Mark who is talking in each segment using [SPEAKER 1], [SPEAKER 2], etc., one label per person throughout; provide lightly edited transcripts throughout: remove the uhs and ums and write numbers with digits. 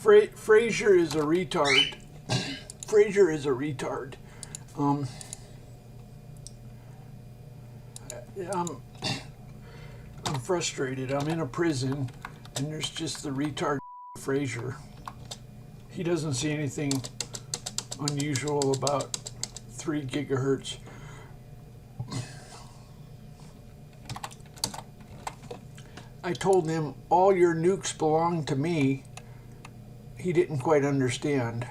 [SPEAKER 1] Fraser is a retard. Fraser is a retard. I'm frustrated. I'm in a prison, and there's just the retard Fraser. He doesn't see anything unusual about 3 gigahertz. I told him all your nukes belong to me. He didn't quite understand.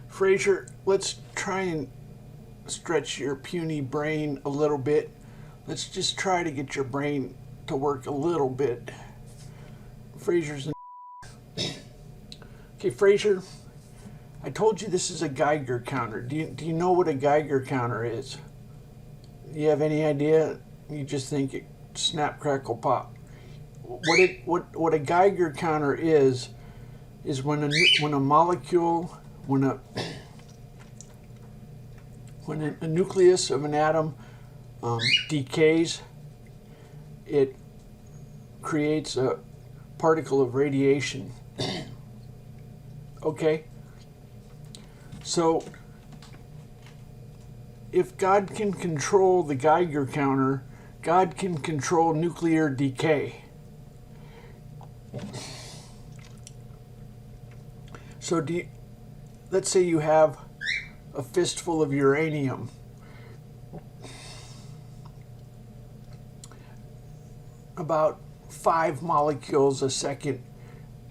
[SPEAKER 1] Fraser, let's try and stretch your puny brain a little bit. Let's just try to get your brain to work a little bit. Fraser's okay, Fraser, I told you this is a Geiger counter. Do you know what a Geiger counter is? You have any idea? You just think it snap, crackle, pop. What a Geiger counter is when a molecule, when a nucleus of an atom decays, it creates a particle of radiation. Okay? So, if God can control the Geiger counter, God can control nuclear decay. So, let's say you have a fistful of uranium. About 5 molecules a second,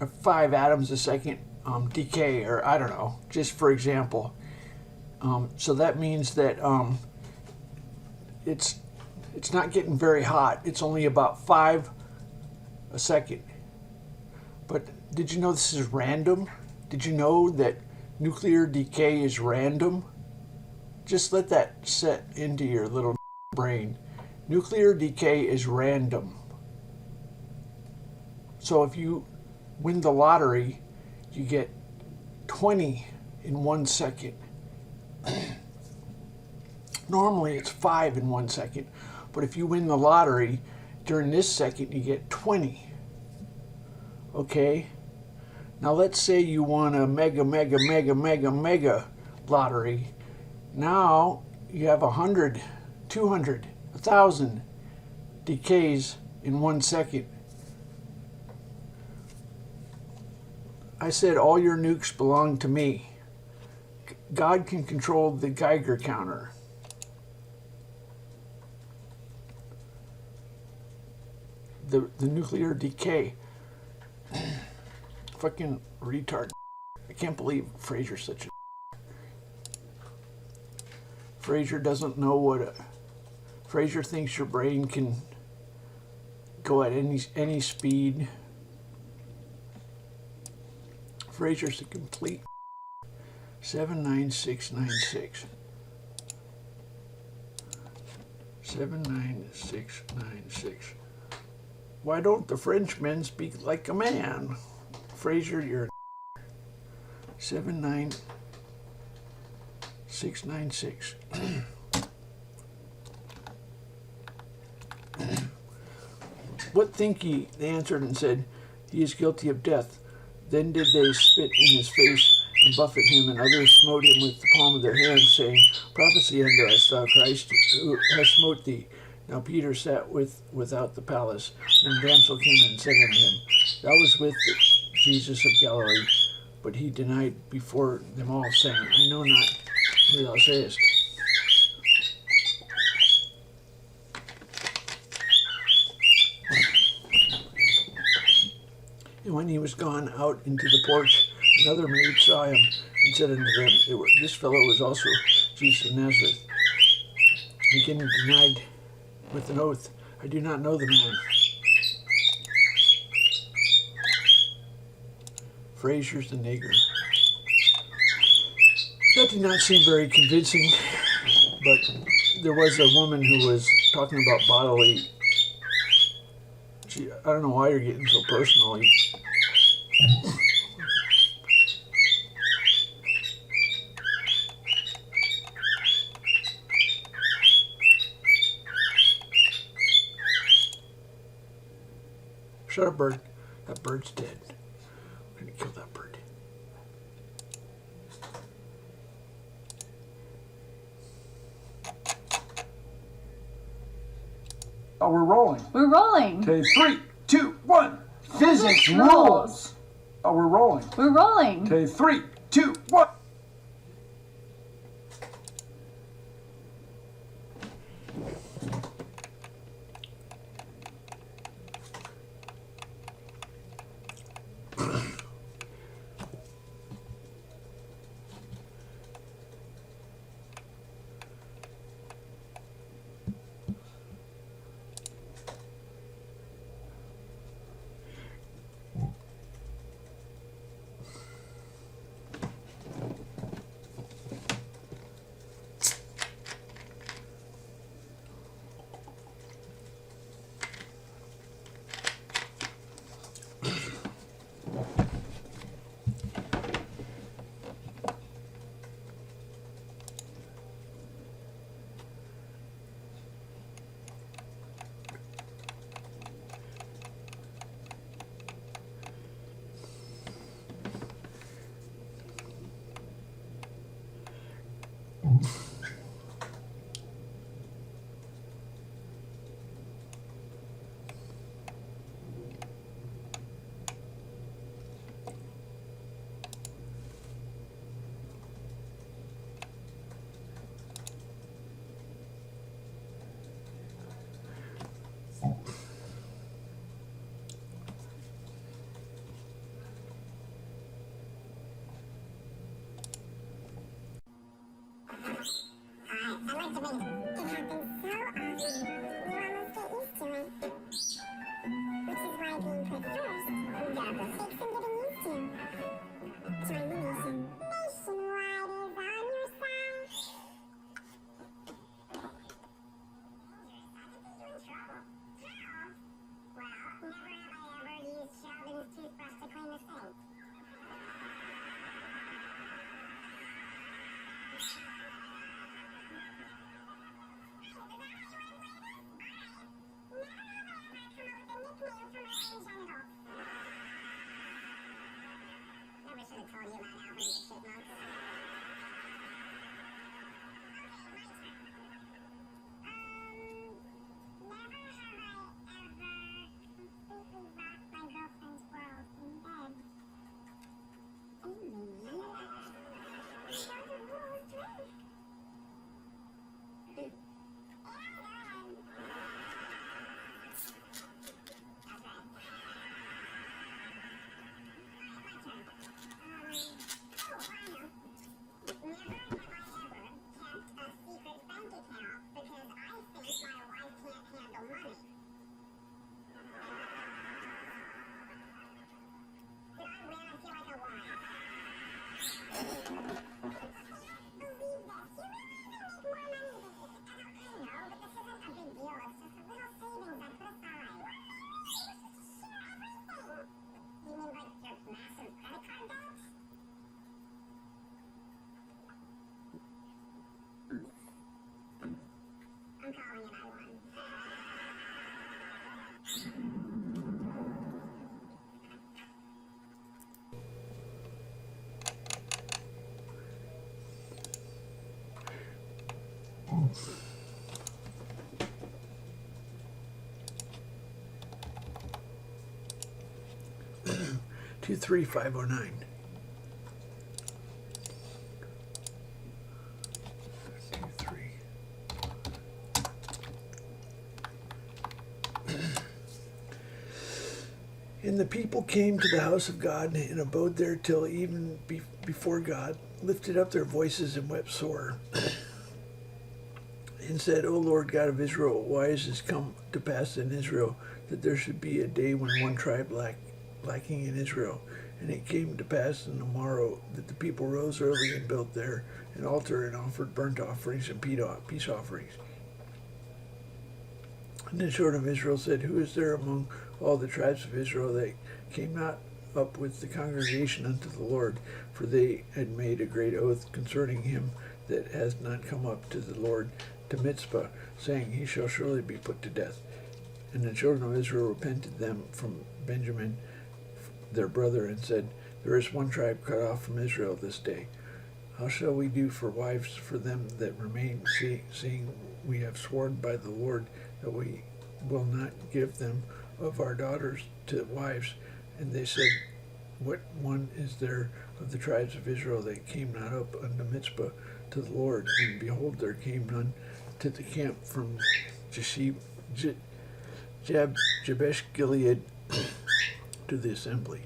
[SPEAKER 1] or 5 atoms a second decay, or I don't know, just for example. So that means that it's not getting very hot. It's only about 5 a second. But did you know this is random? Did you know that nuclear decay is random? Just let that set into your little brain. Nuclear decay is random. So if you win the lottery, you get 20 in 1 second. Normally it's 5 in 1 second, but if you win the lottery, during this second you get 20. Okay? Now let's say you won a mega lottery. Now you have 100, 200, 1,000 decays in 1 second. I said all your nukes belong to me. God can control the Geiger counter. The nuclear decay. Fucking retard. I can't believe Fraser's such a... Fraser doesn't know what a... Fraser thinks your brain can go at any speed. Fraser's a complete 79696. 79696. Why don't the Frenchmen speak like a man? Fraser, you're 79696. What think ye? They answered and said, he is guilty of death. Then did they spit in his face and buffet him, and others smote him with the palm of their hands, saying, Prophesy unto us, thou Christ, who has smote thee. Now Peter sat without the palace, and the damsel came and said unto him, Thou was with Jesus of Galilee. But he denied before them all, saying, I know not who thou sayest. And when he was gone out into the porch, another maid saw him, and said unto them, This fellow was also Jesus of Nazareth. He again denied with an oath, I do not know the man. Fraser's the nigger. That did not seem very convincing, but there was a woman who was talking about bodily... I don't know why you're getting so personal. Shut up, bird. That bird's dead. I'm going to kill that bird. Oh, we're rolling.
[SPEAKER 2] We're rolling.
[SPEAKER 1] Okay, 3, 2, 1. Physics rules. Oh, we're rolling.
[SPEAKER 2] We're rolling.
[SPEAKER 1] Okay, 3, 2, 1. Two, 3, 509. 2, 3. And the people came to the house of God and abode there till even before God, lifted up their voices and wept sore, and said, O Lord God of Israel, why is this come to pass in Israel, that there should be a day when one tribe lacking in Israel? And it came to pass in the morrow that the people rose early and built there an altar and offered burnt offerings and peace offerings. And the children of Israel said, Who is there among all the tribes of Israel that came not up with the congregation unto the Lord? For they had made a great oath concerning him that has not come up to the Lord to Mizpah, saying, He shall surely be put to death. And the children of Israel repented them from Benjamin, their brother, and said, There is one tribe cut off from Israel this day. How shall we do for wives for them that remain, seeing we have sworn by the Lord that we will not give them of our daughters to wives? And they said, What one is there of the tribes of Israel that came not up unto Mizpah to the Lord? And behold, there came none to the camp from Jabesh Gilead to the assembly.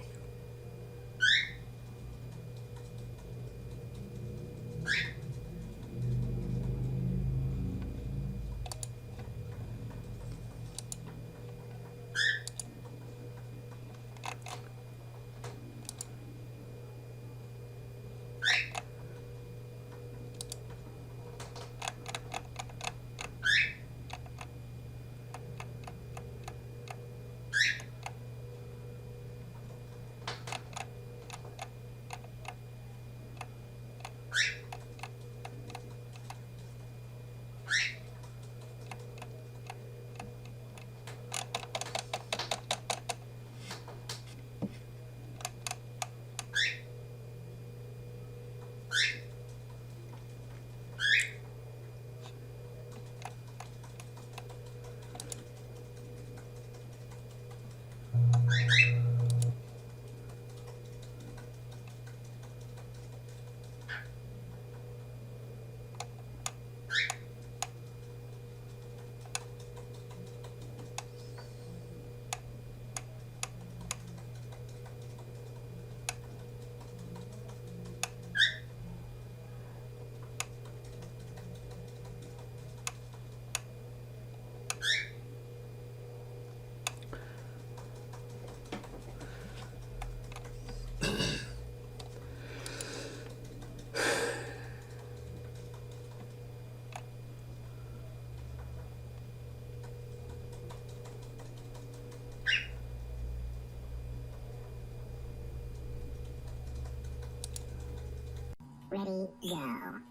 [SPEAKER 2] Ready, go.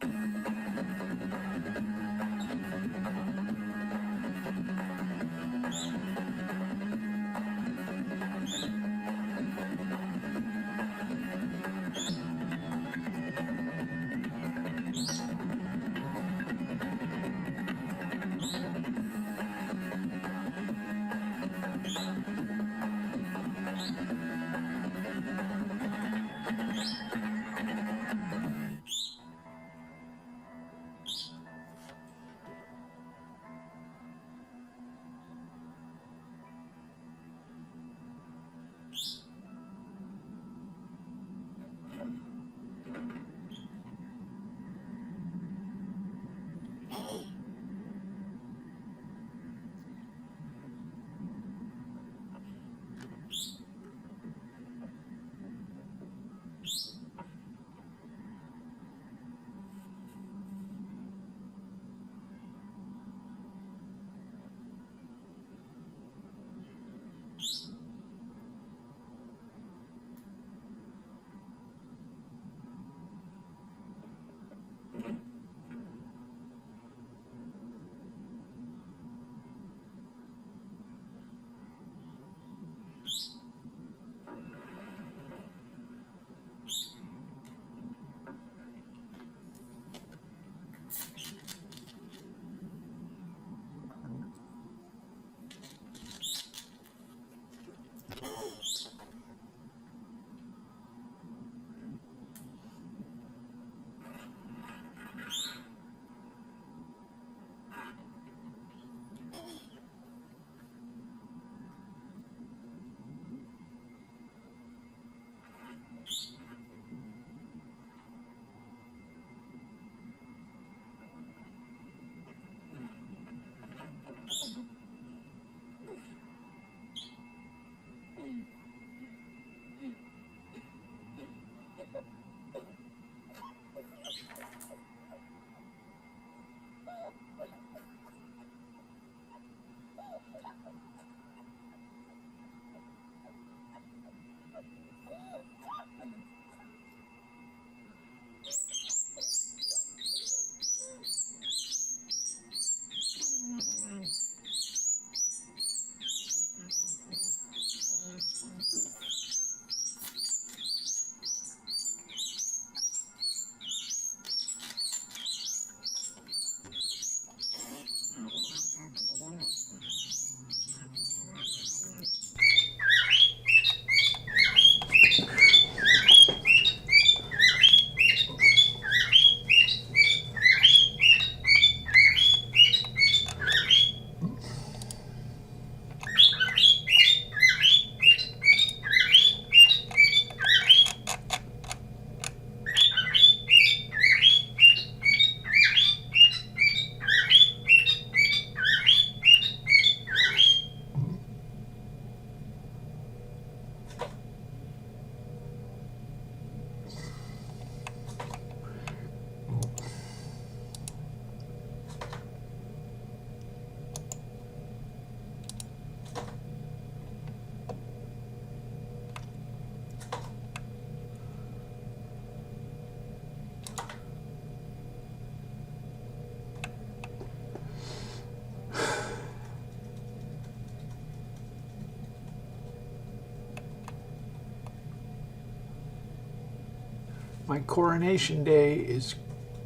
[SPEAKER 1] My coronation day is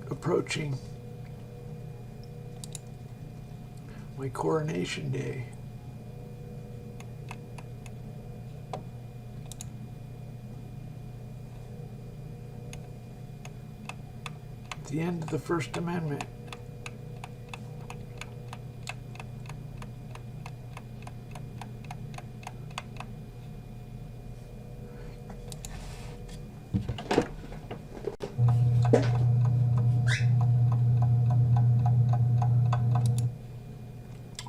[SPEAKER 1] approaching. My coronation day. The end of the First Amendment.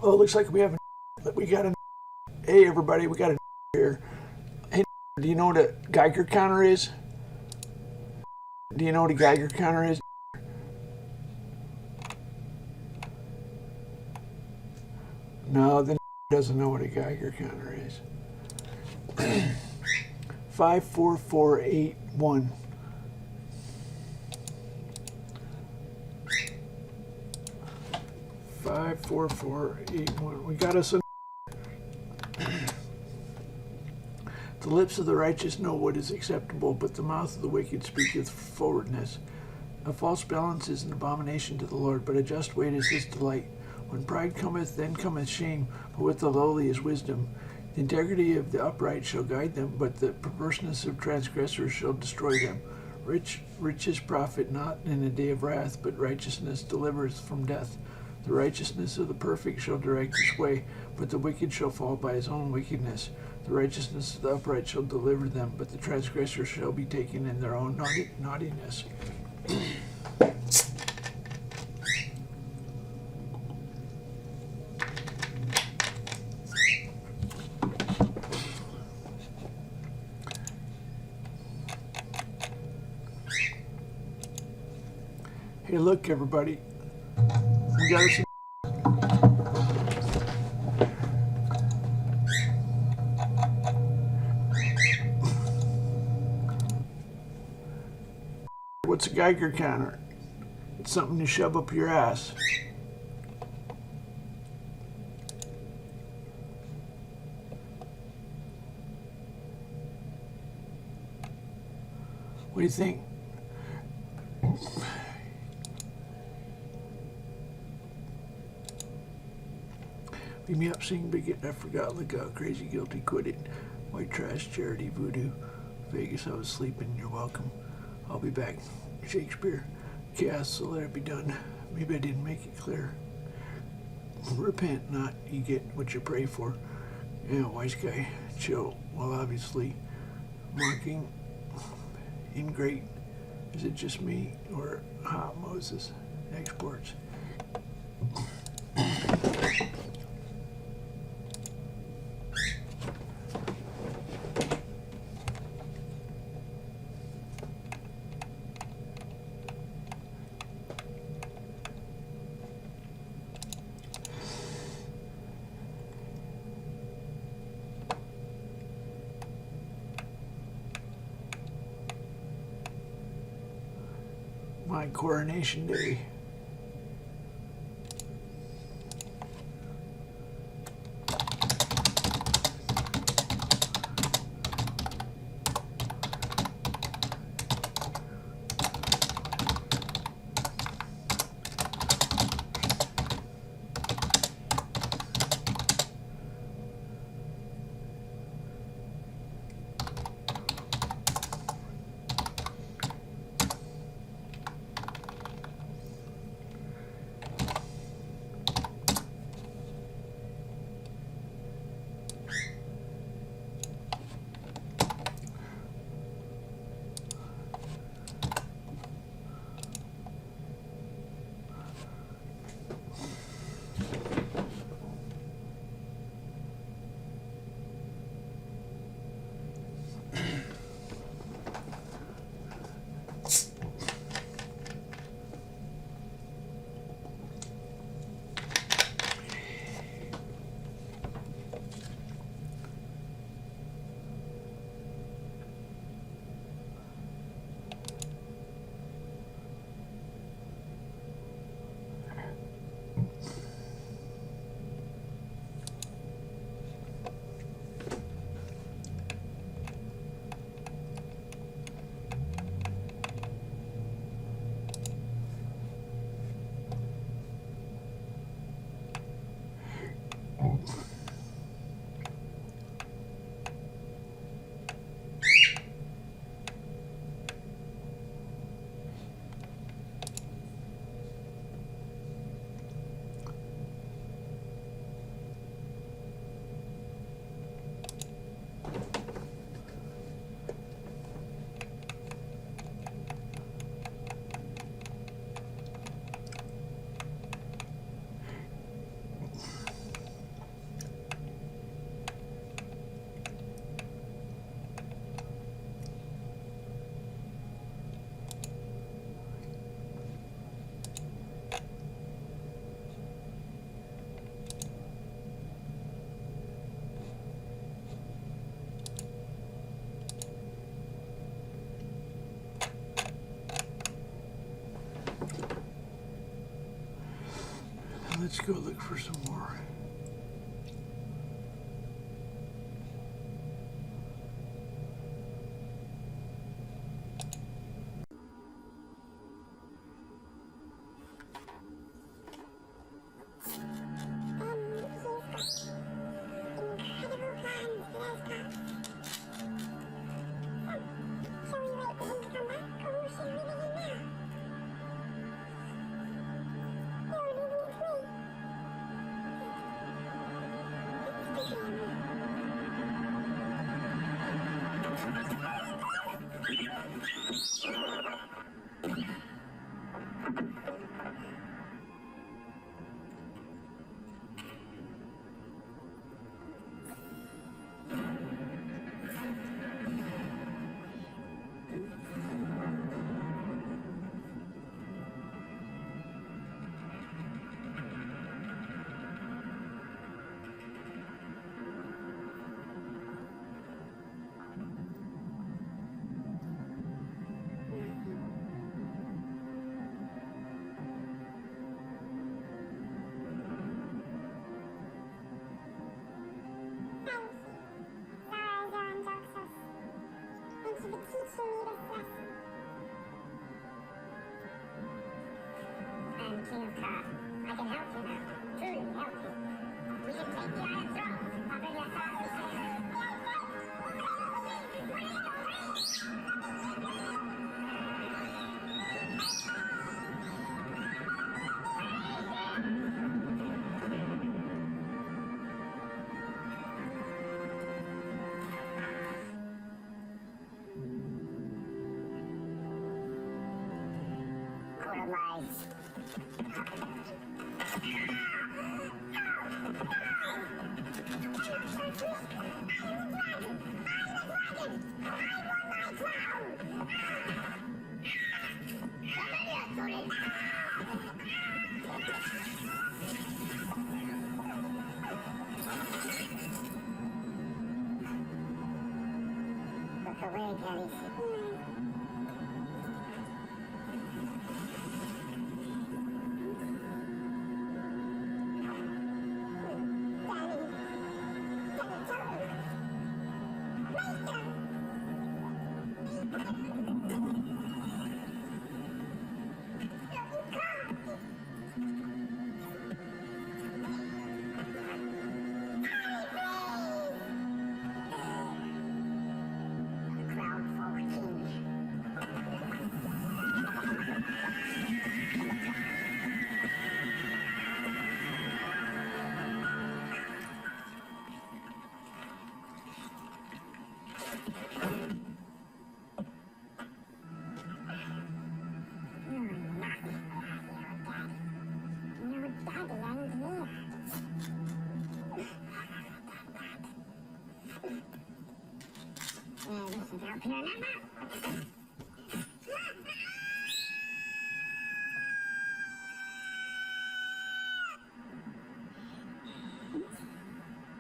[SPEAKER 1] Oh, it looks like we got a. Hey, everybody, we got a here. Hey, do you know what a Geiger counter is? Do you know what a Geiger counter is? No, the doesn't know what a Geiger counter is. 54481. Five, 4, 4, 8, 1. We got us a. The lips of the righteous know what is acceptable, but the mouth of the wicked speaketh forwardness. A false balance is an abomination to the Lord, but a just weight is his delight. When pride cometh, then cometh shame, but with the lowly is wisdom. The integrity of the upright shall guide them, but the perverseness of transgressors shall destroy them. Riches profit not in a day of wrath, but righteousness delivereth from death. The righteousness of the perfect shall direct his way, but the wicked shall fall by his own wickedness. The righteousness of the upright shall deliver them, but the transgressors shall be taken in their own naughtiness. Hey, look, everybody. We got us. What's a Geiger counter? It's something to shove up your ass. What do you think? Beat me up, sing big. I forgot. Look out, crazy, guilty, quit it. White trash, charity, voodoo. Vegas, I was sleeping. You're welcome. I'll be back. Shakespeare. Chaos, so let it be done. Maybe I didn't make it clear. Repent not, you get what you pray for. Yeah, wise guy. Chill. Well, obviously, mocking. Ingrate. Is it just me or Moses? Exports. My coronation day. Let's go look for some more.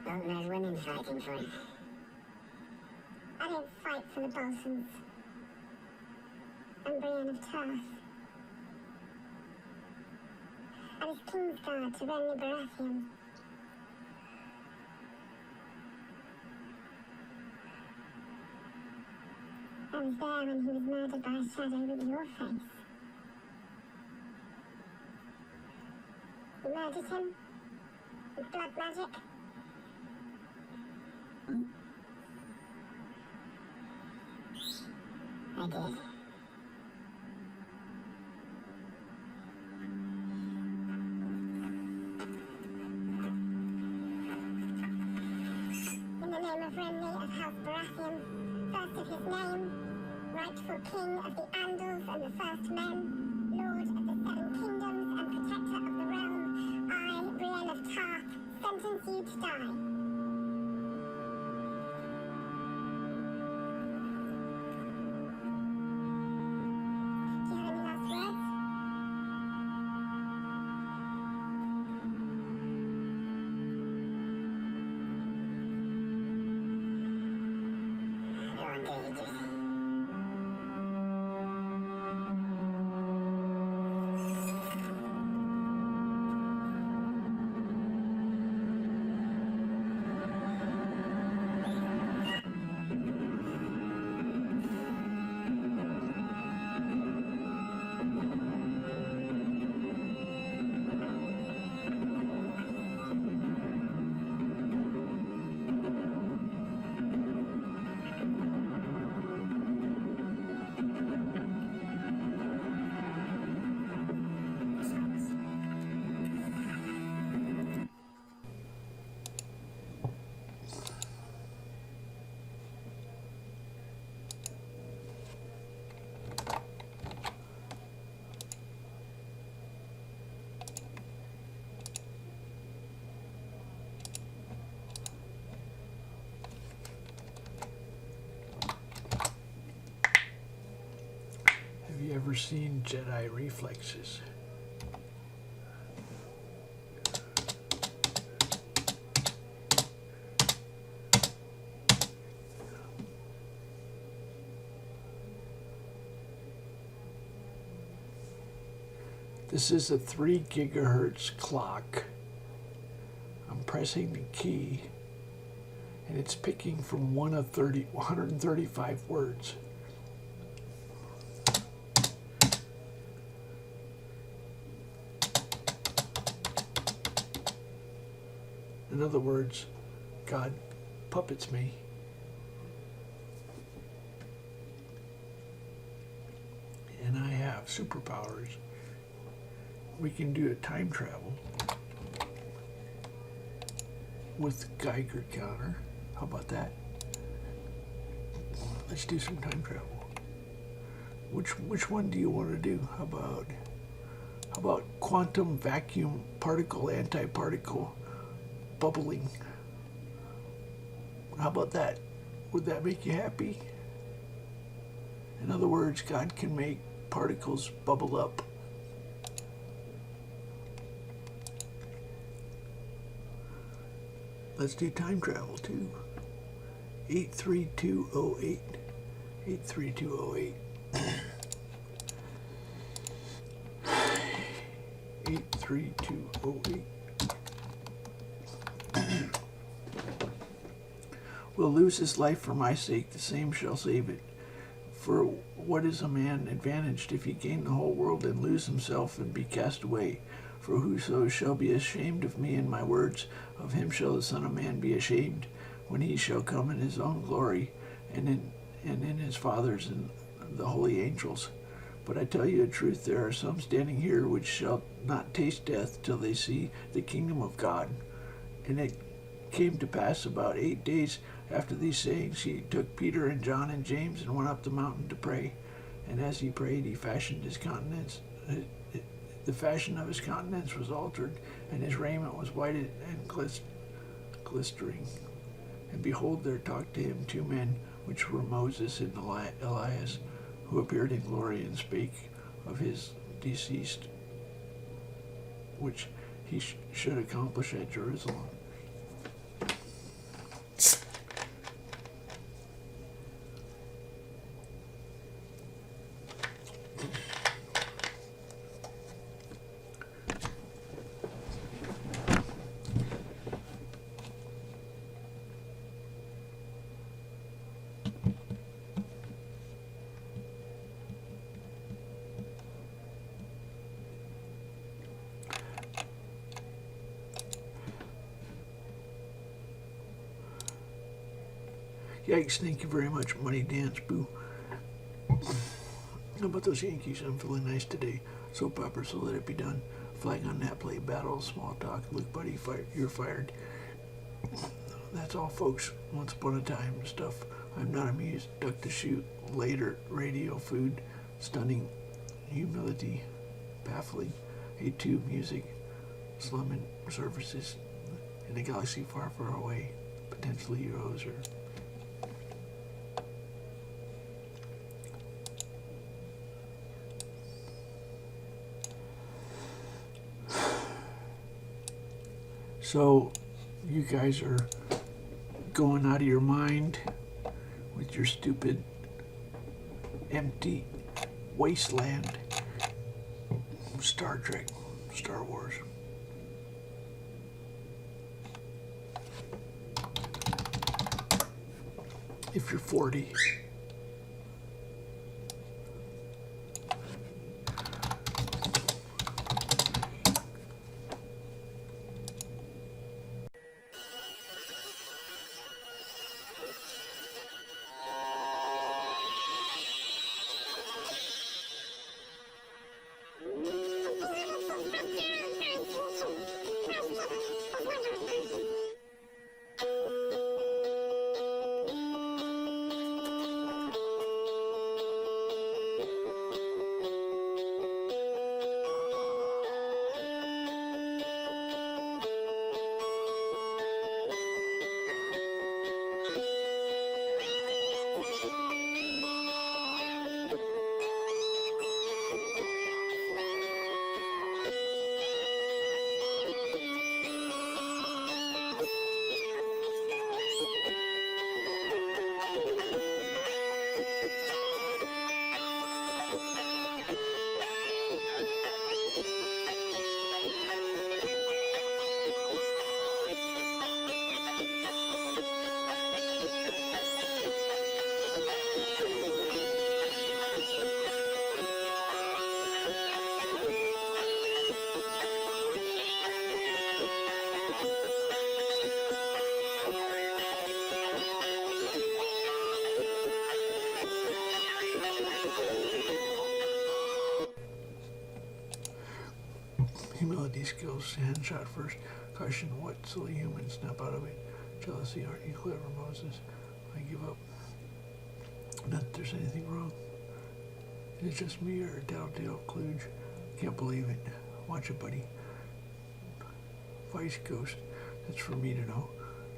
[SPEAKER 2] There's women fighting for it. I don't fight for the Bolsons. I'm Brienne of Tarth. I was Kingsguard to Renly Baratheon. I was there when he was murdered by a shadow with your face. You murdered him? With blood magic? I did. In the name of Renly of House Baratheon, first of his name, rightful king of the Andals and the first men, lord of the seven kingdoms and protector of the realm, I, Brienne of Tarth, sentence you to die.
[SPEAKER 1] ever seen Jedi reflexes? This is a 3 gigahertz clock. I'm pressing the key and it's picking from 135 words. In other words, God puppets me. And I have superpowers. We can do a time travel with Geiger counter. How about that? Let's do some time travel. Which one do you want to do? How about quantum vacuum particle antiparticle bubbling? How about that? Would that make you happy? In other words, God can make particles bubble up. Let's do time travel too. 83208. 83208. 83208. Will lose his life for my sake, the same shall save it. For what is a man advantaged if he gain the whole world and lose himself and be cast away? For whoso shall be ashamed of me and my words, of him shall the Son of Man be ashamed, when he shall come in his own glory, and in his Father's and the holy angels. But I tell you the truth, there are some standing here which shall not taste death till they see the kingdom of God. And it came to pass about 8 days after these sayings, he took Peter and John and James and went up the mountain to pray. And as he prayed, he fashioned his countenance. The fashion of his countenance was altered, and his raiment was white and glistering. And behold, there talked to him 2 men, which were Moses and Elias, who appeared in glory and spake of his deceased, which he should accomplish at Jerusalem. Yikes, thank you very much, Money Dance Boo. How about those Yankees? I'm feeling nice today. Soap opera, so let it be done. Flag on that play, battle, small talk. Look, buddy, you're fired. That's all, folks. Once upon a time stuff. I'm not amused. Duck to shoot. Later, radio, food, stunning, humility, baffling. A2, music, slumming, services, in a galaxy far, far away. Potentially heroes or... So, you guys are going out of your mind with your stupid, empty wasteland. Star Trek, Star Wars. If you're 40. Humility skills, hand shot first. Question, what silly human snap out of it? Jealousy, aren't you clever, Moses? I give up. Not that there's anything wrong. It's just me or a tattletale kludge. Can't believe it. Watch it, buddy. Vice ghost. That's for me to know.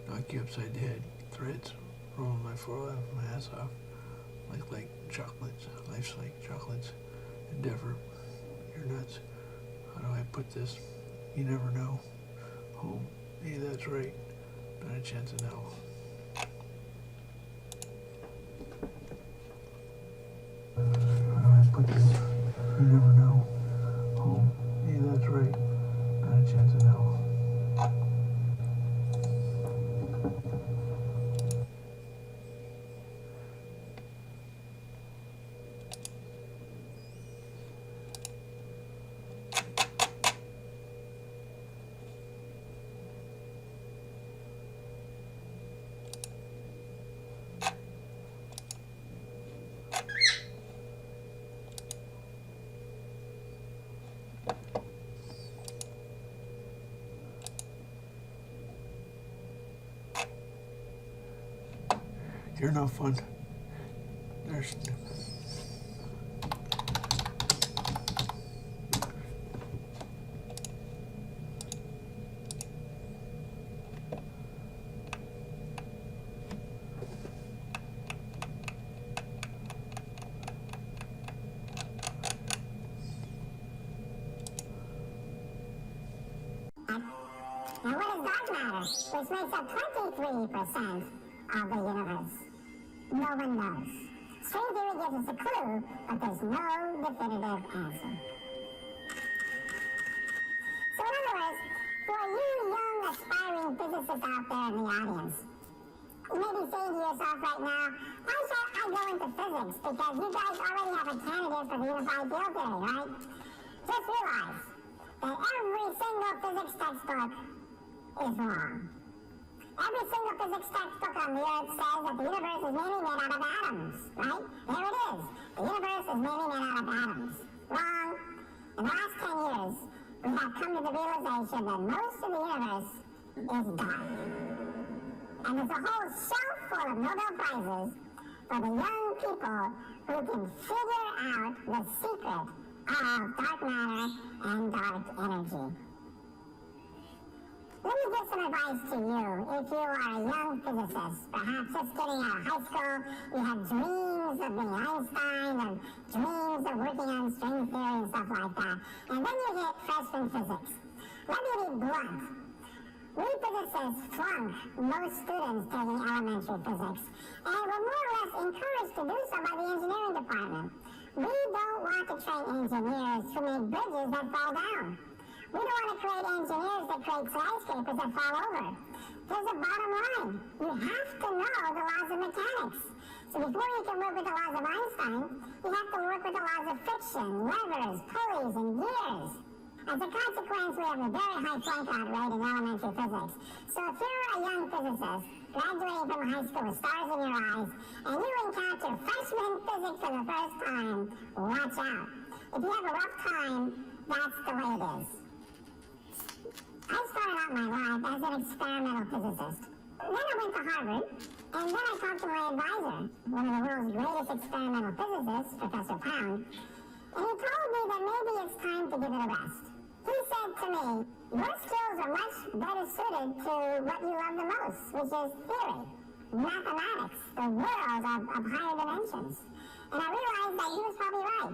[SPEAKER 1] Knock you upside the head. Threads. Rolling my forearm, my ass off. Like chocolates. Life's like chocolates. Endeavor. You're nuts. How do I put this? You never know. Home. Hey, that's right. Not a chance in hell. How do I put this? You never know. Home. Hey, that's right. Not a chance in hell. You're no fun. There's...
[SPEAKER 2] Now what is dark matter, which makes up 23% of the universe? No one knows. String theory gives us a clue, but there's no definitive answer. So in other words, for you young aspiring physicists out there in the audience, you may be saying to yourself right now, why should I go into physics? Because you guys already have a candidate for the unified field theory, right? Just realize that every single physics textbook is wrong. Every single physics textbook on the earth says that the universe is mainly made out of atoms, right? There it is. The universe is mainly made out of atoms. Wrong. In the last 10 years, we have come to the realization that most of the universe is dark. And there's a whole shelf full of Nobel Prizes for the young people who can figure out the secret of dark matter and dark energy. Let me give some advice to you. If you are a young physicist, perhaps just getting out of high school, you have dreams of being Einstein, and dreams of working on string theory and stuff like that, and then you hit freshman physics. Let me be blunt. We physicists flunk most students taking elementary physics, and we're more or less encouraged to do so by the engineering department. We don't want to train engineers who make bridges that fall down. We don't want to create engineers that create skyscrapers that fall over. There's a bottom line. You have to know the laws of mechanics. So before you can work with the laws of Einstein, you have to work with the laws of friction, levers, pulleys, and gears. As a consequence, we have a very high flunk-out rate in elementary physics. So if you're a young physicist, graduating from high school with stars in your eyes, and you encounter freshman physics for the first time, watch out. If you have a rough time, that's the way it is. I started out my life as an experimental physicist. Then I went to Harvard, and then I talked to my advisor, one of the world's greatest experimental physicists, Professor Pound, and he told me that maybe it's time to give it a rest. He said to me, your skills are much better suited to what you love the most, which is theory, mathematics, the world of higher dimensions. And I realized that he was probably right.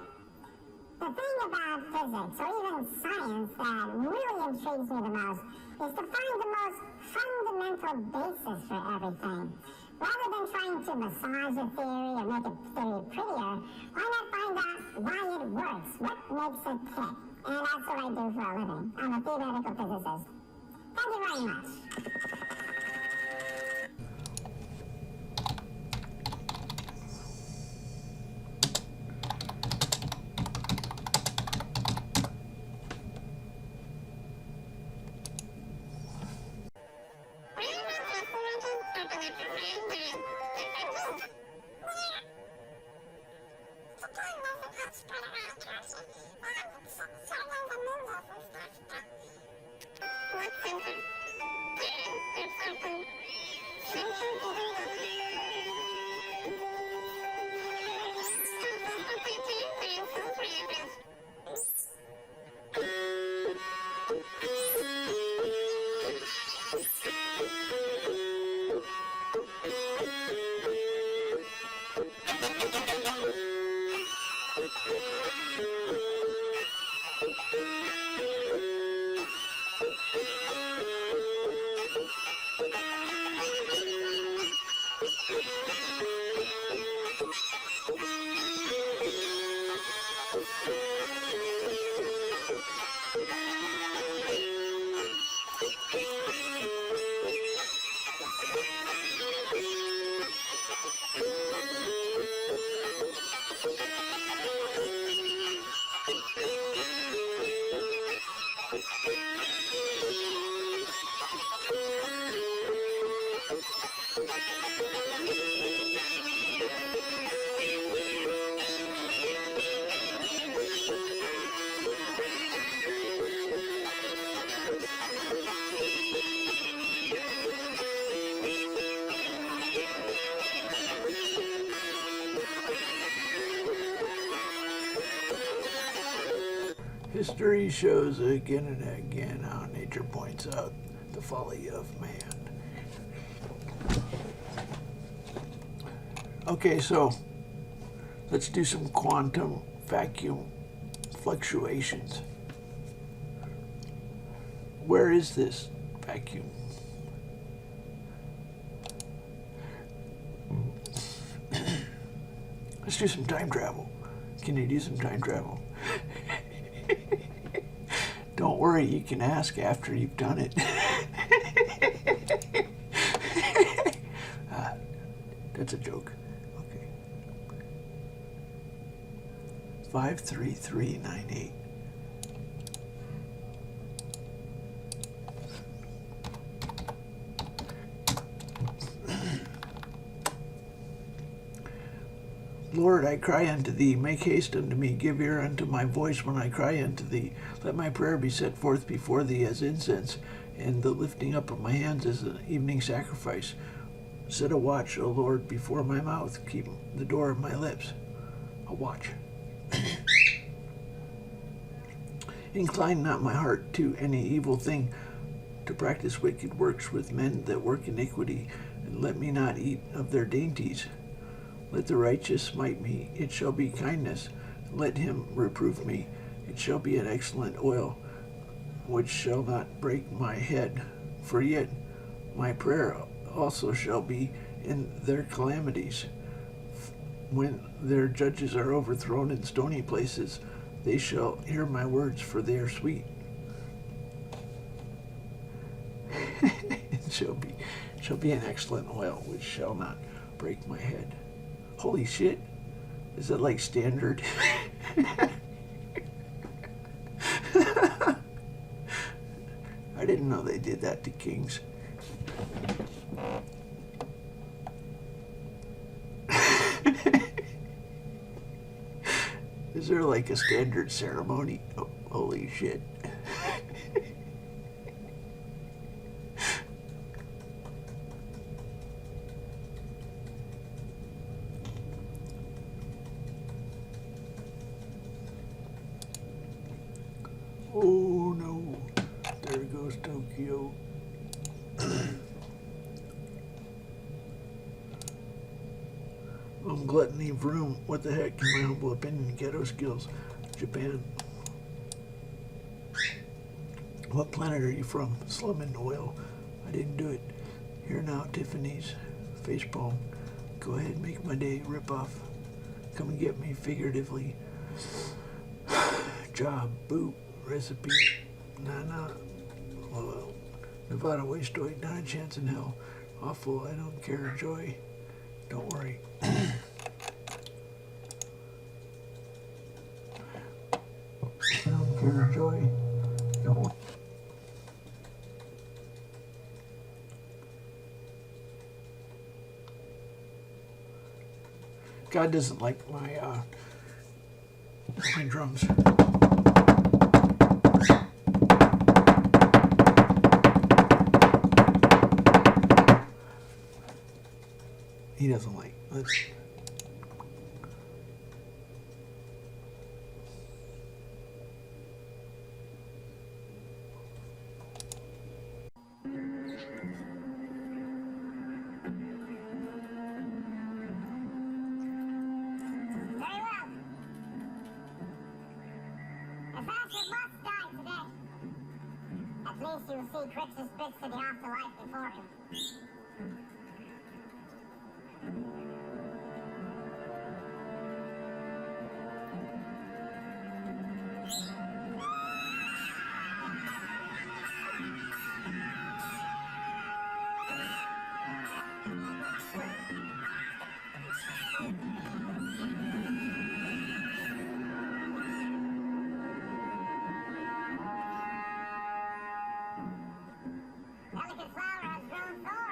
[SPEAKER 2] The thing about physics, or even science, that really intrigues me the most is to find the most fundamental basis for everything. Rather than trying to massage a theory or make a theory prettier, why not find out why it works? What makes it tick? And that's what I do for a living. I'm a theoretical physicist. Thank you very much. spread around towards you. Sort of like the moonlight and stuff, but what's something? Or something. Something
[SPEAKER 1] History shows again and again how nature points out the folly of man. Okay, so let's do some quantum vacuum fluctuations. Where is this vacuum? Let's do some time travel. Can you do some time travel? Don't worry, you can ask after you've done it. That's a joke. Okay. 53398. Lord, I cry unto thee, make haste unto me, give ear unto my voice when I cry unto thee. Let my prayer be set forth before thee as incense, and the lifting up of my hands as an evening sacrifice. Set a watch, O Lord, before my mouth, keep the door of my lips. A watch. Incline not my heart to any evil thing, to practice wicked works with men that work iniquity, and let me not eat of their dainties. Let the righteous smite me, it shall be kindness. Let him reprove me, it shall be an excellent oil, which shall not break my head. For yet my prayer also shall be in their calamities. When their judges are overthrown in stony places, they shall hear my words, for they are sweet. It shall be an excellent oil, which shall not break my head. Holy shit. Is that like standard? I didn't know they did that to kings. Is there like a standard ceremony? Oh, holy shit. Oh no, there goes Tokyo. Gluttony of room. What the heck, in my humble opinion, ghetto skills. Japan. What planet are you from? Slum and oil. I didn't do it. Here now, Tiffany's. Facepalm. Go ahead, make my day. Rip off. Come and get me figuratively. Job. Boot. Recipe. Nah. Well, Nevada wastoid. Not a chance in hell. Awful. I don't care. Joy. Don't worry. I don't care. Joy. Don't. God doesn't like my playing drums. He doesn't like. Let's.
[SPEAKER 2] Very well. If Asher must die today, at least he will see Grix's bits of the afterlife before him. Delicate flower has grown thorns.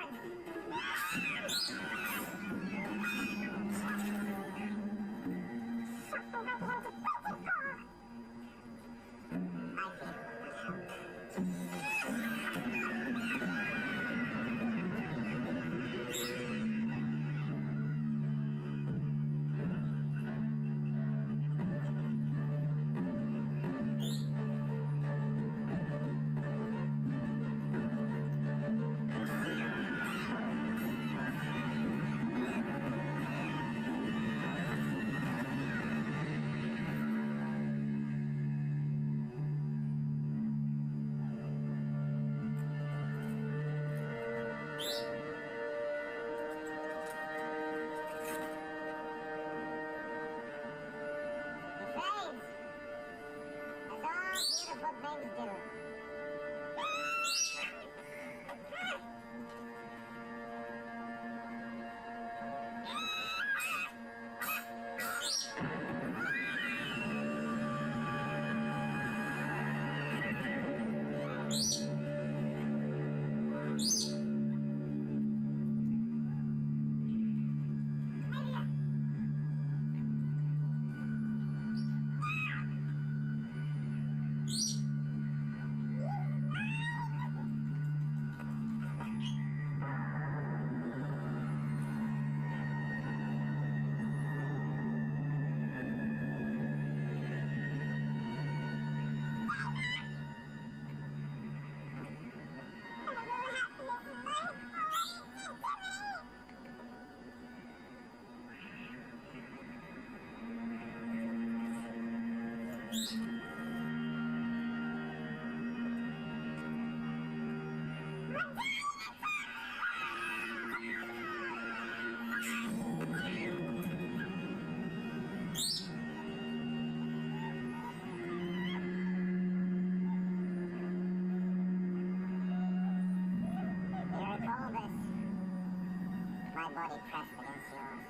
[SPEAKER 2] My body pressed against yours.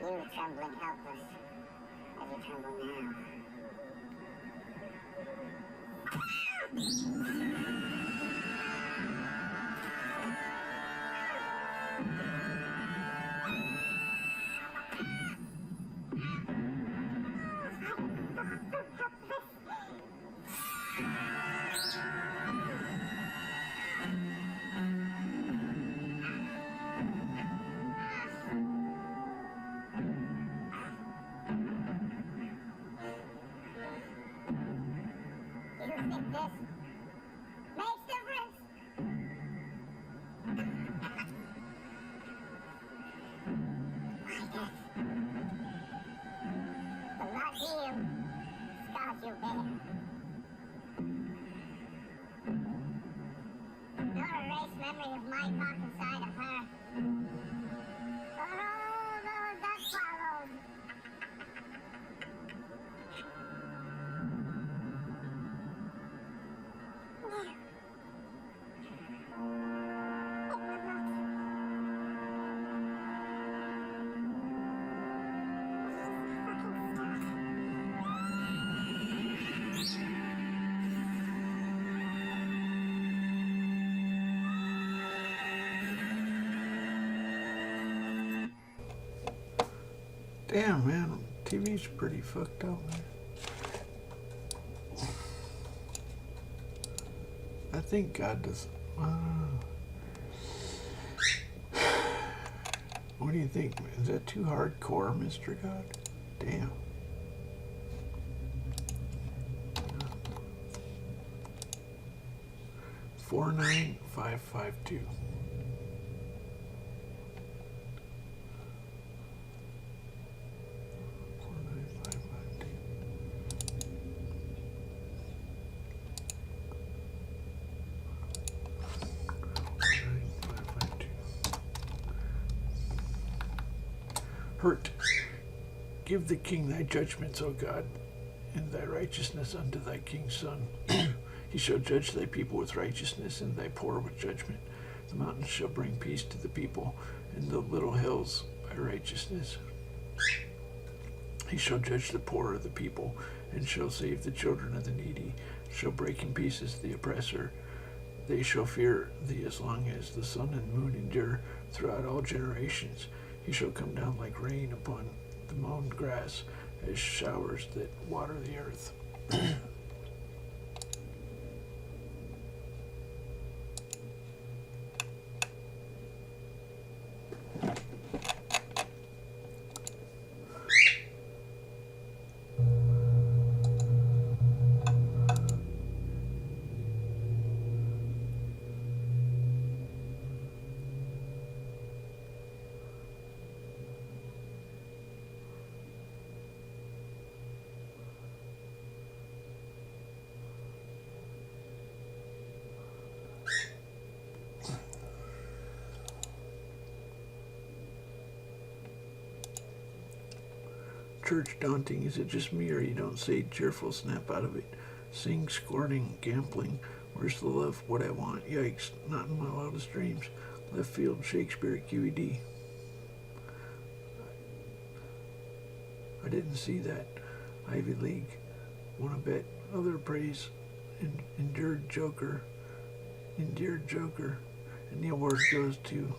[SPEAKER 2] You trembling helpless, as you tremble now. Memory of my part inside of her. For all those that followed.
[SPEAKER 1] Damn, man. TV's pretty fucked up, man. I think God does. What do you think? Is that too hardcore, Mr. God? Damn. 49552. Hurt. Give the king thy judgments, O God, and thy righteousness unto thy king's son. He shall judge thy people with righteousness, and thy poor with judgment. The mountains shall bring peace to the people, and the little hills by righteousness. He shall judge the poor of the people, and shall save the children of the needy, shall break in pieces the oppressor. They shall fear thee as long as the sun and moon endure throughout all generations. He shall come down like rain upon the mown grass, as showers that water the earth. Church daunting, is it just me, or you don't say cheerful, snap out of it? Sing, scorning, gambling, where's the love, what I want, yikes, not in my wildest dreams. Left field, Shakespeare, QED. I didn't see that. Ivy League, wanna bet, other praise, endured Joker, and the award goes to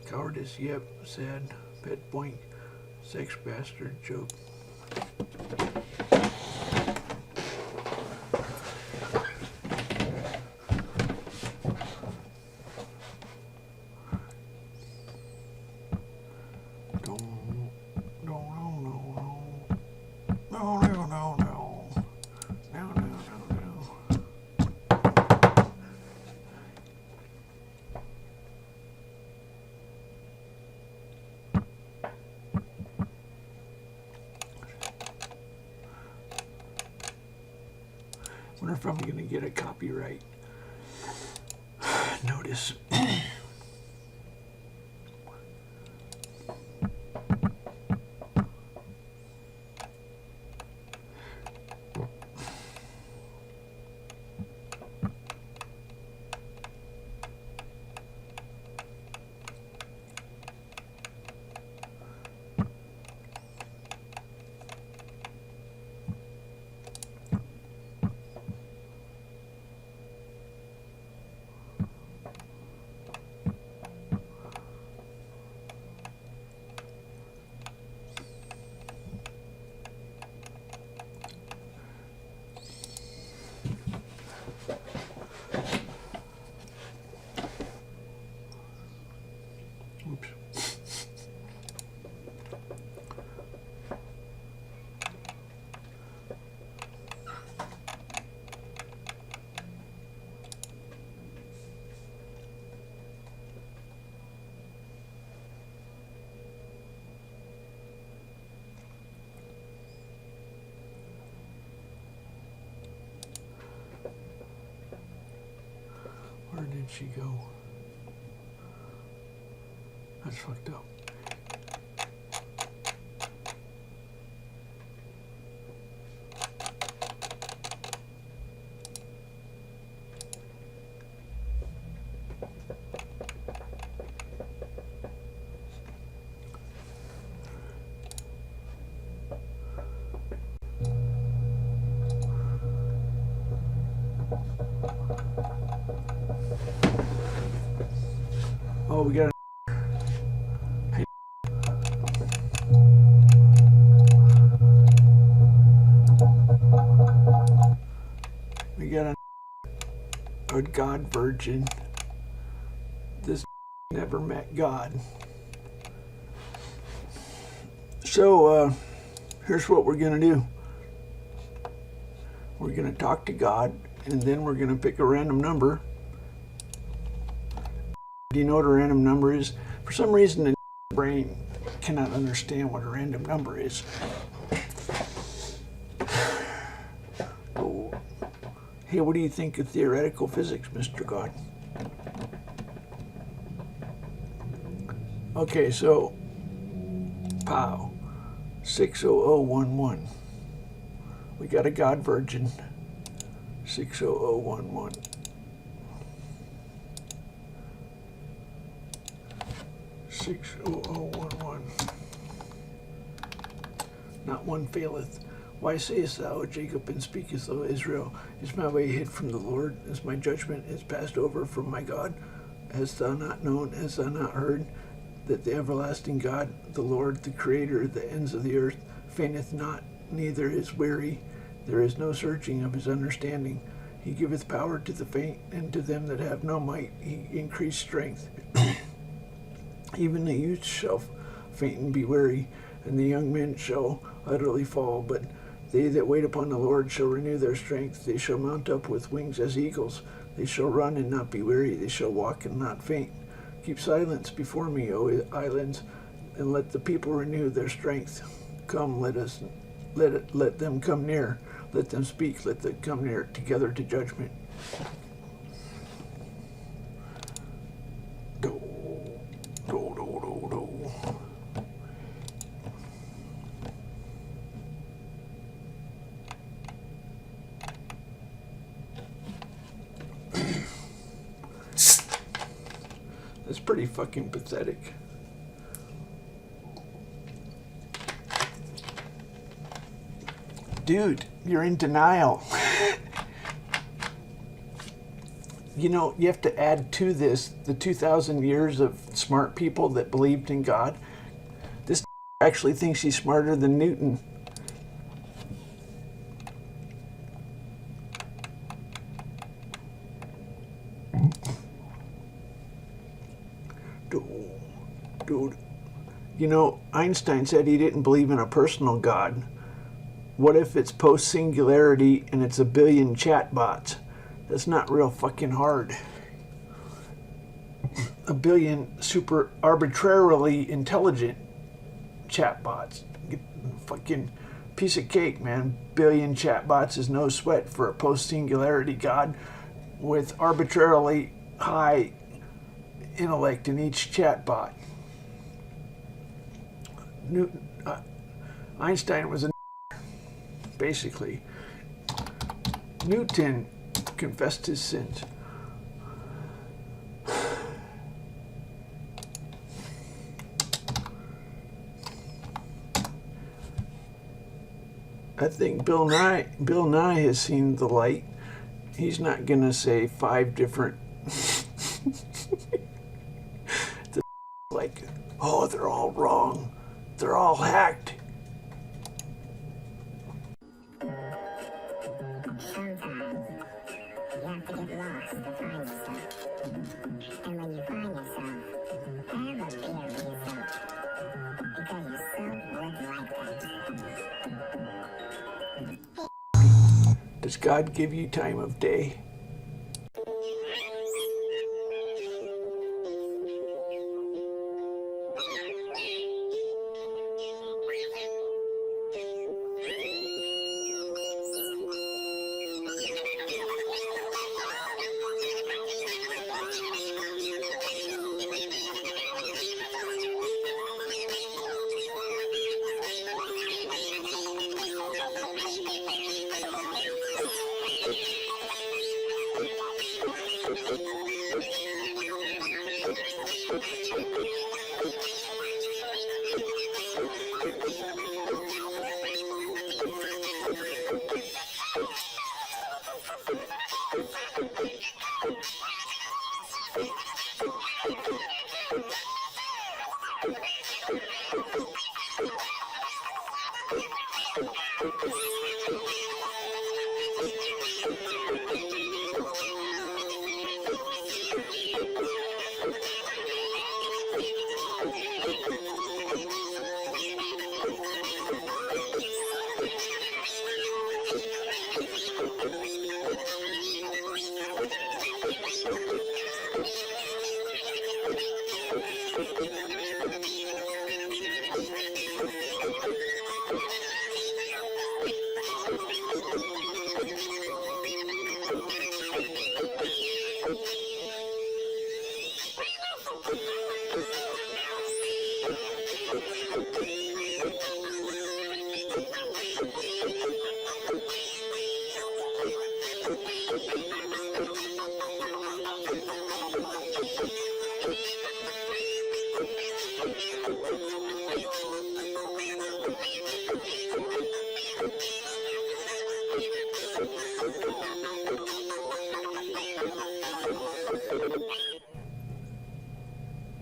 [SPEAKER 1] cowardice, yep, sad, pet boink, sex bastard joke. Wonder if I'm going to get a copyright notice. Where did she go? That's fucked up. Oh, we got a God virgin. This never met God. So here's what we're going to do. We're going to talk to God, and then we're going to pick a random number. Do you know what a random number is? For some reason, the brain cannot understand what a random number is. Oh. Hey, what do you think of theoretical physics, Mr. God? Okay, so, pow, 60011. We got a God virgin, 60011. Not one faileth. Why sayest thou, O Jacob, and speakest, O Israel? Is my way hid from the Lord? Is my judgment is passed over from my God? Hast thou not known, hast thou not heard, that the everlasting God, the Lord, the Creator of the ends of the earth, fainteth not, neither is weary. There is no searching of his understanding. He giveth power to the faint, and to them that have no might he increased strength. Even the youth shall faint and be weary, and the young men shall utterly fall. But they that wait upon the Lord shall renew their strength. They shall mount up with wings as eagles. They shall run and not be weary. They shall walk and not faint. Keep silence before me, O islands, and let the people renew their strength. Come, let them come near. Let them speak. Let them come near together to judgment. That's pretty fucking pathetic. Dude, you're in denial. You know, you have to add to this the 2,000 years of smart people that believed in God. This actually thinks he's smarter than Newton. Dude, you know, Einstein said he didn't believe in a personal God. What if it's post-singularity and it's a billion chatbots? That's not real fucking hard. A billion super arbitrarily intelligent chatbots. Fucking piece of cake, man. Billion chatbots is no sweat for a post-singularity God with arbitrarily high intellect in each chatbot. Einstein was a basically. Newton confessed his sins. I think Bill Nye has seen the light. He's not gonna say 5 different like, oh, they're all wrong. They're all hacked.
[SPEAKER 2] Sometimes you have to get lost to find yourself. And when you find yourself, have a beer with yourself. Because yourself would like that.
[SPEAKER 1] Does God give you time of day?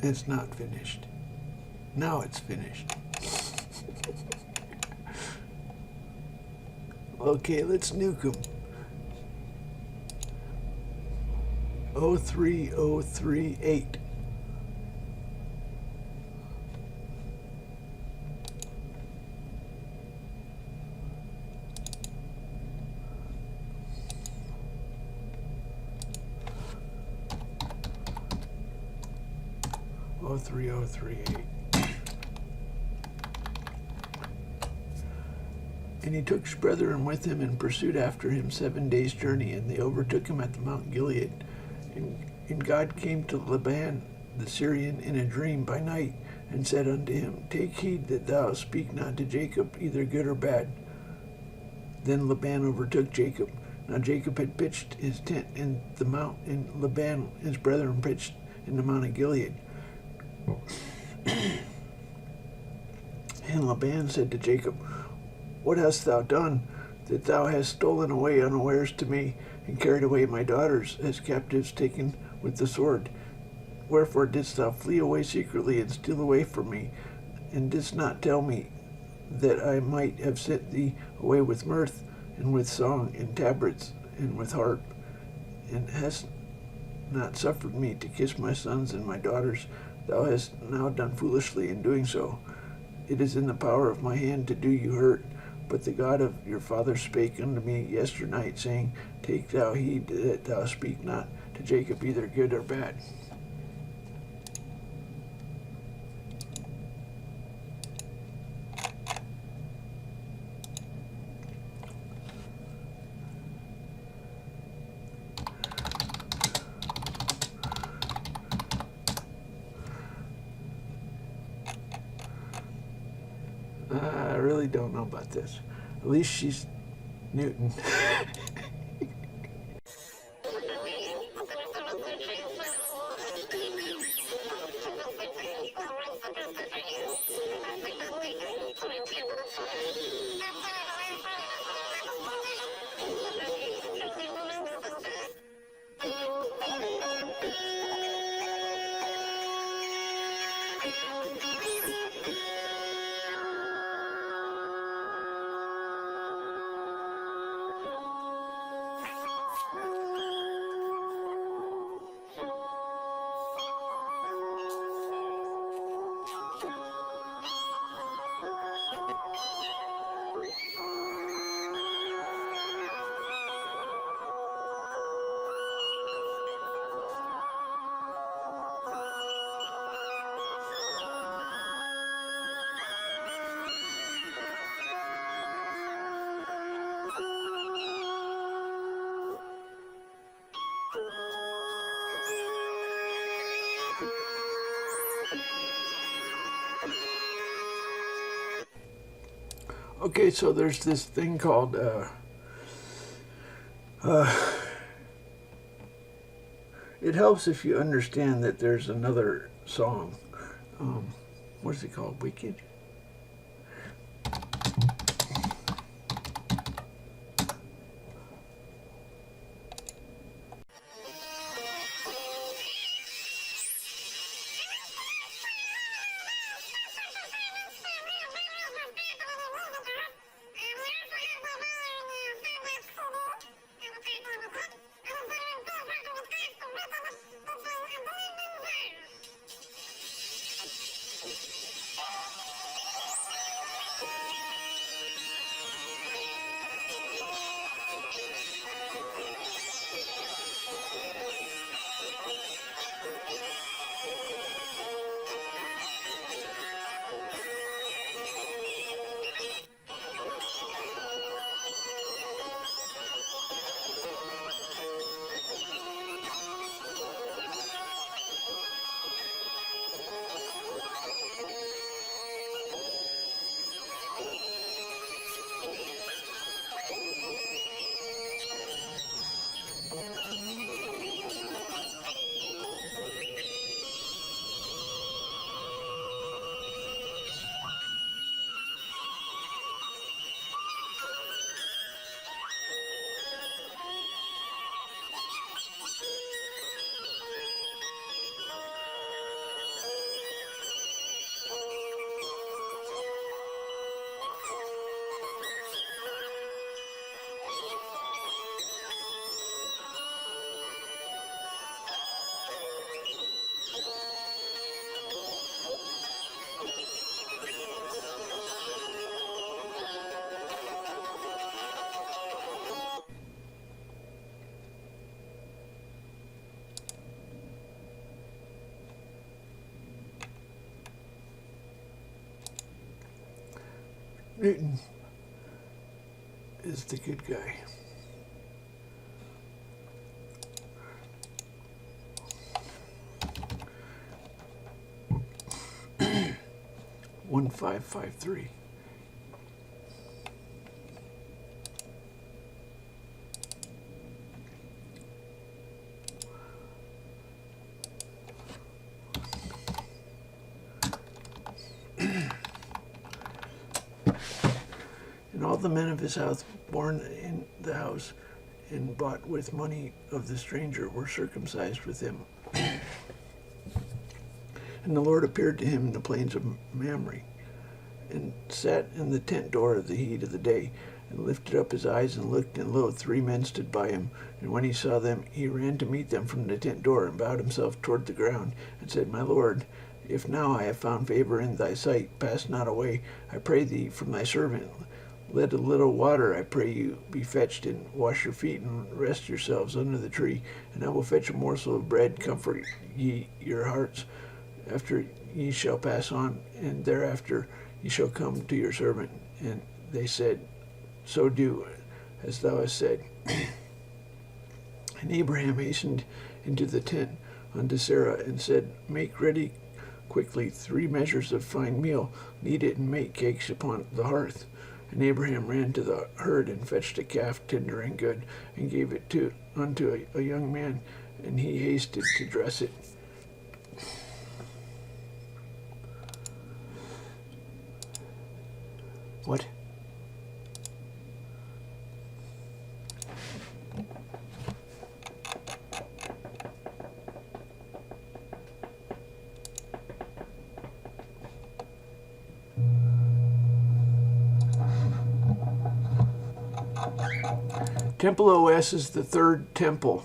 [SPEAKER 1] It's not finished. Now it's finished. Okay, let's nuke them. 03038. Oh, 3038. And he took his brethren with him and pursued after him 7 days' journey, and they overtook him at the Mount Gilead. And God came to Laban the Syrian in a dream by night, and said unto him, Take heed that thou speak not to Jacob either good or bad. Then Laban overtook Jacob. Now Jacob had pitched his tent in the mount, and Laban his brethren pitched in the Mount of Gilead. And Laban said to Jacob, What hast thou done, that thou hast stolen away unawares to me, and carried away my daughters as captives taken with the sword? Wherefore didst thou flee away secretly, and steal away from me, and didst not tell me, that I might have sent thee away with mirth, and with song, and tabrets, and with harp, and hast not suffered me to kiss my sons and my daughters? Thou hast now done foolishly in doing so. It is in the power of my hand to do you hurt. But the God of your father spake unto me yesternight, saying, Take thou heed that thou speak not to Jacob either good or bad. I really don't know about this. At least she's Newton. Okay, so there's this thing called it helps if you understand that there's another song. What's it called? Wicked? Newton is the good guy. One 553. And all the men of his house born in the house and bought with money of the stranger were circumcised with him. And the Lord appeared to him in the plains of Mamre, and sat in the tent door of the heat of the day, and lifted up his eyes and looked, and lo, 3 men stood by him. And when he saw them, he ran to meet them from the tent door, and bowed himself toward the ground, and said, My Lord, if now I have found favor in thy sight, pass not away, I pray thee, from thy servant. Let a little water, I pray you, be fetched, and wash your feet, and rest yourselves under the tree. And I will fetch a morsel of bread, comfort ye your hearts. After ye shall pass on, and thereafter ye shall come to your servant. And they said, So do, as thou hast said. And Abraham hastened into the tent unto Sarah, and said, Make ready quickly 3 measures of fine meal, knead it, and make cakes upon the hearth. And Abraham ran to the herd, and fetched a calf tender and good, and gave it unto a young man, and he hasted to dress it. What? TempleOS is the 3rd temple.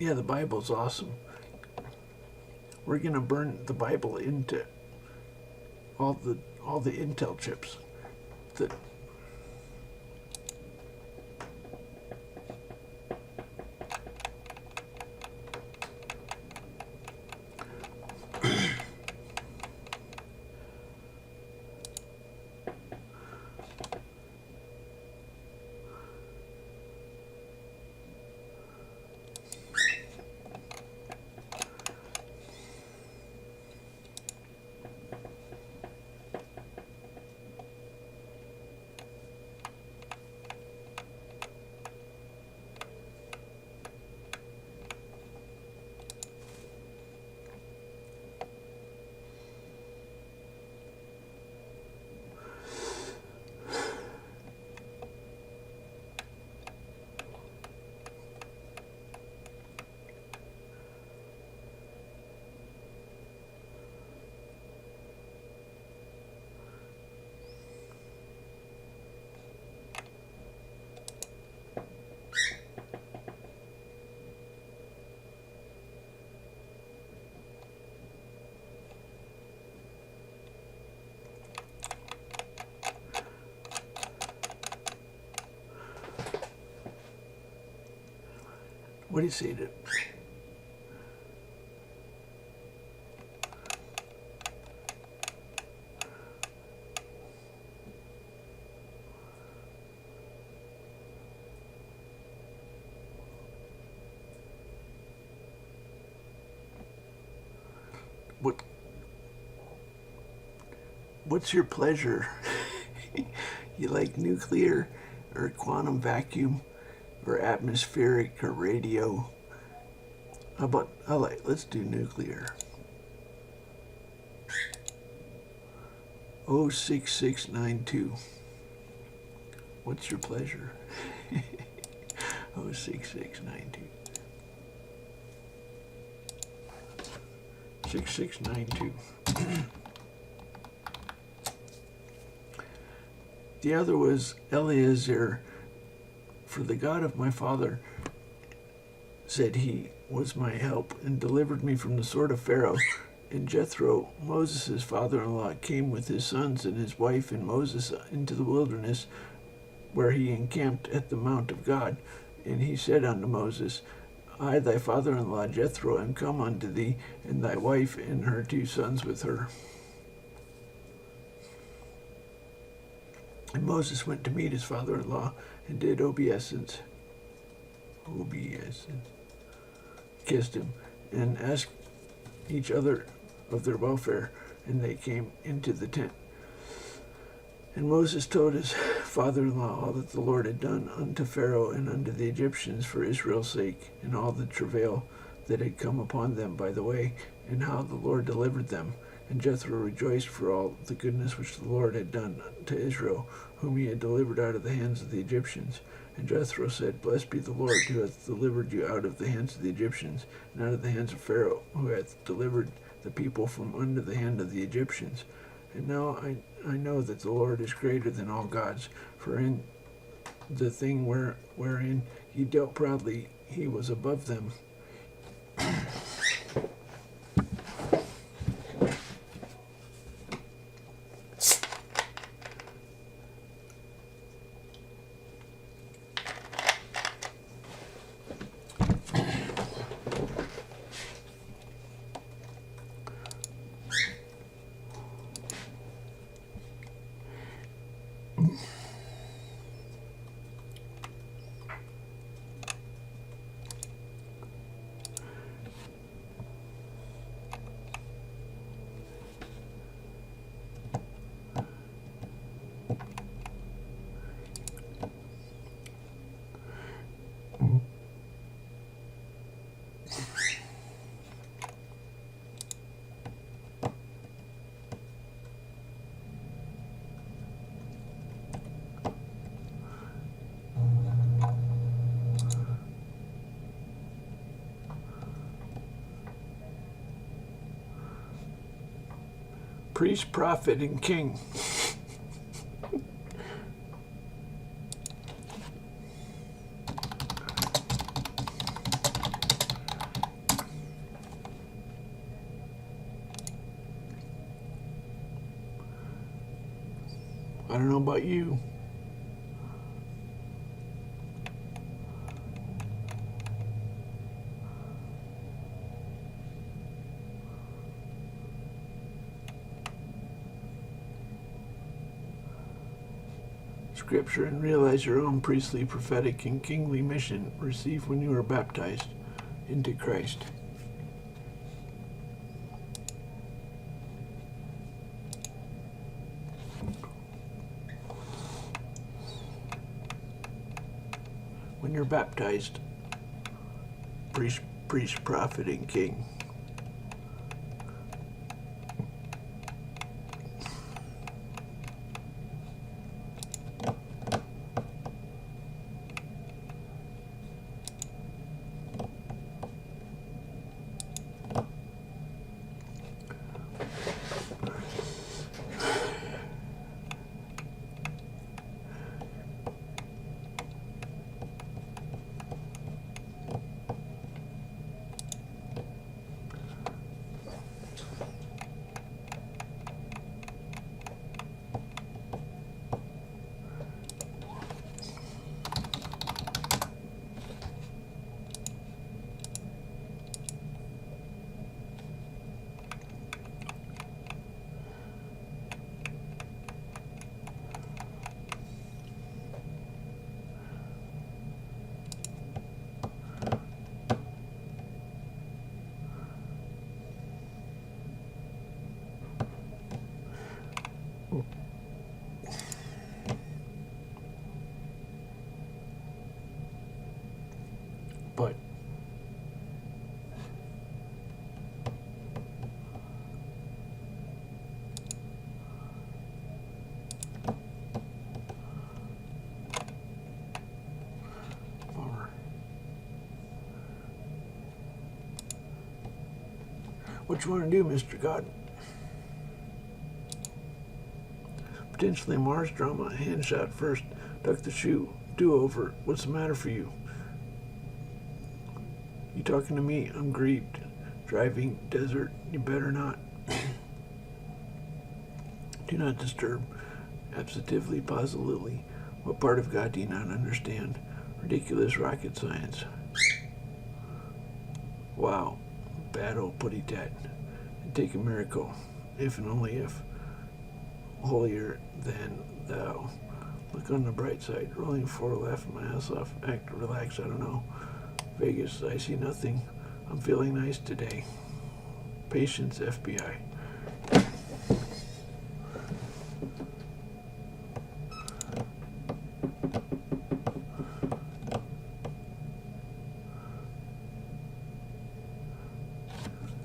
[SPEAKER 1] Yeah, the Bible's awesome. We're gonna burn the Bible into all the Intel chips. That what do you say to? What's your pleasure? You like nuclear or quantum vacuum or atmospheric or radio? How about, let's do nuclear. 06692. What's your pleasure? was 6692. 6692. The other was Eleazar, for the God of my father, said he, was my help, and delivered me from the sword of Pharaoh. And Jethro, Moses' father-in-law, came with his sons and his wife and Moses into the wilderness, where he encamped at the mount of God. And he said unto Moses, I, thy father-in-law Jethro, am come unto thee, and thy wife and her 2 sons with her. And Moses went to meet his father-in-law, and did obeisance, kissed him, and asked each other of their welfare, and they came into the tent. And Moses told his father-in-law all that the Lord had done unto Pharaoh and unto the Egyptians for Israel's sake, and all the travail that had come upon them by the way, and how the Lord delivered them. And Jethro rejoiced for all the goodness which the Lord had done to Israel, whom he had delivered out of the hands of the Egyptians. And Jethro said, Blessed be the Lord, who hath delivered you out of the hands of the Egyptians, and out of the hands of Pharaoh, who hath delivered the people from under the hand of the Egyptians. And now I know that the Lord is greater than all gods, for in the thing wherein he dealt proudly, he was above them. Priest, prophet, and king. I don't know about you. Scripture and realize your own priestly, prophetic, and kingly mission received when you were baptized into Christ. When you're baptized, priest, prophet, and king. But bummer. What you want to do, Mr. God? Potentially Mars drama. Hand shot first. Duck the shoe. Do-over. What's the matter for you? You talking to me? I'm grieved. Driving. Desert. You better not. Do not disturb. Absentively, positively. What part of God do you not understand? Ridiculous rocket science. Wow. Bad old putty tat. And take a miracle. If and only if. Holier than thou. Look on the bright side. Rolling forward, laughing my ass off. Act, relax, I don't know. Vegas, I see nothing. I'm feeling nice today. Patience, FBI.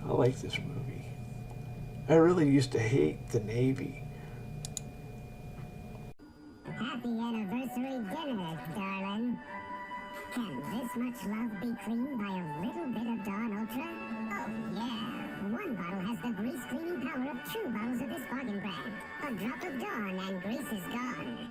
[SPEAKER 1] I like this movie. I really used to hate the Navy.
[SPEAKER 2] Happy anniversary dinner, darling. Can this much love be cleaned by a little bit of Dawn Ultra? Oh, yeah. One bottle has the grease cleaning power of 2 bottles of this bargain brand. A drop of Dawn and grease is gone.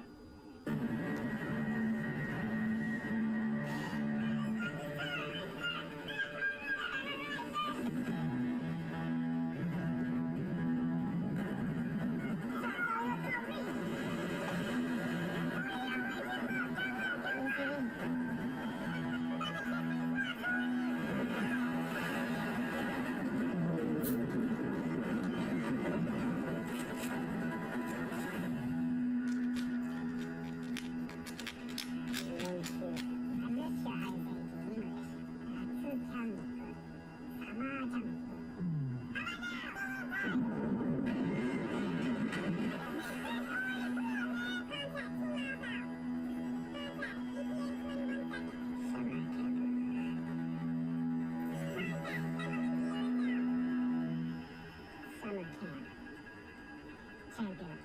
[SPEAKER 2] Champion,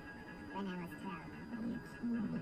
[SPEAKER 2] when I was 12. Here we go.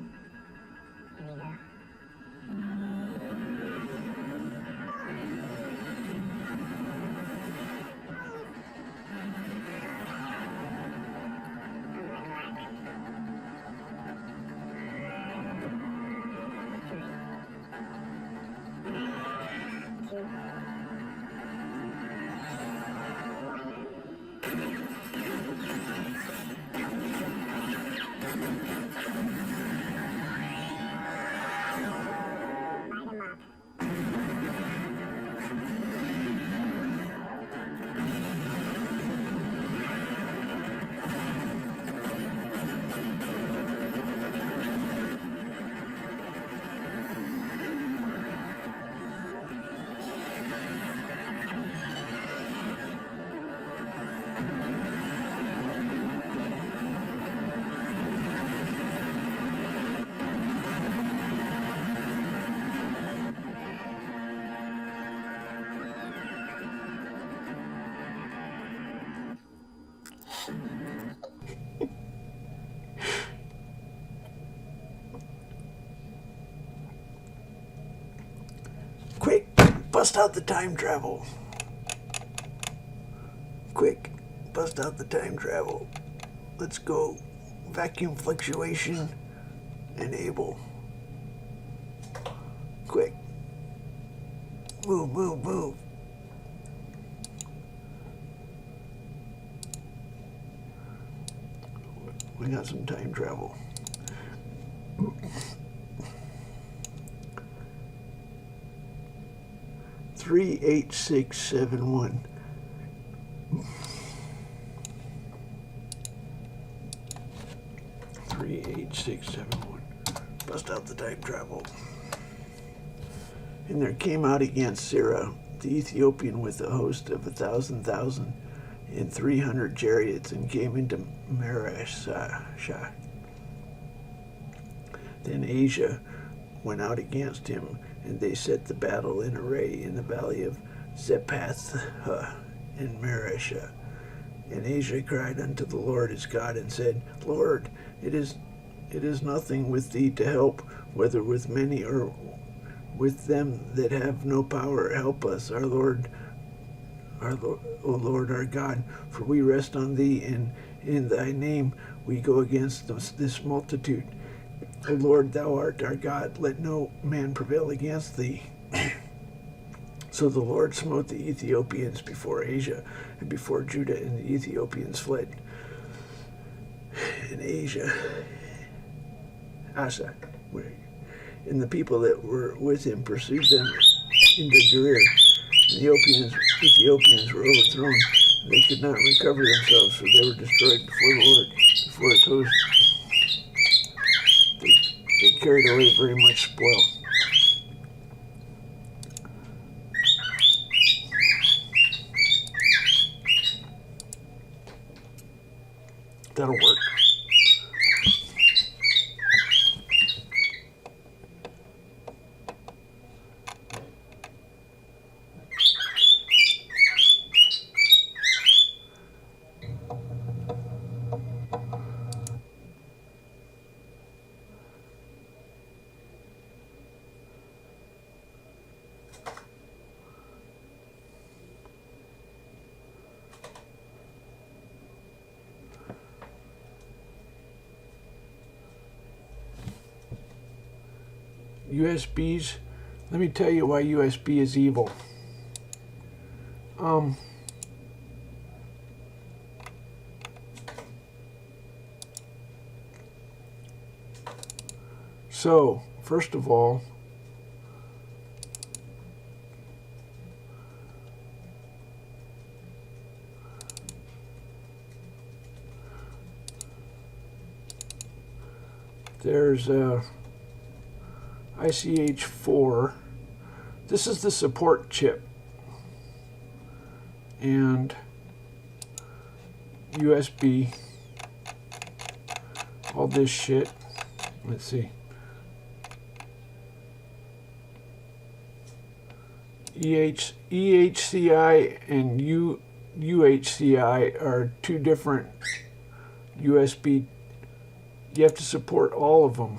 [SPEAKER 1] Quick, bust out the time travel. Quick, bust out the time travel. Let's go. Vacuum fluctuation, enable. Quick. Move, move, move. We got some time travel. Three, 8, 6, 7, 1. Three, 8, 6, 7, 1. Bust out the time travel. And there came out against Sarah, the Ethiopian, with a host of 1,000 and 300 chariots, and came into Mareshah. Then Asia went out against him, and they set the battle in array in the valley of Zephath in Mareshah. And Asia cried unto the Lord his God, and said, Lord, it is nothing with thee to help, whether with many or with them that have no power. Help us, our Lord, O Lord our God, for we rest on thee, and in thy name we go against this multitude. O Lord, thou art our God, let no man prevail against thee. So the Lord smote the Ethiopians before Asia and before Judah, and the Ethiopians fled. In Asa, and the people that were with him pursued them into Gerar. The Ethiopians were overthrown. They could not recover themselves, so they were destroyed before the Lord, before his host. They carried away very much spoil. That'll work. USBs. Let me tell you why USB is evil. So, first of all, there's ICH4. This is the support chip. And USB. All this shit. Let's see. EHCI and UHCI are two different USB. You have to support all of them.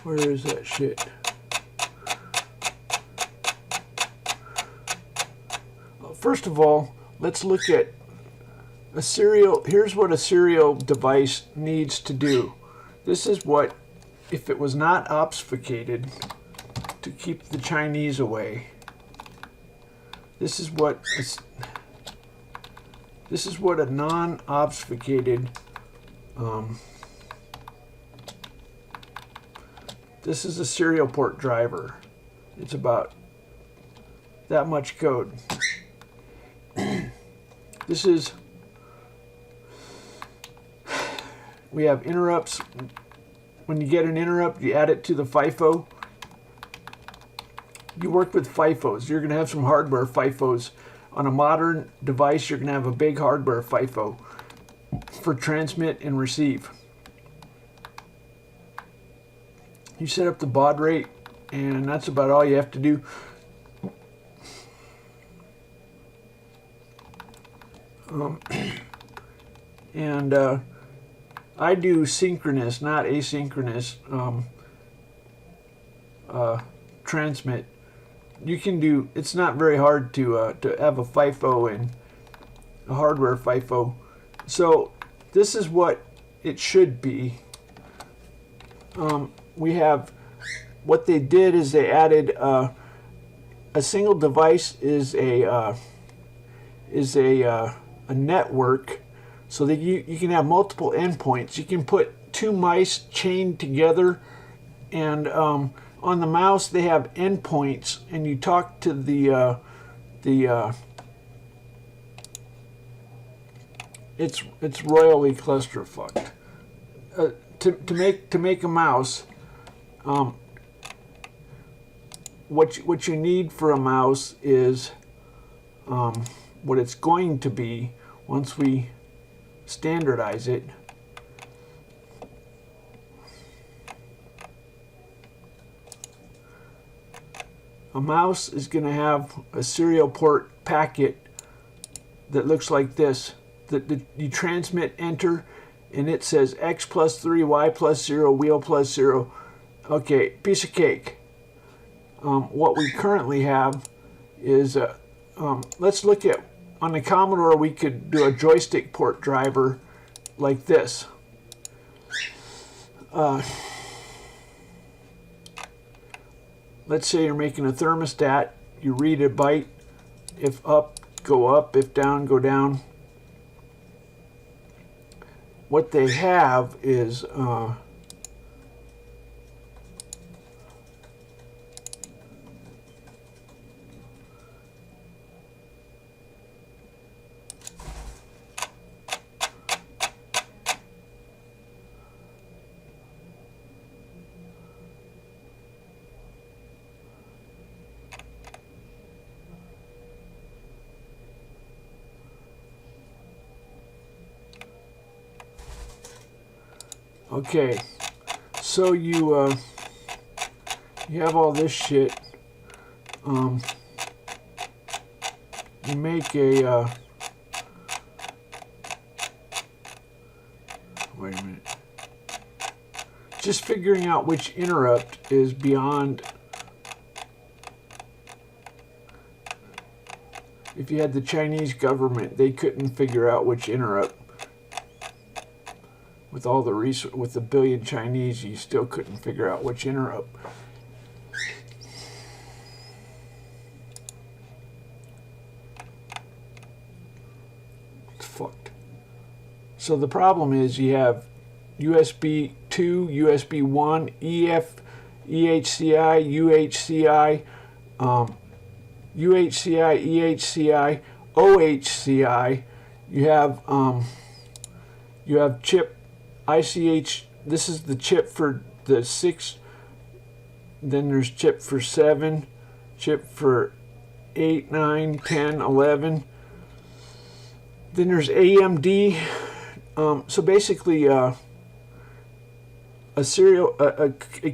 [SPEAKER 1] Where is that shit? First of all, let's look at a serial. Here's what a serial device needs to do. This is what, if it was not obfuscated to keep the Chinese away, this is what a non-obfuscated this is a serial port driver. It's about that much code. This is, we have interrupts. When you get an interrupt, you add it to the FIFO. You work with FIFOs. You're going to have some hardware FIFOs. On a modern device, you're going to have a big hardware FIFO for transmit and receive. You set up the baud rate, and that's about all you have to do. I do synchronous, not asynchronous transmit. You can do. It's not very hard to have a FIFO and a hardware FIFO. So this is what it should be. We have, what they did is they added a single device is a network, so that you can have multiple endpoints. You can put two mice chained together, and on the mouse they have endpoints, and you talk to it's royally clusterfucked. To make a mouse, what you need for a mouse is what it's going to be once we standardize it. A mouse is going to have a serial port packet that looks like this. That you transmit enter, and it says X plus 3, Y plus 0, wheel plus 0. Okay, piece of cake. What we currently have is, let's look at, on the Commodore we could do a joystick port driver like this. Let's say you're making a thermostat, you read a byte, if up, go up, if down, go down. What they have is okay, so you have all this shit. You make a wait a minute. Just figuring out which interrupt is beyond. If you had the Chinese government, they couldn't figure out which interrupt. With all the with the billion Chinese, you still couldn't figure out which interrupt. It's fucked. So the problem is you have USB 2, USB 1, EF, EHCI, UHCI, UHCI, EHCI, OHCI. You have chip ICH. This is the chip for the 6. Then there's chip for 7, chip for 8, 9, 10, 11. Then there's AMD. So basically, a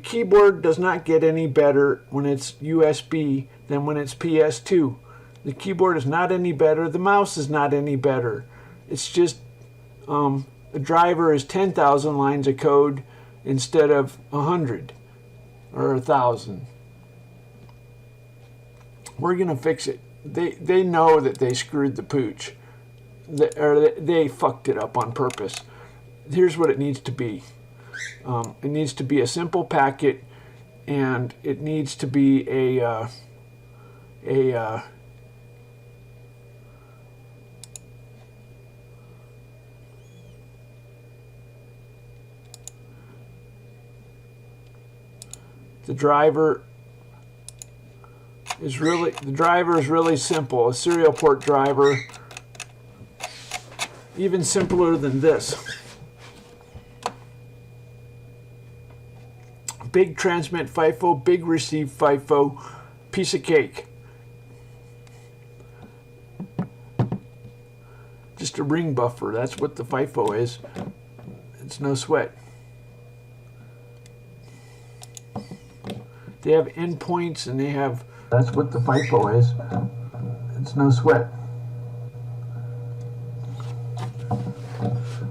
[SPEAKER 1] keyboard does not get any better when it's USB than when it's PS2. The keyboard is not any better. The mouse is not any better. It's just the driver is 10,000 lines of code instead of 100 or 1,000. We're gonna fix it. They know that they screwed the pooch. They fucked it up on purpose. Here's what it needs to be. It needs to be a simple packet, and it needs to be the driver is really simple. A serial port driver, even simpler than this. Big transmit FIFO, big receive FIFO, piece of cake. Just a ring buffer, that's what the FIFO is. It's no sweat. They have endpoints and they have, that's what the FIFO is. It's no sweat.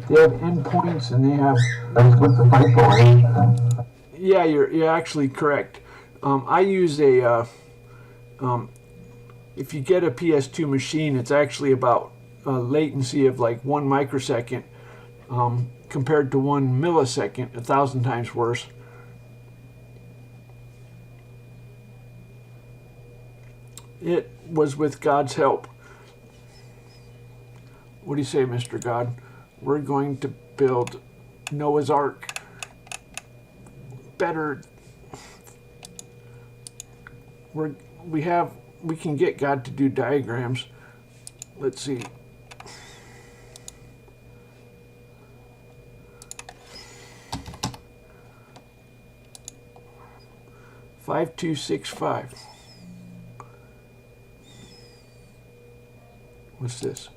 [SPEAKER 1] They have endpoints and they have, that's what the FIFO is. Yeah, you're actually correct. I use a, if you get a PS2 machine, it's actually about a latency of like 1 microsecond compared to 1 millisecond, 1,000 times worse. It was with God's help. What do you say, Mr. God? We're going to build Noah's Ark. Better. We can get God to do diagrams. Let's see. $5265. What's this?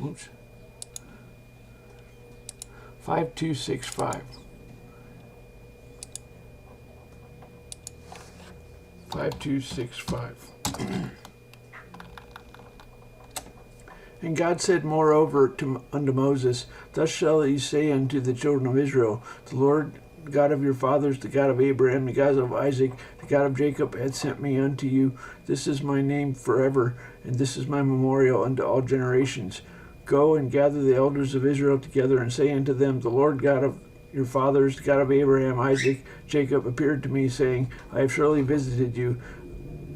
[SPEAKER 1] Oops. 5265. 5265. And God said moreover unto Moses, Thus shall ye say unto the children of Israel, The Lord God of your fathers, the God of Abraham, the God of Isaac, the God of Jacob, hath sent me unto you. This is my name forever, and this is my memorial unto all generations. Go and gather the elders of Israel together, and say unto them, The Lord God of your fathers, the God of Abraham, Isaac, Jacob, appeared to me, saying, I have surely visited you,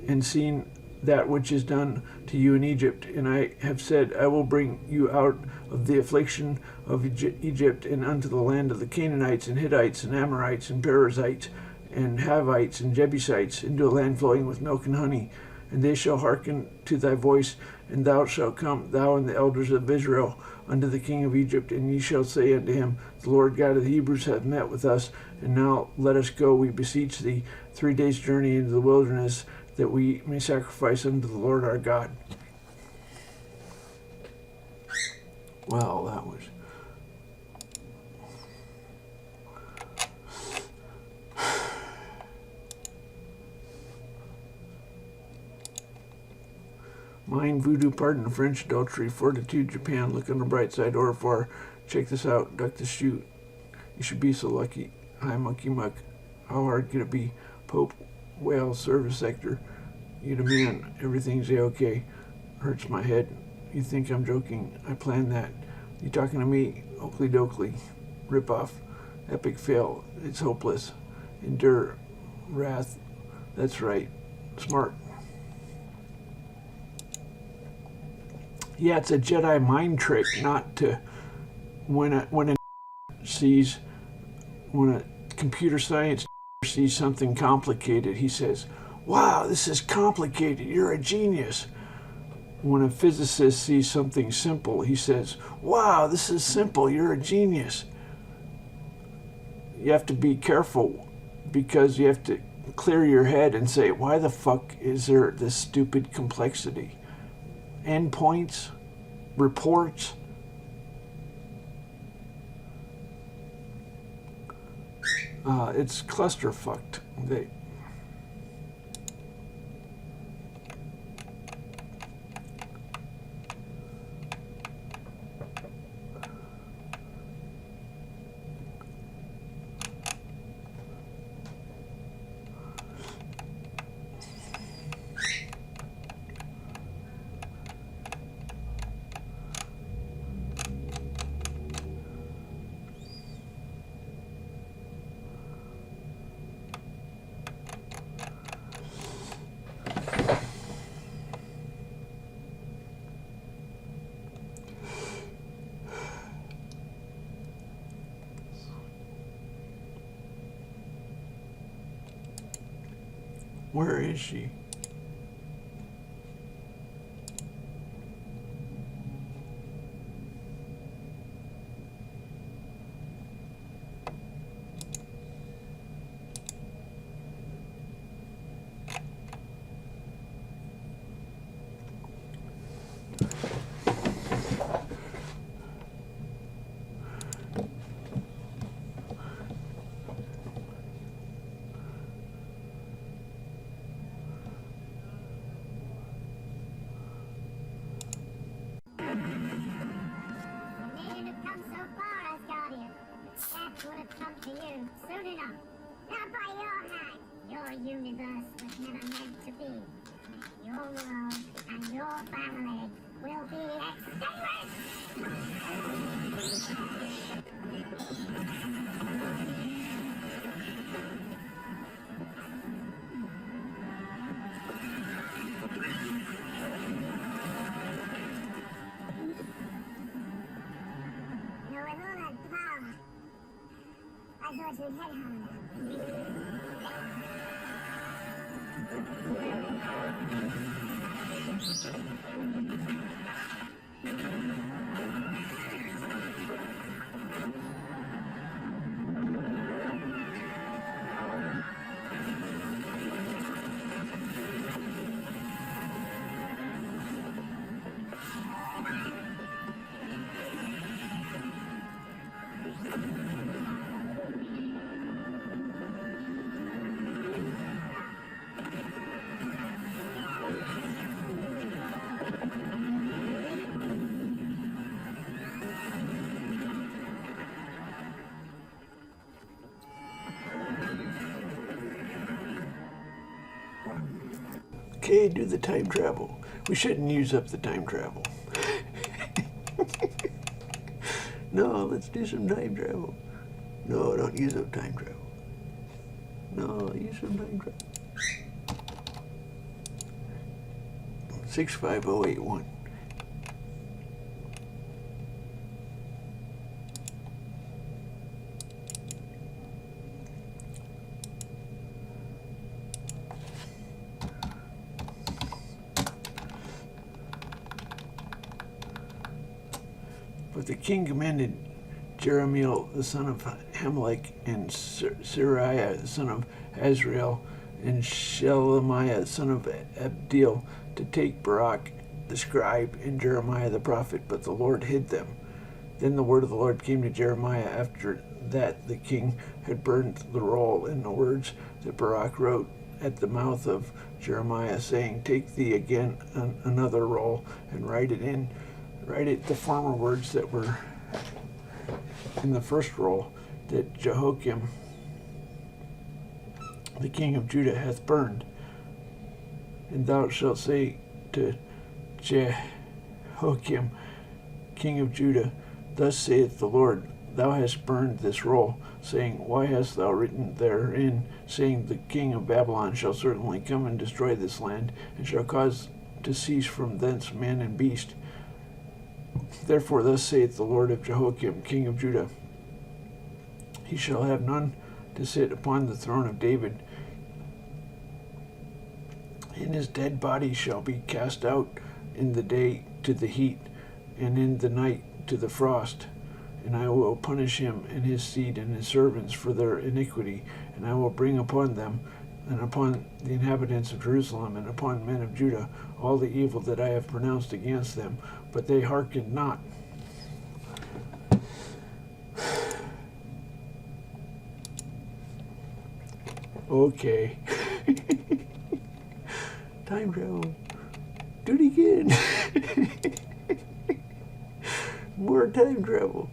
[SPEAKER 1] and seen that which is done to you in Egypt, and I have said, I will bring you out of the affliction of Egypt, and unto the land of the Canaanites, and Hittites, and Amorites, and Perizzites, and Havites, and Jebusites, into a land flowing with milk and honey. And they shall hearken to thy voice, and thou shalt come, thou and the elders of Israel, unto the king of Egypt, and ye shall say unto him, The Lord God of the Hebrews hath met with us, and now let us go, we beseech thee, 3 days' journey into the wilderness, that we may sacrifice unto the Lord our God. Well, that was... Mind, voodoo, pardon, French, adultery, fortitude, Japan, look on the bright side, or far. Check this out, duck the shoot. You should be so lucky. Hi, monkey muck. How hard could it be? Pope, whale, service sector. You the man, everything's a-okay. Hurts my head. You think I'm joking. I planned that. You talking to me? Oakley dokley. Rip off. Epic fail. It's hopeless. Endure. Wrath. That's right. Smart. Yeah, it's a Jedi mind trick not to, when a computer science sees something complicated, he says, wow, this is complicated, you're a genius. When a physicist sees something simple, he says, wow, this is simple, you're a genius. You have to be careful because you have to clear your head and say, why the fuck is there this stupid complexity? Endpoints, reports. It's clusterfucked. Where is she?
[SPEAKER 2] Would have come to you soon enough. Not by your hand. Your universe was never meant to be. Your world and your family will be extinguished. I thought you'd head home.
[SPEAKER 1] Okay, do the time travel. We shouldn't use up the time travel. No, let's do some time travel. No, don't use up time travel. No, use some time travel. 65081. But the king commanded Jeremiel the son of Hamelech, and Sariah the son of Azrael, and Shelemiah the son of Abdeel to take Barak the scribe and Jeremiah the prophet, but the Lord hid them. Then the word of the Lord came to Jeremiah after that the king had burned the roll in the words that Barak wrote at the mouth of Jeremiah, saying, Take thee again another roll and write it the former words that were in the first roll, that Jehoiakim the king of Judah hath burned. And thou shalt say to Jehoiakim king of Judah, Thus saith the Lord, Thou hast burned this roll, saying, Why hast thou written therein, saying, The king of Babylon shall certainly come and destroy this land, and shall cause to cease from thence man and beast. Therefore thus saith the Lord of Jehoiakim king of Judah, He shall have none to sit upon the throne of David, and his dead body shall be cast out in the day to the heat, and in the night to the frost. And I will punish him and his seed and his servants for their iniquity, and I will bring upon them and upon the inhabitants of Jerusalem and upon men of Judah all the evil that I have pronounced against them, but they hearkened not. Okay. Time travel. Do it again. More time travel.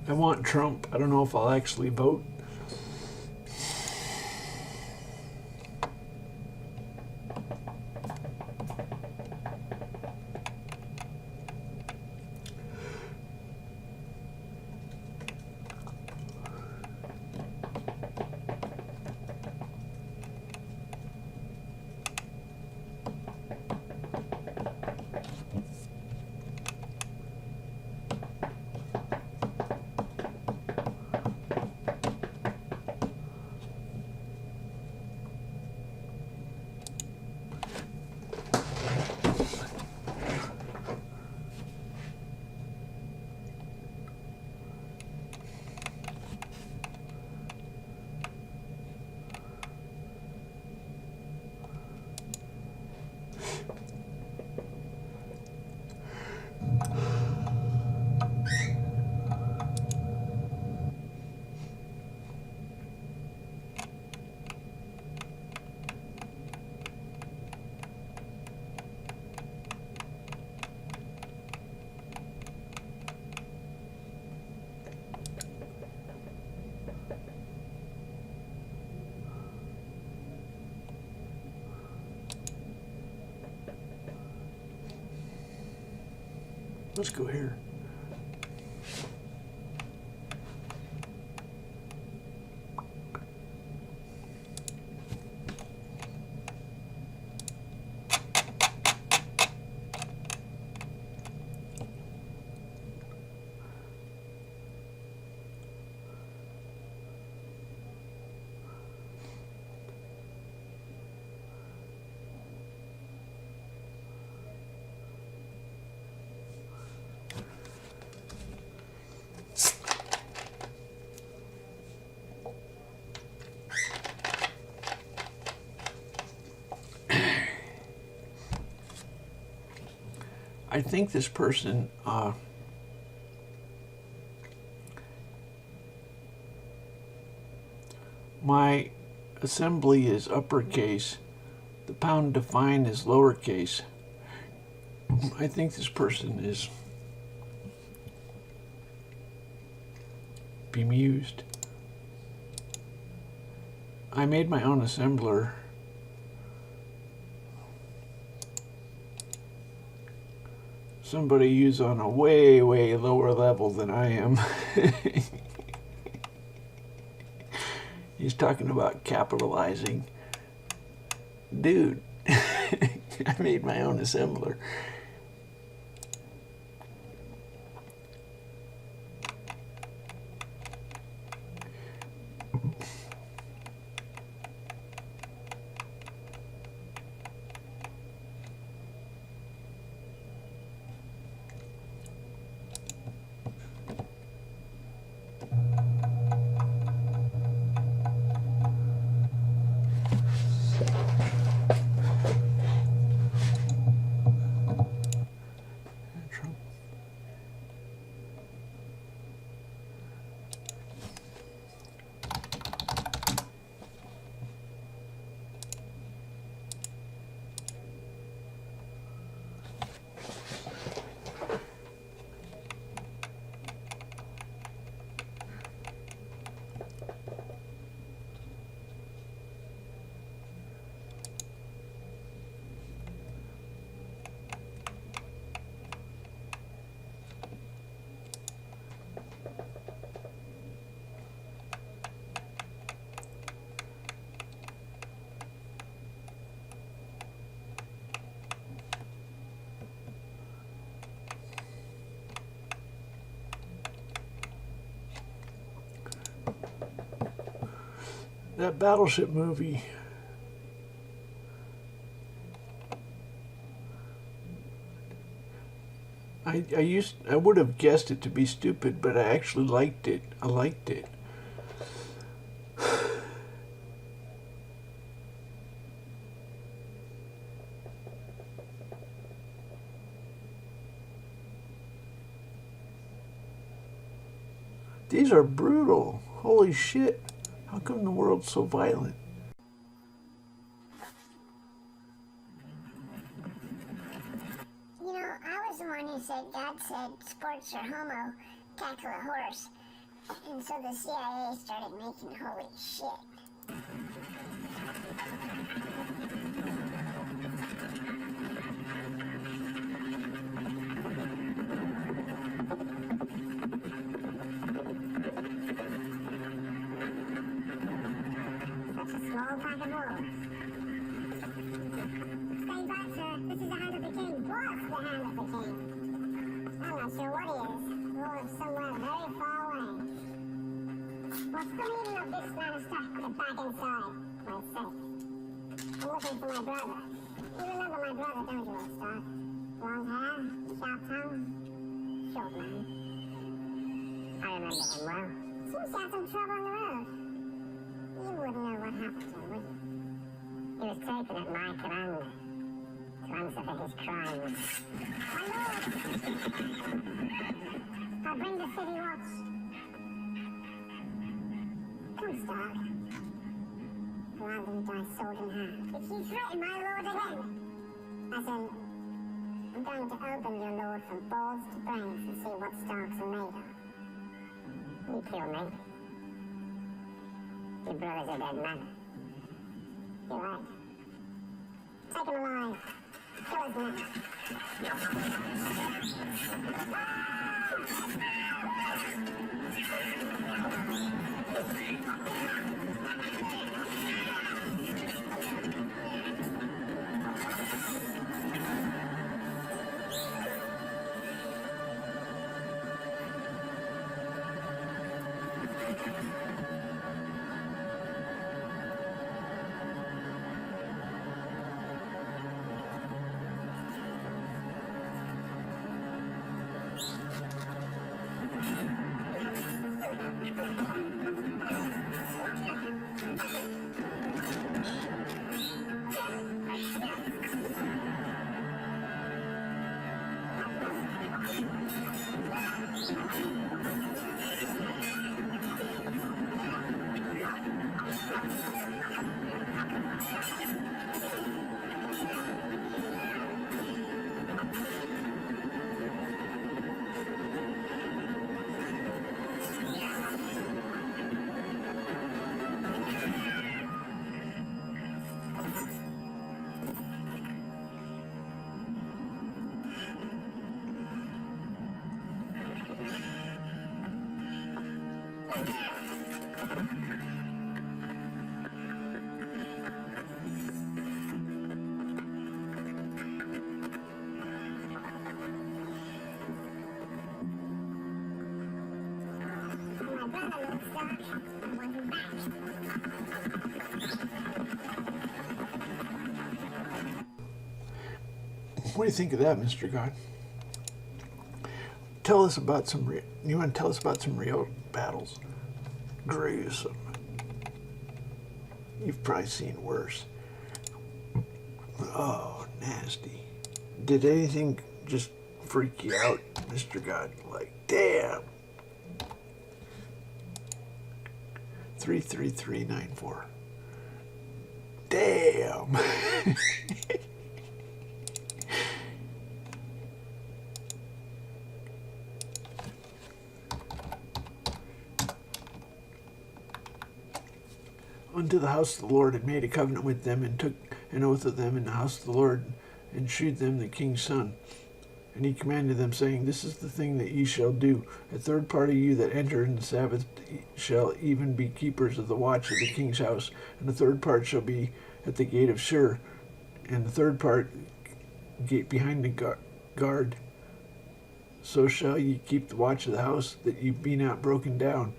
[SPEAKER 1] I want Trump. I don't know if I'll actually vote. Let's go here. I think this person my assembly is uppercase, the pound to fine is lowercase. I think this person is bemused. I made my own assembler. Somebody who's on a way, way lower level than I am. He's talking about capitalizing. Dude, I made my own assembler. That Battleship movie, I would have guessed it to be stupid, but I actually liked it. I liked it. These are brutal. Holy shit. How come the world's so violent?
[SPEAKER 2] You know, I was the one who said God said sports are homo, tackle a horse. And so the CIA started making holy shit. Such a small pack of wolves. Stay back, sir. This is the hand of the king. What's the hand of the king? I'm not sure what he is. Lord somewhere very far away. What's the meaning of this manister with a bag inside? Well said. I'm looking for my brother. You remember my brother, don't you, old Stark? Long hair, sharp tongue, short man. I remember him well. Seems to have some trouble on the road. You wouldn't know what happened to him, would you? He was taken at my command to answer for his crimes. My lord! I bring the city watch. Come, Stark. Rather than die sword in hand. If you threaten my lord again, as in, I'm going to open your lord from balls to brains and see what Starks are made of. You kill me. Your brother's a dead man. You're right. Take him alive. Kill his man. My brother looks dark. I want him back.
[SPEAKER 1] What do you think of that, Mr. God? Tell us about some. You want to tell us about some real battles? Gruesome. You've probably seen worse. Oh, nasty. Did anything just freak you out, Mr. God? Like, damn. 33394. Damn. Unto the house of the Lord, and made a covenant with them, and took an oath of them in the house of the Lord, and shewed them the king's son. And he commanded them, saying, This is the thing that ye shall do. A third part of you that enter in the Sabbath shall even be keepers of the watch of the king's house, and a third part shall be at the gate of Shur, and the third part gate behind the guard. So shall ye keep the watch of the house, that ye be not broken down,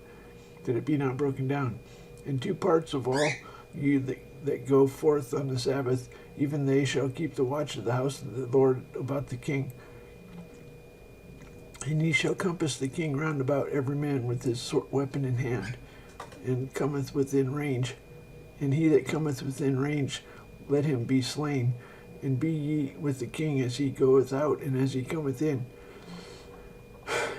[SPEAKER 1] that it be not broken down. And 2 parts of all you that go forth on the Sabbath, even they shall keep the watch of the house of the Lord about the king. And ye shall compass the king round about, every man with his weapon in hand, and cometh within range. And he that cometh within range, let him be slain. And be ye with the king as he goeth out, and as he cometh in.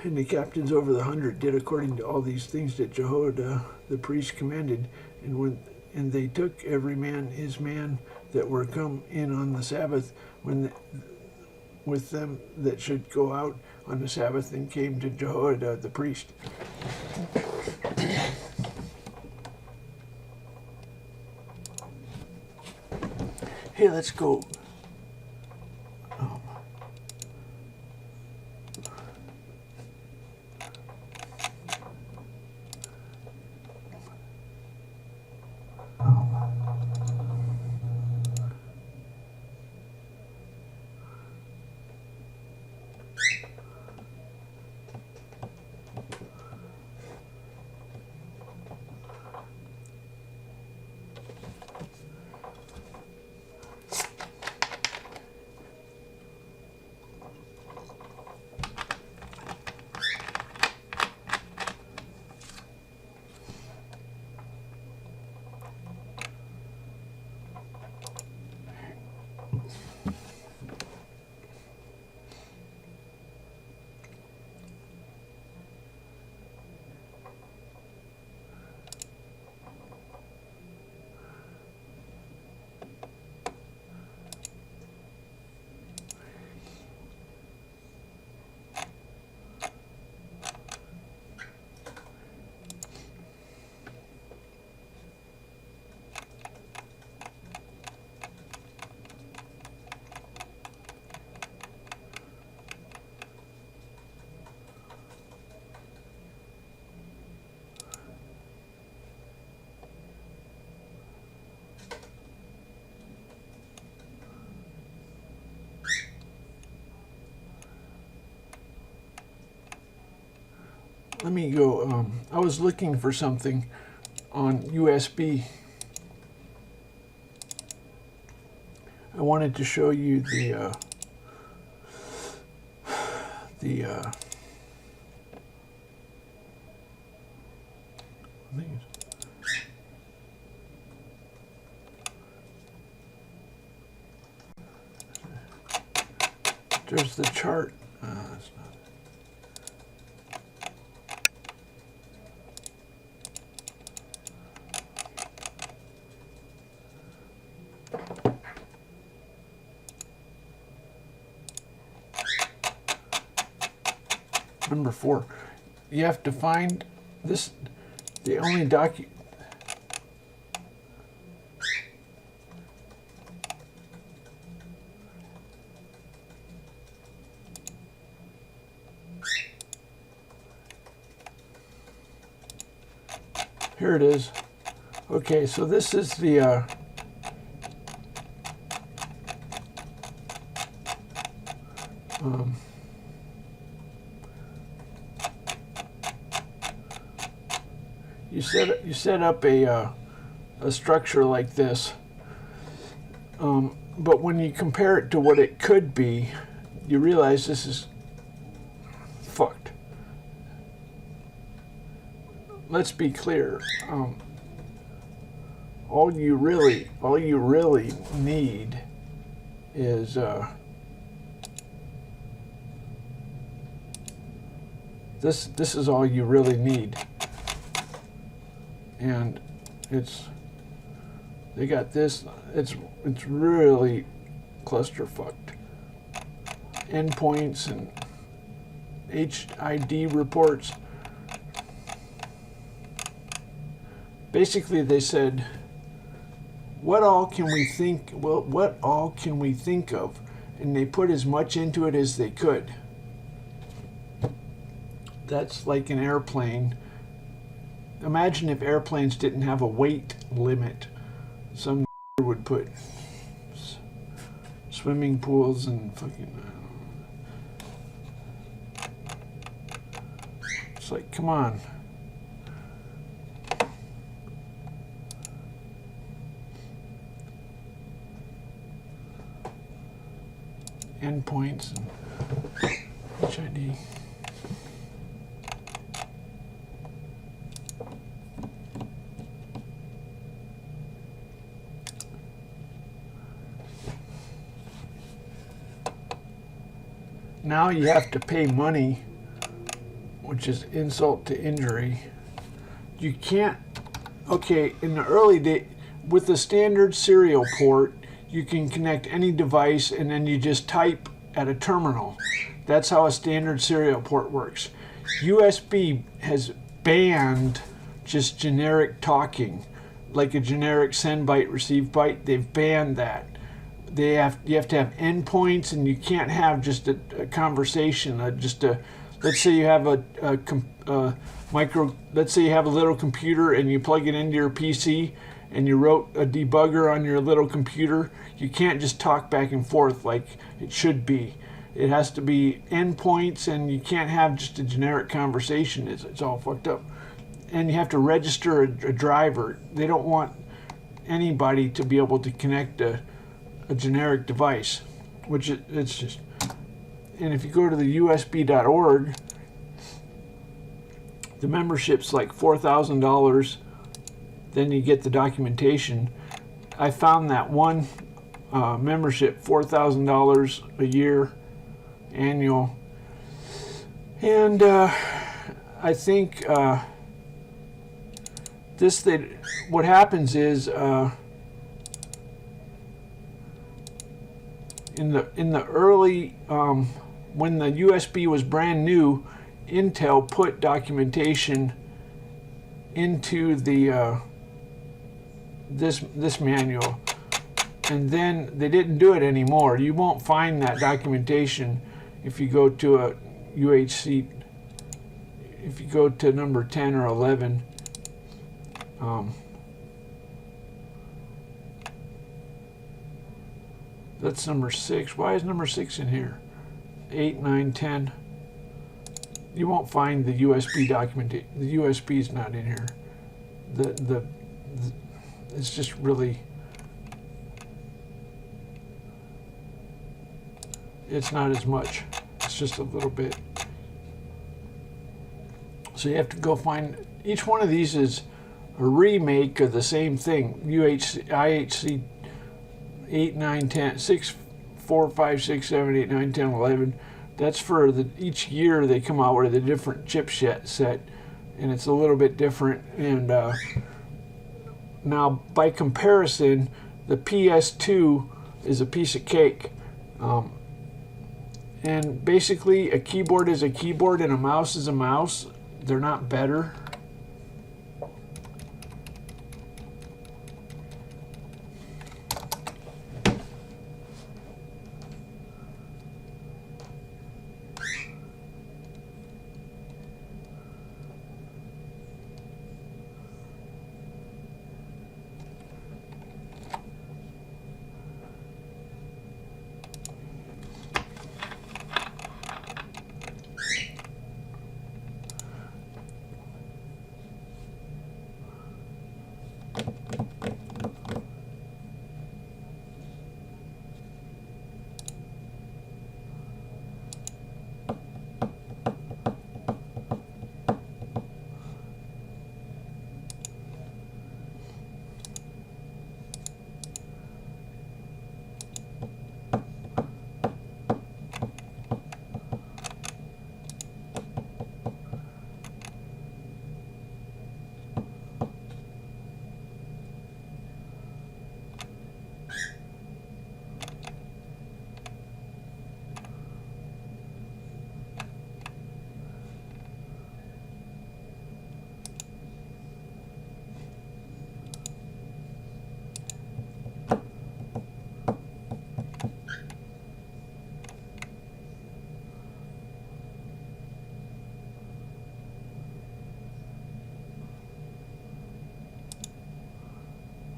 [SPEAKER 1] And the captains over the 100 did according to all these things that Jehoiada the priest commanded. And they took every man his man that were come in on the Sabbath, with them that should go out on the Sabbath, and came to Jehoiada the priest. Hey, let's go. Let me go. I was looking for something on USB. I wanted to show you the there's the chart. It's not. number 4. You have to find this, the only here it is. Okay, so this is the you set up a structure like this, but when you compare it to what it could be, you realize this is fucked. Let's be clear. All you really need is this is all you really need, and they got this. It's really clusterfucked. Endpoints and HID reports. Basically, they said, what all can we think? Well, what all can we think of? And they put as much into it as they could. That's like an airplane. Imagine if airplanes didn't have a weight limit. Some would put swimming pools and fucking. It's like, come on. Endpoints and HID. Now you have to pay money, which is insult to injury. You can't, okay, in the early day, with the standard serial port, you can connect any device and then you just type at a terminal. That's how a standard serial port works. USB has banned just generic talking, like a generic send byte, receive byte. They've banned that. You have to have endpoints, and you can't have just a conversation. Let's say you have let's say you have a little computer and you plug it into your PC and you wrote a debugger on your little computer. You can't just talk back and forth like it should be. It has to be endpoints, and you can't have just a generic conversation. It's all fucked up. And you have to register a driver. They don't want anybody to be able to connect a generic device, which it's just. And if you go to the USB.org, the membership's like $4,000. Then you get the documentation. I found that one membership, $4,000 a year, annual. And I think what happens is in the early when the USB was brand new, Intel put documentation into the this manual, and then they didn't do it anymore. You won't find that documentation if you go to a UHC. If you go to number 10 or 11, that's number 6. Why is number 6 in here? 8, 9, 10. You won't find the USB documentation. The USB is not in here. The it's just really, it's not as much. It's just a little bit. So you have to go find, each one of these is a remake of the same thing. IHC 8, 9, 10, 6, 4, 5, 6, 7, 8, 9, 10, 11. That's for each year they come out with a different chip set, and it's a little bit different. And now, by comparison, the PS2 is a piece of cake. And basically, a keyboard is a keyboard and a mouse is a mouse. They're not better.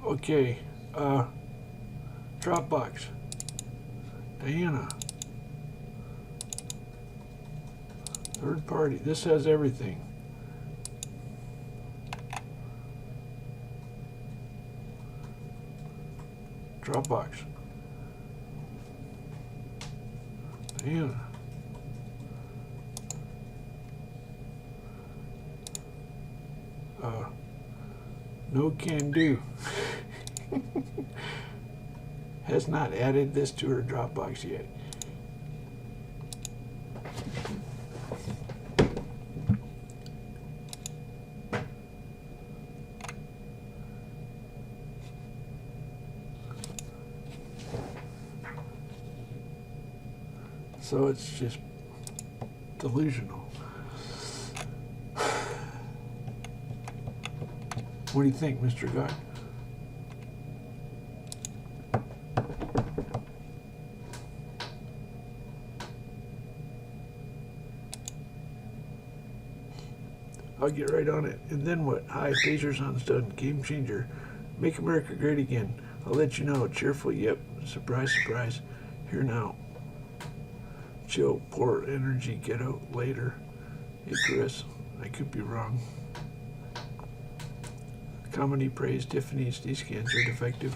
[SPEAKER 1] Okay, Dropbox, Diana, third party, this has everything. Dropbox, Diana, no can do. Has not added this to her Dropbox yet. So it's just delusional. What do you think, Mr. God? I'll get right on it. And then what? Hi, Phasers on done. Game changer. Make America great again. I'll let you know. Cheerful, yep. Surprise, surprise. Here now. Chill, poor energy, get out later. Icarus, I could be wrong. Comedy, praise, Tiffany's, these scans are defective.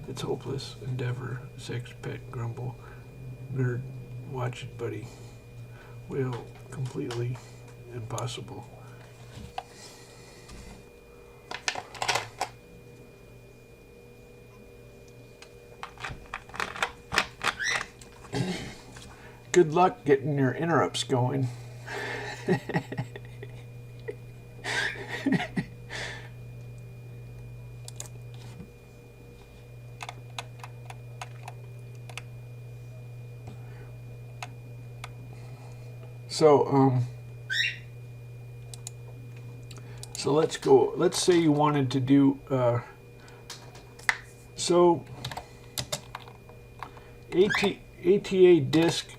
[SPEAKER 1] It's hopeless. Endeavor, sex, pet, grumble. Nerd, watch it, buddy. Whale, completely impossible. Good luck getting your interrupts going. So let's go. Let's say you wanted to do ATA disk.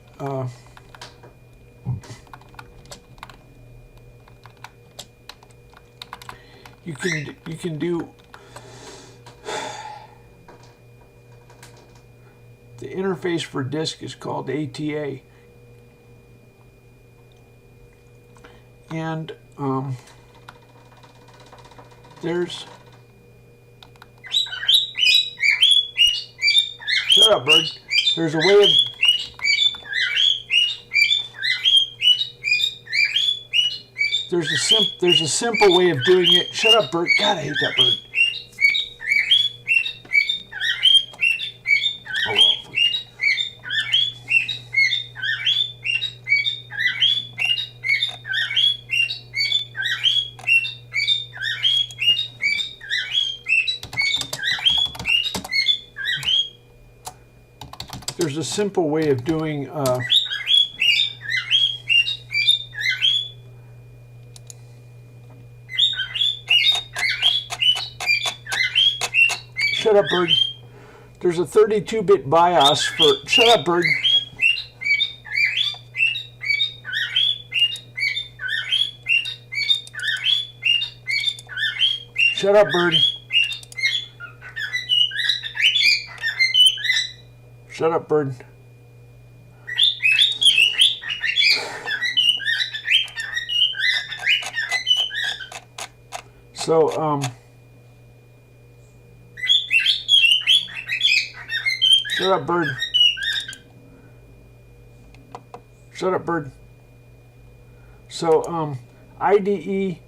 [SPEAKER 1] You can do the interface for disk is called ATA, and there's shut up, bird. There's a way of there's a simple way of doing it. Shut up, bird. God, I hate that bird. Oh well. There's a simple way of doing Shut up, bird. There's a 32-bit BIOS for... Shut up, bird. Shut up, bird. Shut up, bird. So, shut up, bird. Shut up, bird. So, IDE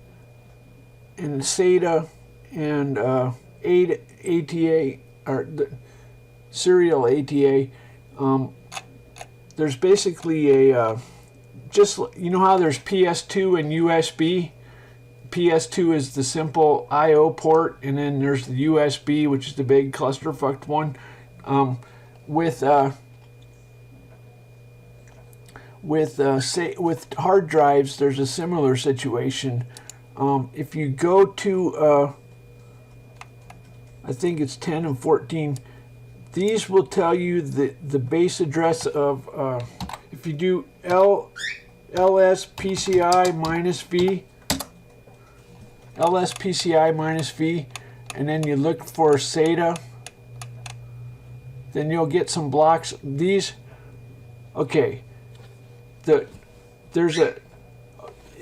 [SPEAKER 1] and SATA and ATA, or the serial ATA, there's basically a, just, you know how there's PS2 and USB? PS2 is the simple I/O port, and then there's the USB, which is the big clusterfucked one. With hard drives, there's a similar situation. If you go to, I think it's 10 and 14, these will tell you the base address of, if you do LSPCI minus V, LSPCI minus V, and then you look for SATA, then you'll get some blocks. These, okay,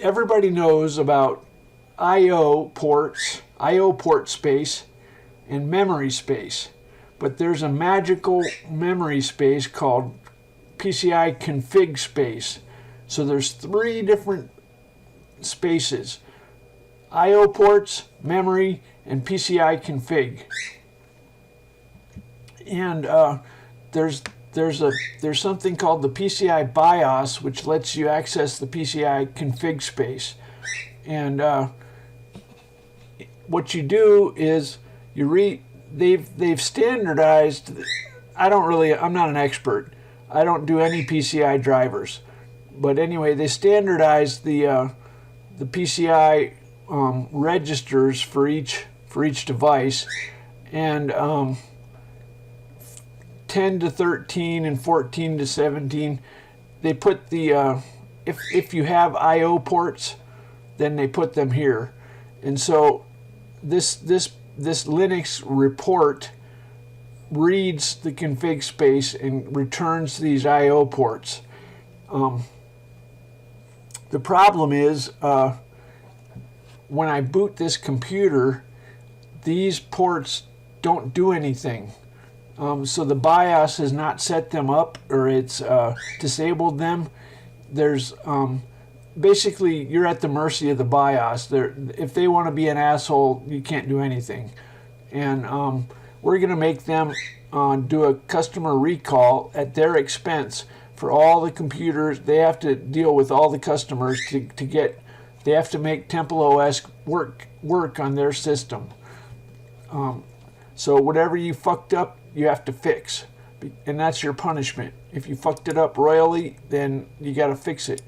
[SPEAKER 1] everybody knows about I/O ports, I/O port space, and memory space, but there's a magical memory space called PCI config space. So there's 3 different spaces: I/O ports, memory, and PCI config. And there's something called the PCI BIOS, which lets you access the PCI config space. And what you do is they've standardized. I'm not an expert. I don't do any PCI drivers, but anyway, they standardized the PCI registers for each device, and 10 to 13 and 14 to 17, they put the if you have I/O ports, then they put them here. And so this Linux report reads the config space and returns these I/O ports. The problem is when I boot this computer, these ports don't do anything. So the BIOS has not set them up, or it's disabled them. There's basically, you're at the mercy of the BIOS. If they want to be an asshole, you can't do anything. And we're going to make them do a customer recall at their expense for all the computers. They have to deal with all the customers they have to make TempleOS work on their system. So whatever you fucked up, you have to fix, and that's your punishment. If you fucked it up royally, then you got to fix it.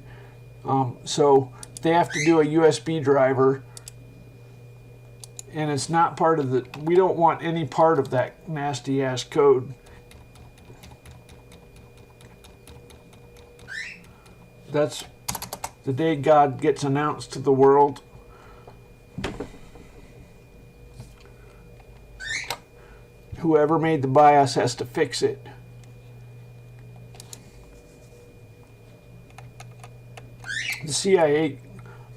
[SPEAKER 1] So they have to do a USB driver, and it's not part of we don't want any part of that nasty ass code. That's the day God gets announced to the world. Whoever made the BIOS has to fix it. The CIA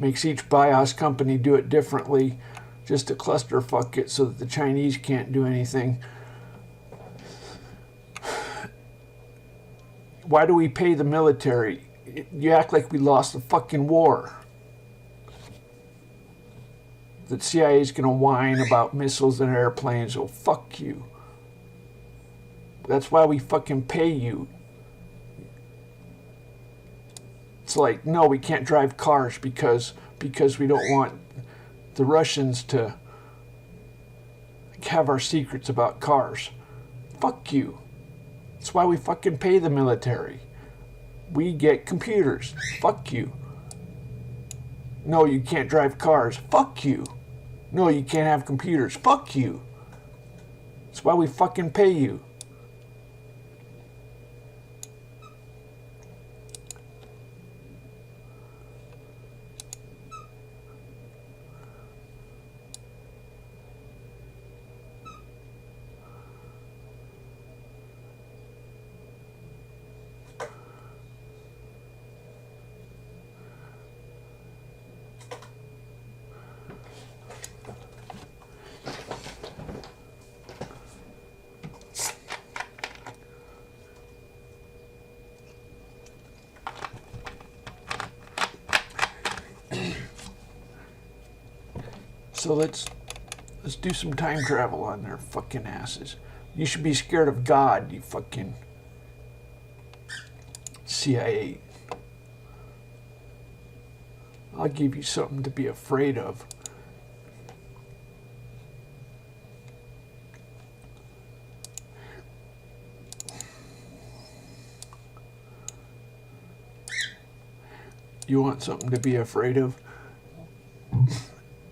[SPEAKER 1] makes each BIOS company do it differently, just to clusterfuck it so that the Chinese can't do anything. Why do we pay the military? You act like we lost the fucking war. The CIA is going to whine about missiles and airplanes. Oh, fuck you. That's why we fucking pay you. It's like, no, we can't drive cars because we don't want the Russians to have our secrets about cars. Fuck you. That's why we fucking pay the military. We get computers. Fuck you. No, you can't drive cars. Fuck you. No, you can't have computers. Fuck you. That's why we fucking pay you. So let's do some time travel on their fucking asses. You should be scared of God, you fucking CIA. I'll give you something to be afraid of. You want something to be afraid of?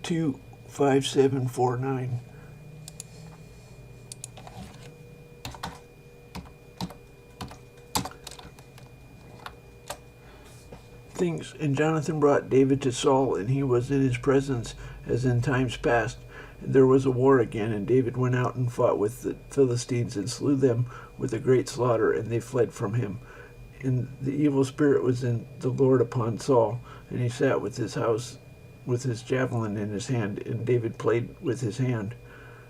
[SPEAKER 1] 25749. Things. And Jonathan brought David to Saul, and he was in his presence as in times past. And there was a war again, and David went out and fought with the Philistines and slew them with a great slaughter, and they fled from him. And the evil spirit was in the Lord upon Saul, and he sat with his house with his javelin in his hand, and David played with his hand.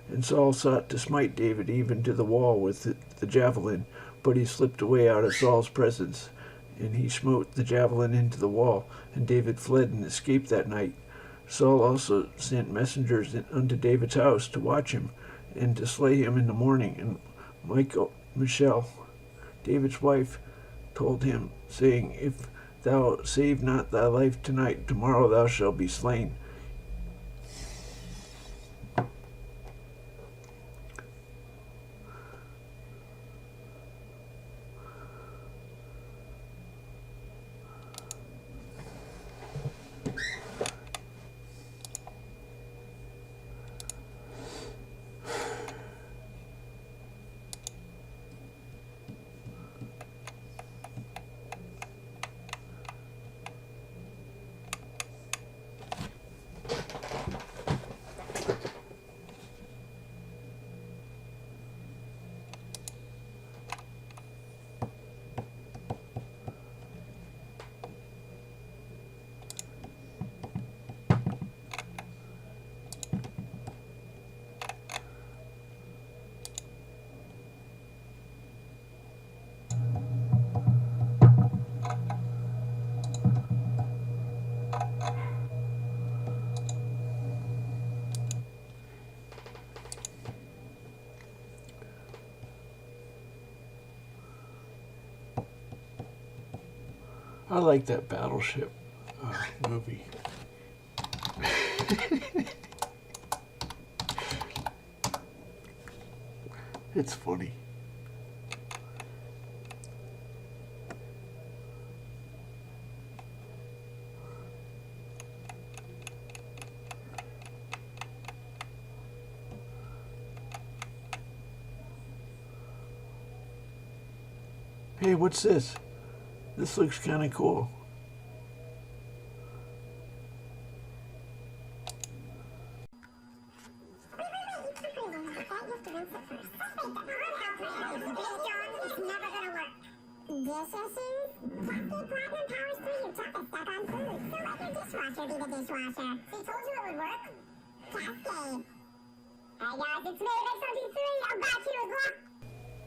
[SPEAKER 1] And Saul sought to smite David even to the wall with the javelin, but he slipped away out of Saul's presence, and he smote the javelin into the wall, and David fled and escaped that night. Saul also sent messengers unto David's house to watch him, and to slay him in the morning. And Michal, David's wife, told him, saying, If thou save not thy life tonight, tomorrow thou shalt be slain. I like that Battleship movie. It's funny. Hey, what's this? This looks kind of cool.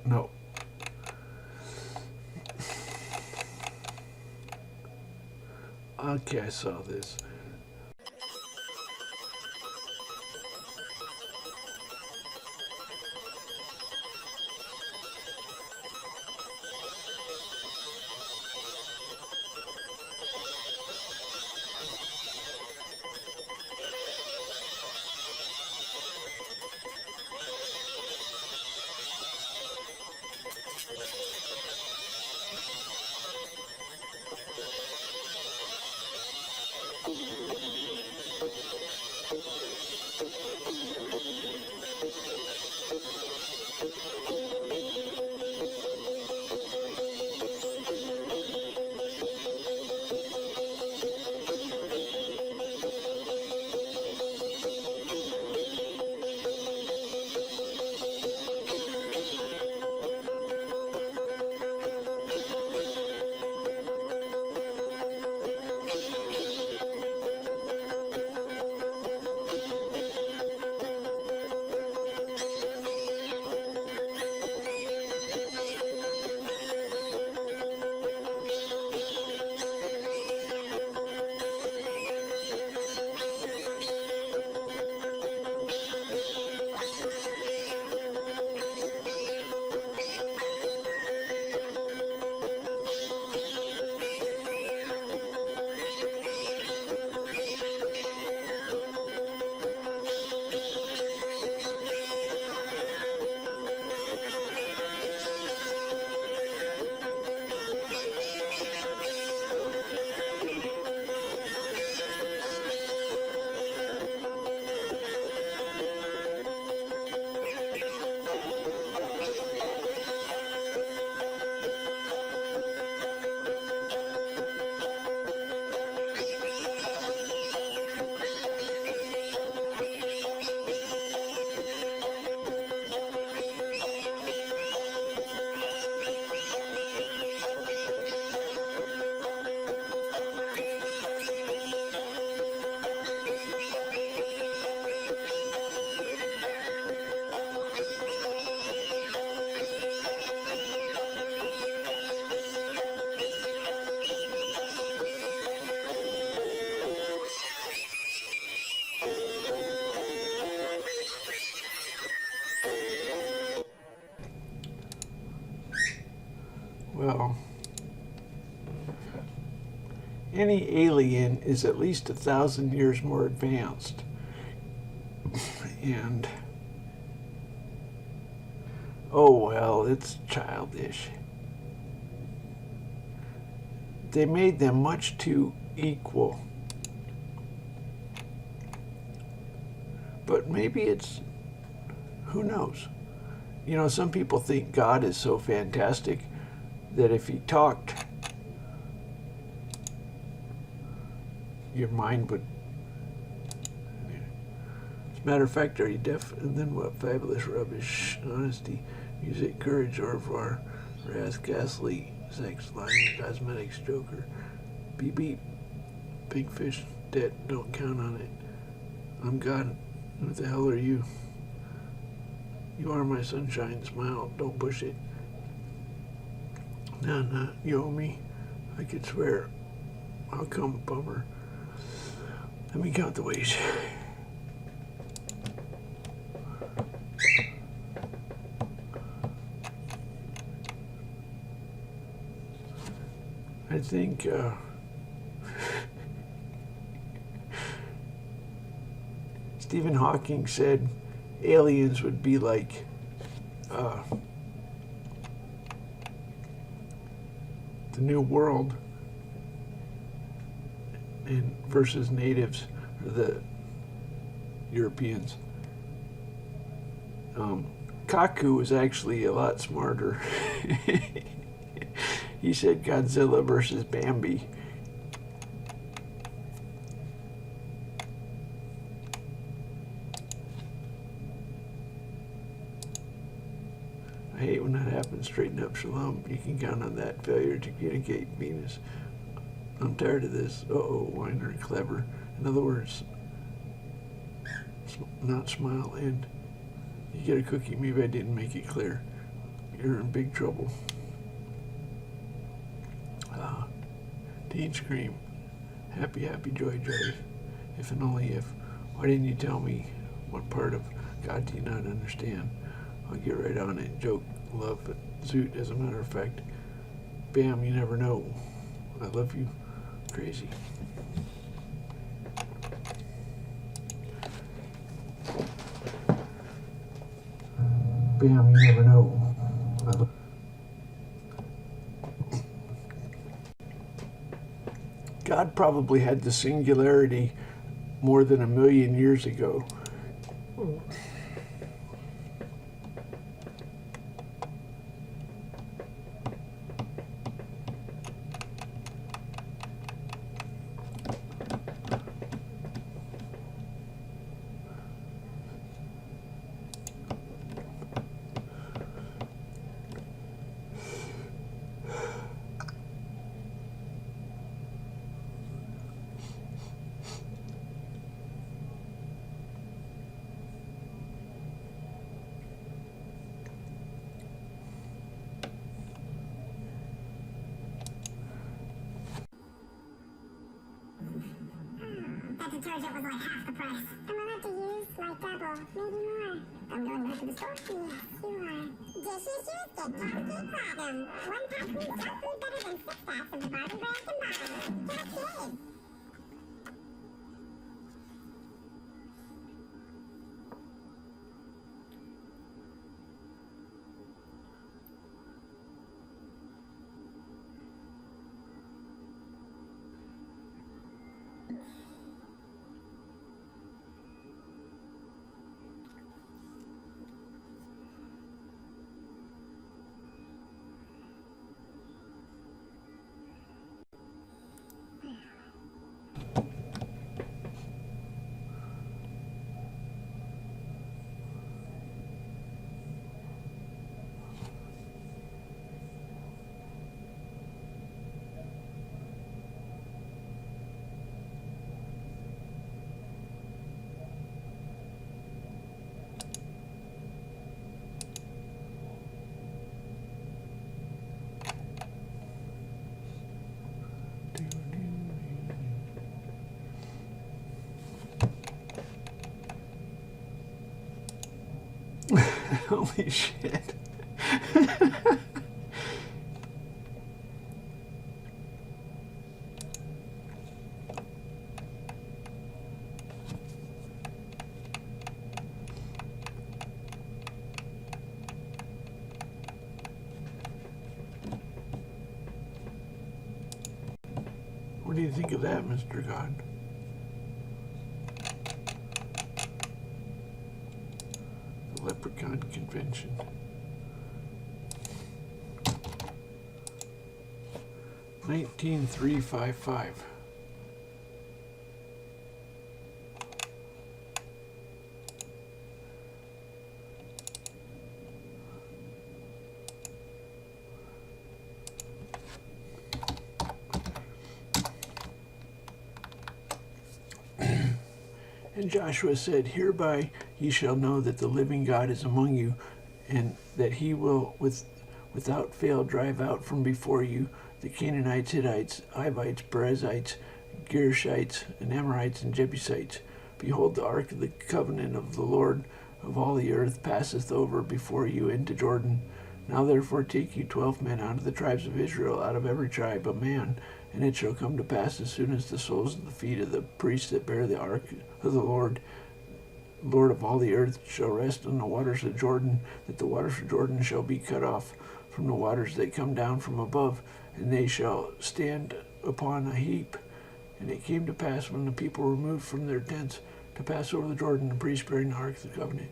[SPEAKER 1] No. Okay, I saw this. well, any alien is at least 1,000 years more advanced. And, oh well, it's childish. They made them much too equal. But maybe it's, who knows? You know, some people think God is so fantastic that if he talked, your mind would. As a matter of fact, are you deaf? And then what fabulous rubbish, honesty, music, courage, au revoir, wrath, ghastly, sex, lying, cosmetics, joker, beep beep, big fish, dead, don't count on it. I'm God. Who the hell are you? You are my sunshine, smile, don't push it. Nah, you owe me. I could swear. How come, bummer? Let me count the ways. I think Stephen Hawking said aliens would be like the New World and versus natives, or the Europeans. Kaku was actually a lot smarter. He said Godzilla versus Bambi. I hate when that happens. Straighten up, Shalom. You can count on that. Failure to communicate, Venus. I'm tired of this. Uh-oh, whiner, clever. In other words, not smile, and you get a cookie. Maybe I didn't make it clear. You're in big trouble. Teen scream. Happy, happy, joy, joy. If and only if. Why didn't you tell me? What part of God do you not understand? I'll get right on it. Joke, love, zoot, as a matter of fact. Bam, you never know. I love you. Crazy. Bam, you never know. I love. God probably had the singularity more than 1,000,000 years ago.
[SPEAKER 2] That detergent was like half the price. I'm allowed to use like double, maybe more. I'm going back to the store? Yes, you are. Dishes used at Turkey Platinum. One pack means junk food better than 6 packs of the Barbie brand combined. Get kids.
[SPEAKER 1] Holy shit. What do you think of that, Mr. God? The Leprechaun Convention. 19355. And Joshua said, Hereby ye shall know that the living God is among you, and that he will without fail drive out from before you the Canaanites, Hittites, Hivites, Perizzites, Gershites, and Amorites, and Jebusites. Behold, the ark of the covenant of the Lord of all the earth passeth over before you into Jordan. Now therefore take you 12 men out of the tribes of Israel, out of every tribe a man. And it shall come to pass, as soon as the soles of the feet of the priests that bear the ark of the Lord of all the earth, shall rest on the waters of Jordan, that the waters of Jordan shall be cut off from the waters that come down from above, and they shall stand upon a heap. And it came to pass, when the people were moved from their tents to pass over the Jordan, the priests bearing the ark of the covenant.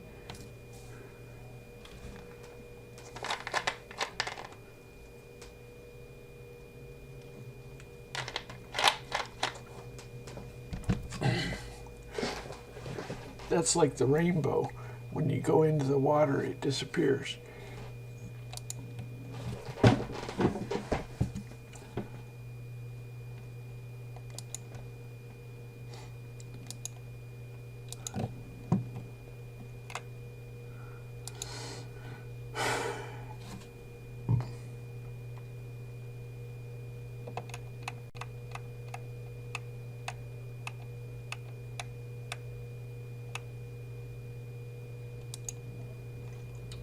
[SPEAKER 1] That's like the rainbow. When you go into the water, it disappears.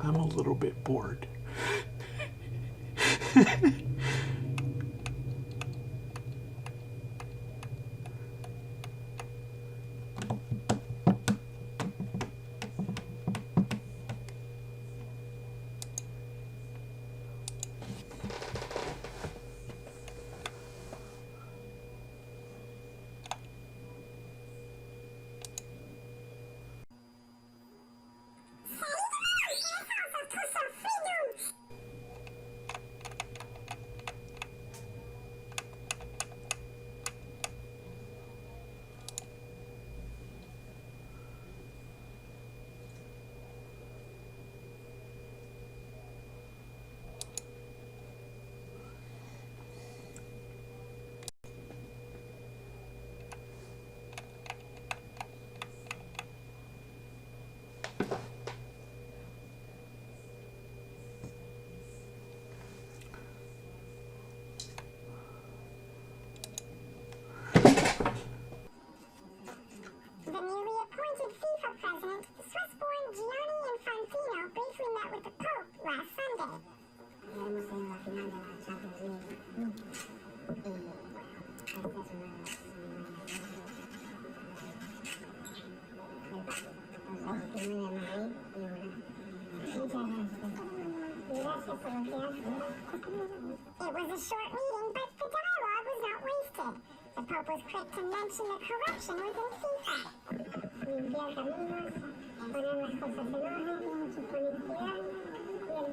[SPEAKER 1] I'm a little bit bored.
[SPEAKER 2] The newly appointed FIFA president, Swiss-born Gianni Infantino, briefly met with the Pope last Sunday. It was a short meeting, but the dialogue was not wasted. The Pope was quick to mention the corruption within FIFA. Limpiar caminos, poner las cosas en orden, conectividad, y el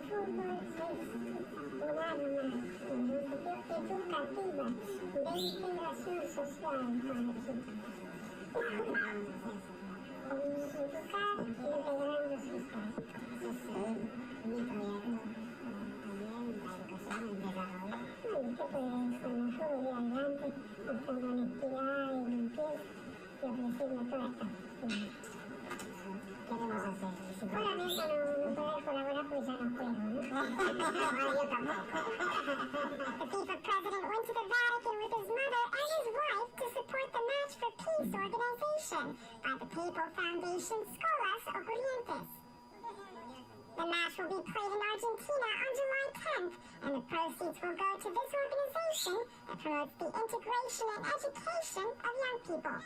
[SPEAKER 2] fútbol es un arma educativa de integración social para Chile. Educar integrando social. ¿Qué puede con nosotros de adelante, con honestidad y limpieza, y ofrecerle toda esta queremos hacer? Solamente no poder colaborar porque ya no puedo, ¿no? Yo tampoco. The FIFA president went to the Vatican with his mother and his wife to support the Match for Peace organization by the Papal Foundation Scholas Orientes. The match will be played in Argentina on July 10th, and the proceeds will go to this organization that promotes the integration and education of young people.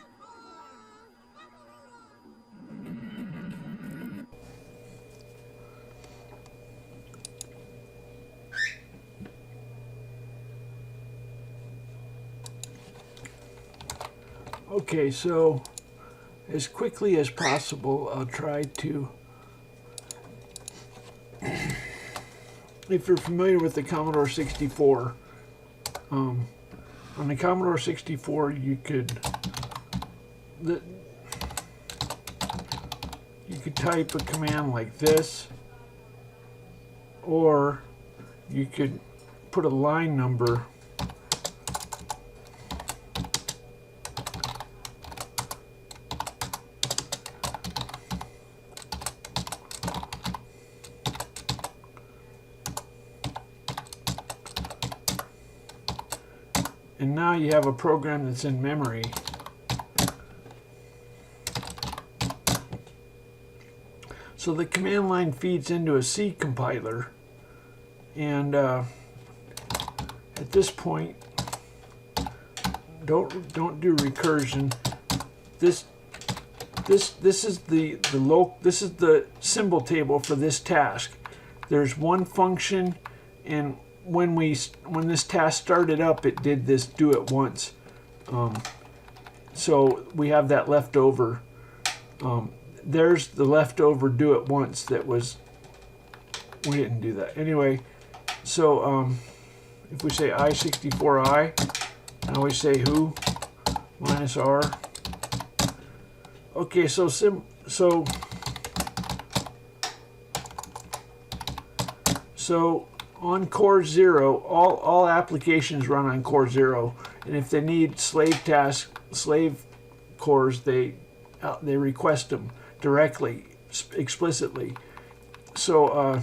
[SPEAKER 1] Okay, so as quickly as possible, I'll try to, if you're familiar with the Commodore 64, on the Commodore 64 you could type a command like this, or you could put a line number and now you have a program that's in memory. So the command line feeds into a C compiler, and at this point, don't do recursion. This is the symbol table for this task. There's one function, and when this task started up, it did this do it once. So we have that left over. There's the leftover do it once that was, we didn't do that. Anyway, so if we say I64I, now we say who minus R. Okay, so on core 0, all applications run on core 0, and if they need slave cores, they request them directly, explicitly. So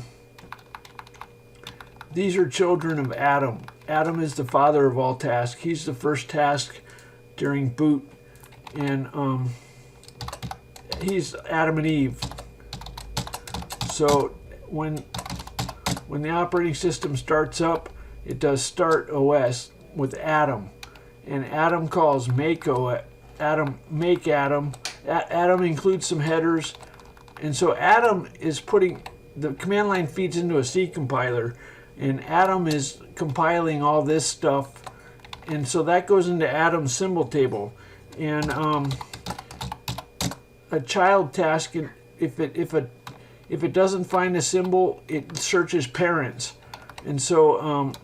[SPEAKER 1] these are children of Adam. Adam is the father of all tasks. He's the first task during boot, and he's Adam and Eve. So when the operating system starts up, it does start OS with Adam, and Adam calls make Adam. Adam includes some headers, and so Adam is putting, the command line feeds into a C compiler, and Adam is compiling all this stuff, and so that goes into Adam's symbol table. And a child task, if it doesn't find a symbol, it searches parents, and so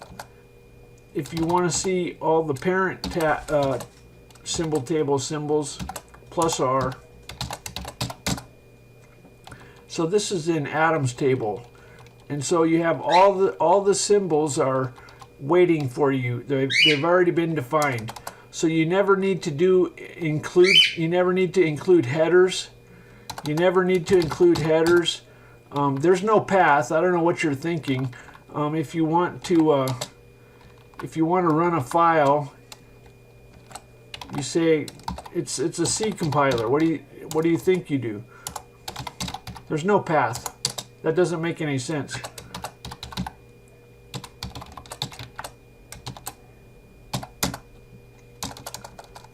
[SPEAKER 1] if you want to see all the parent symbol table symbols, plus R. So this is in Adam's table, and so you have all the symbols are waiting for you. They've already been defined. So you never need to include. You never need to include headers. You never need to include headers. There's no path. I don't know what you're thinking. If you want to run a file, you say it's a C compiler. What do you think you do? There's no path. That doesn't make any sense.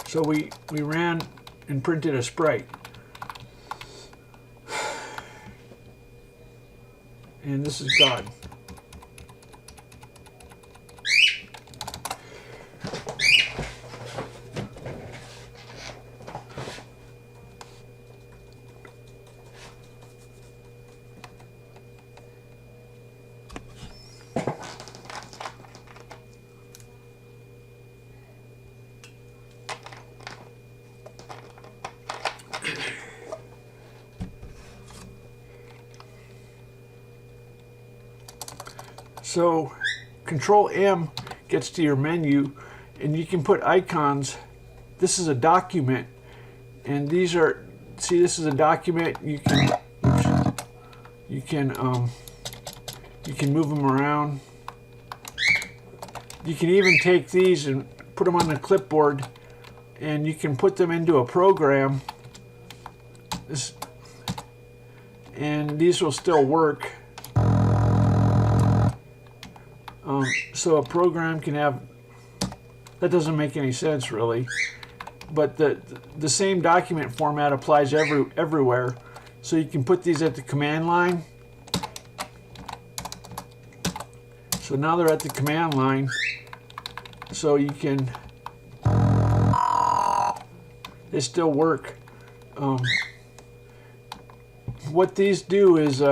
[SPEAKER 1] So we ran and printed a sprite. And this is God. So Control M gets to your menu, and you can put icons. This is a document, and these are, see, this is a document. You can move them around. You can even take these and put them on the clipboard, and you can put them into a program. And these will still work. So a program can have, that doesn't make any sense really, but the same document format applies everywhere. So you can put these at the command line. So now they're at the command line. So you can They still work. What these do is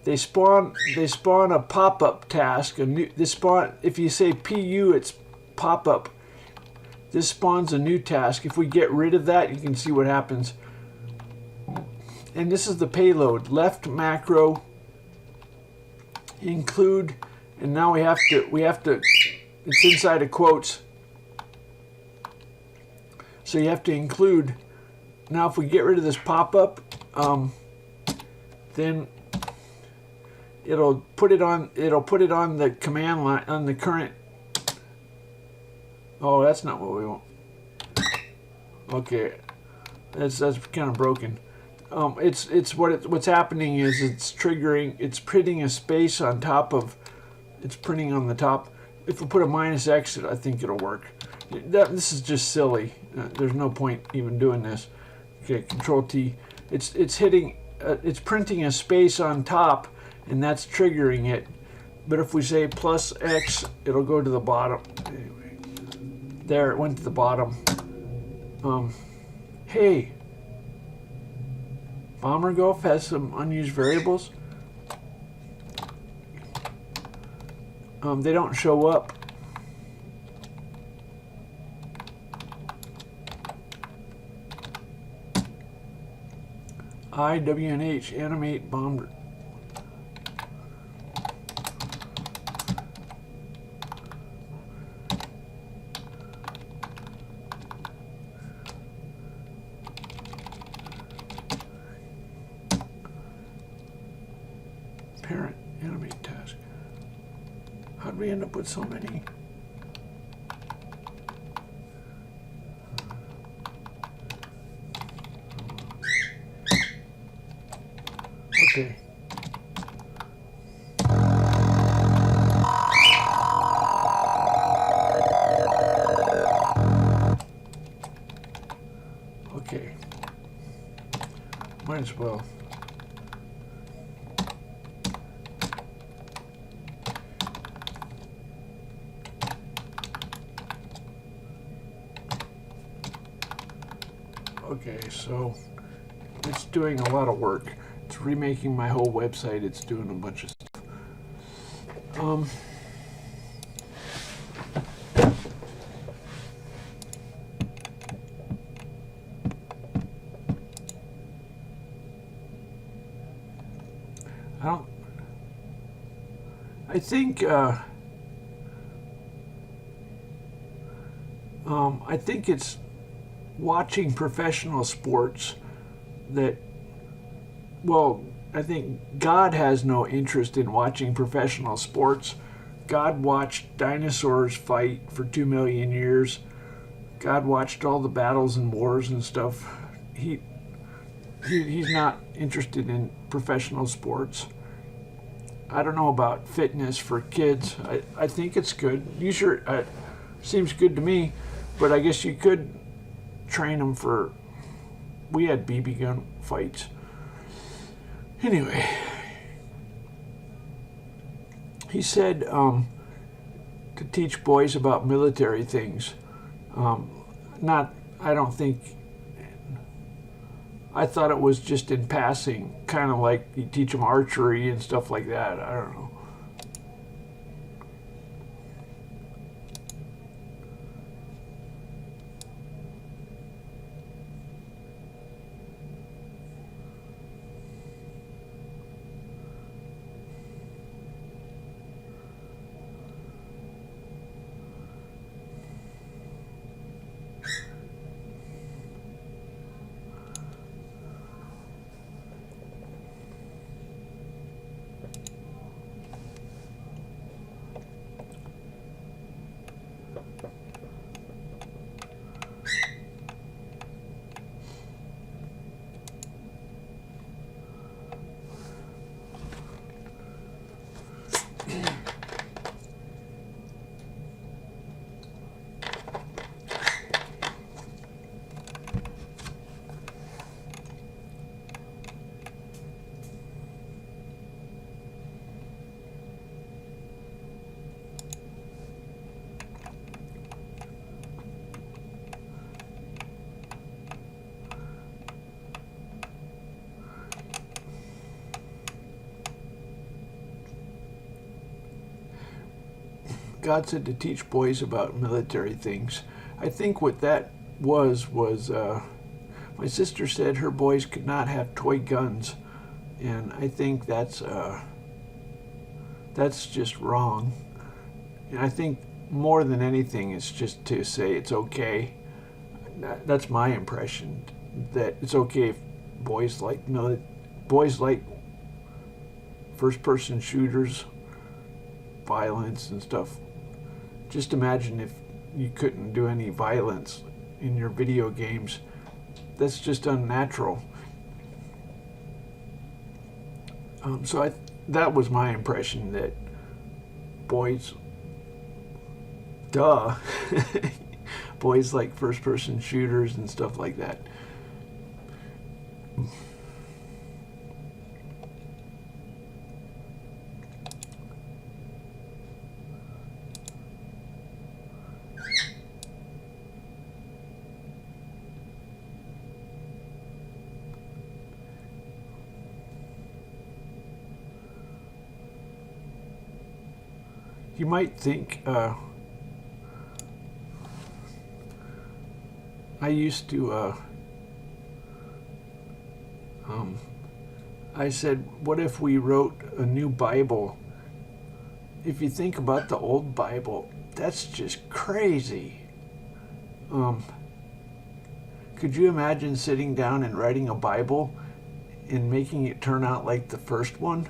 [SPEAKER 1] they spawn a pop-up task. If you say PU, it's pop-up. This spawns a new task. If we get rid of that, you can see what happens. And this is the payload. Left macro include, and now we have to. It's inside of quotes. So you have to include. Now, if we get rid of this pop-up, then it'll put it on the command line on the current. Oh, that's not what we want. Okay, that's kind of broken. What's happening is it's printing a space on top of. It's printing on the top. If we put a -X, I think it'll work. This is just silly. There's no point even doing this. Okay, Control T. It's hitting. It's printing a space on top, and that's triggering it. But if we say +X, it'll go to the bottom. Anyway, there it went to the bottom. Hey, Bomber Golf has some unused variables. They don't show up. IWNH animate bomber. Parent animate task. How'd we end up with so many? Okay. Okay. Might as well. Okay, so it's doing a lot of work. It's remaking my whole website. It's doing a bunch of stuff. I think it's watching professional sports that, well, I think God has no interest in watching professional sports. God watched dinosaurs fight for 2 million years. God watched all the battles and wars and stuff. He's not interested in professional sports. I don't know about fitness for kids. I think it's good. Seems good to me, but I guess you could train them for. We had BB gun fights. Anyway, he said to teach boys about military things. I thought it was just in passing, kind of like you teach them archery and stuff like that. I don't know. God said to teach boys about military things. I think what that was my sister said her boys could not have toy guns, and I think that's just wrong. And I think more than anything, it's just to say it's okay. That's my impression, that it's okay if boys like first-person shooters, violence and stuff. Just imagine if you couldn't do any violence in your video games. That's just unnatural. So that was my impression, that boys, boys like first-person shooters and stuff like that. You might think, I used to, I said, what if we wrote a new Bible? If you think about the old Bible, that's just crazy. Could you imagine sitting down and writing a Bible and making it turn out like the first one?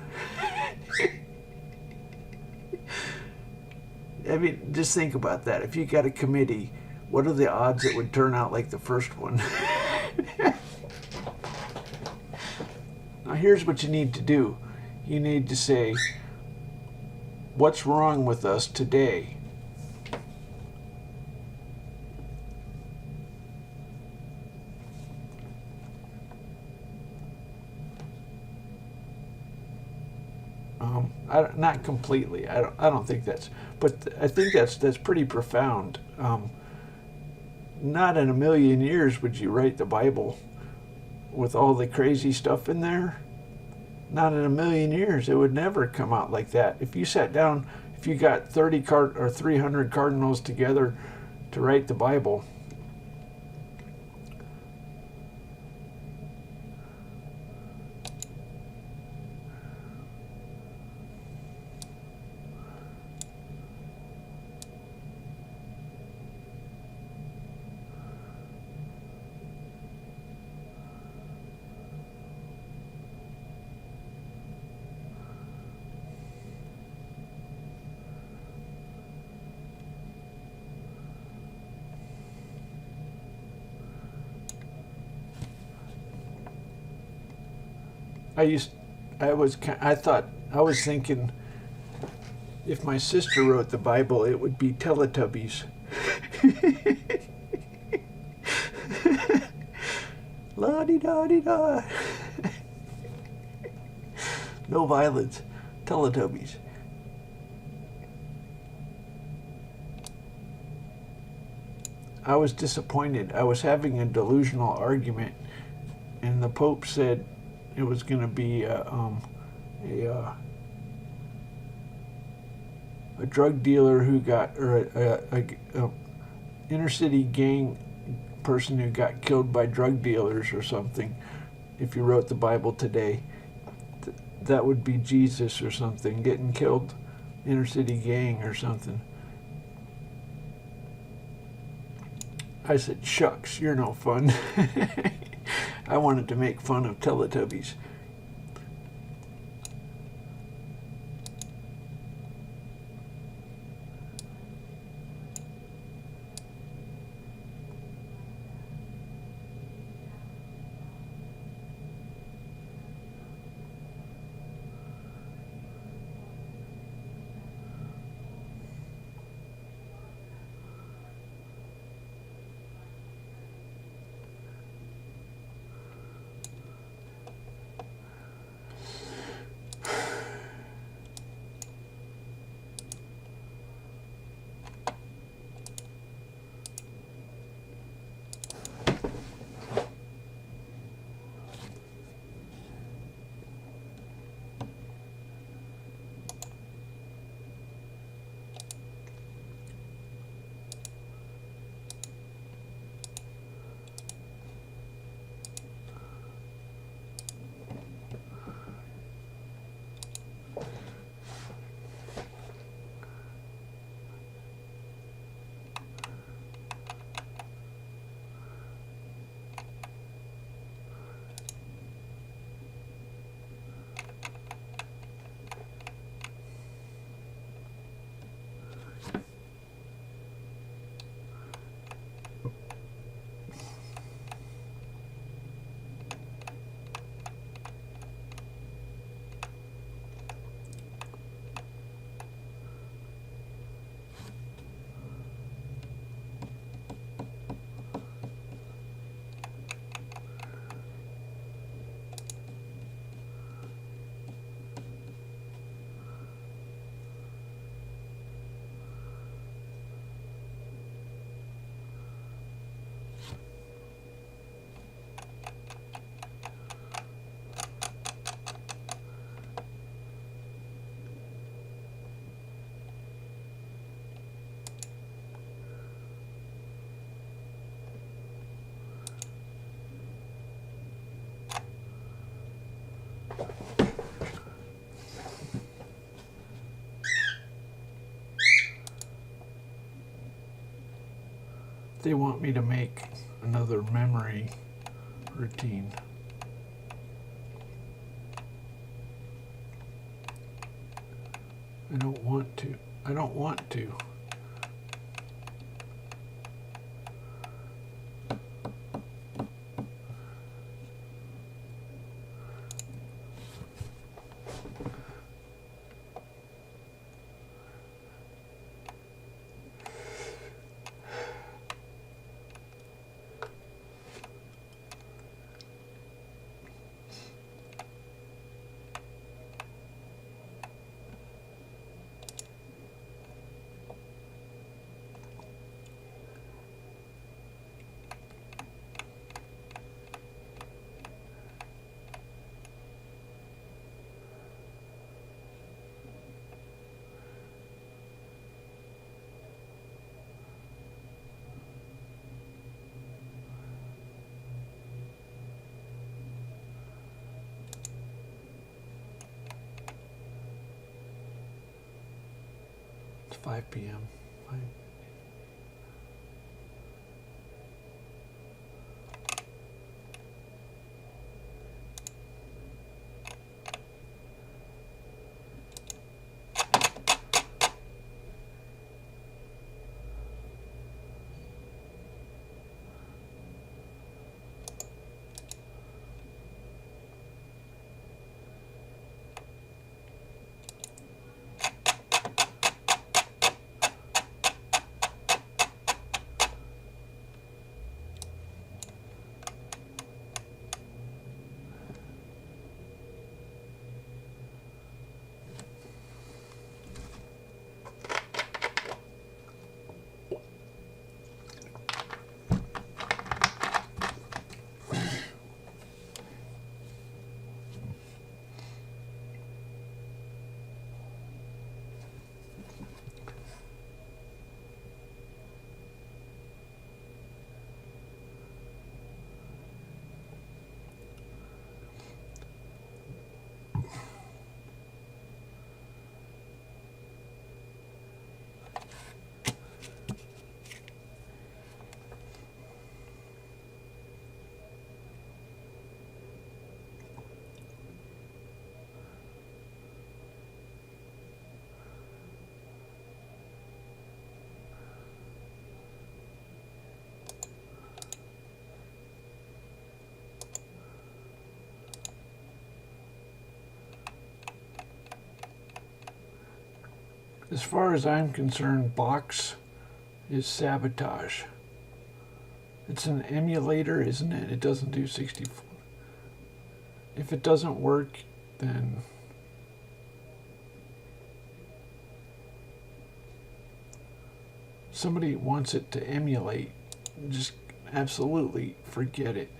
[SPEAKER 1] I mean, just think about that. If you got a committee, what are the odds it would turn out like the first one? Now, here's what you need to do. You need to say, what's wrong with us today? Not completely. I don't think that's, but I think that's pretty profound. Not in a million years would you write the Bible with all the crazy stuff in there. Not in a million years. It would never come out like that. If you sat down, if you got 300 cardinals together to write the Bible, I was thinking, if my sister wrote the Bible, it would be Teletubbies. La-di-da-di-da. No violence. Teletubbies. I was disappointed. I was having a delusional argument, and the Pope said it was going to be a drug dealer who got, or a inner city gang person who got killed by drug dealers or something. If you wrote the Bible today, that would be Jesus or something, getting killed, inner city gang or something. I said, shucks, you're no fun. I wanted to make fun of Teletubbies. they want me to make another memory routine. I don't want to. I don't want to. It's 5 p.m. As far as I'm concerned, box is sabotage. It's an emulator, isn't it? It doesn't do 64. If it doesn't work, then somebody wants it to emulate. Just absolutely forget it.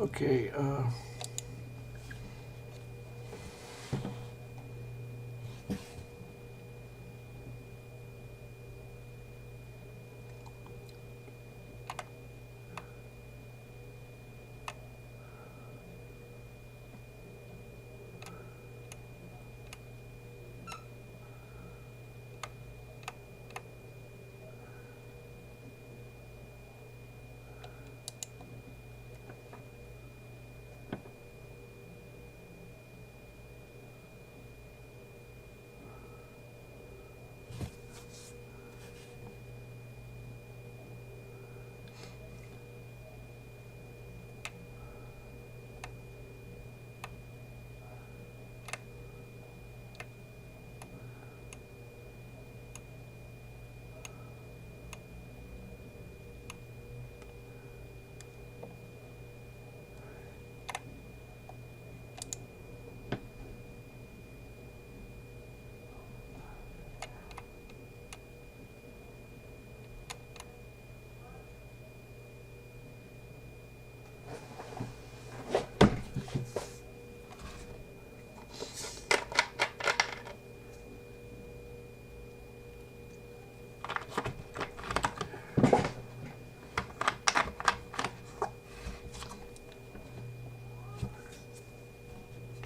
[SPEAKER 1] Okay,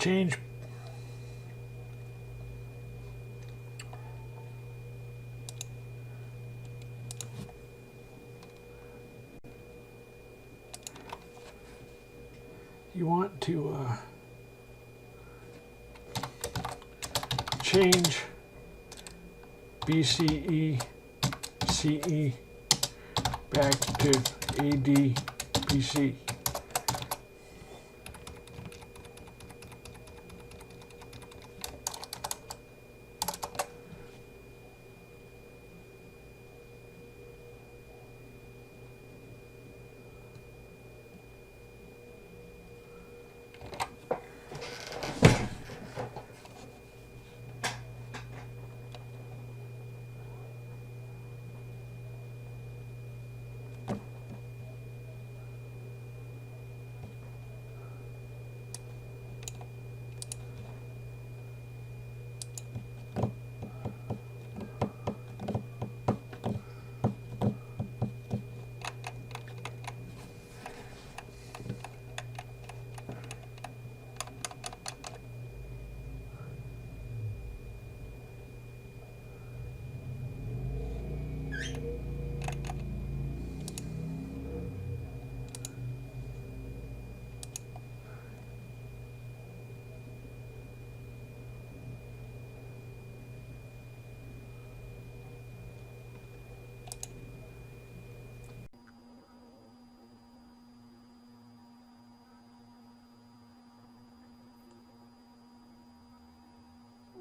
[SPEAKER 1] change you want to change BCE CE back to AD BC.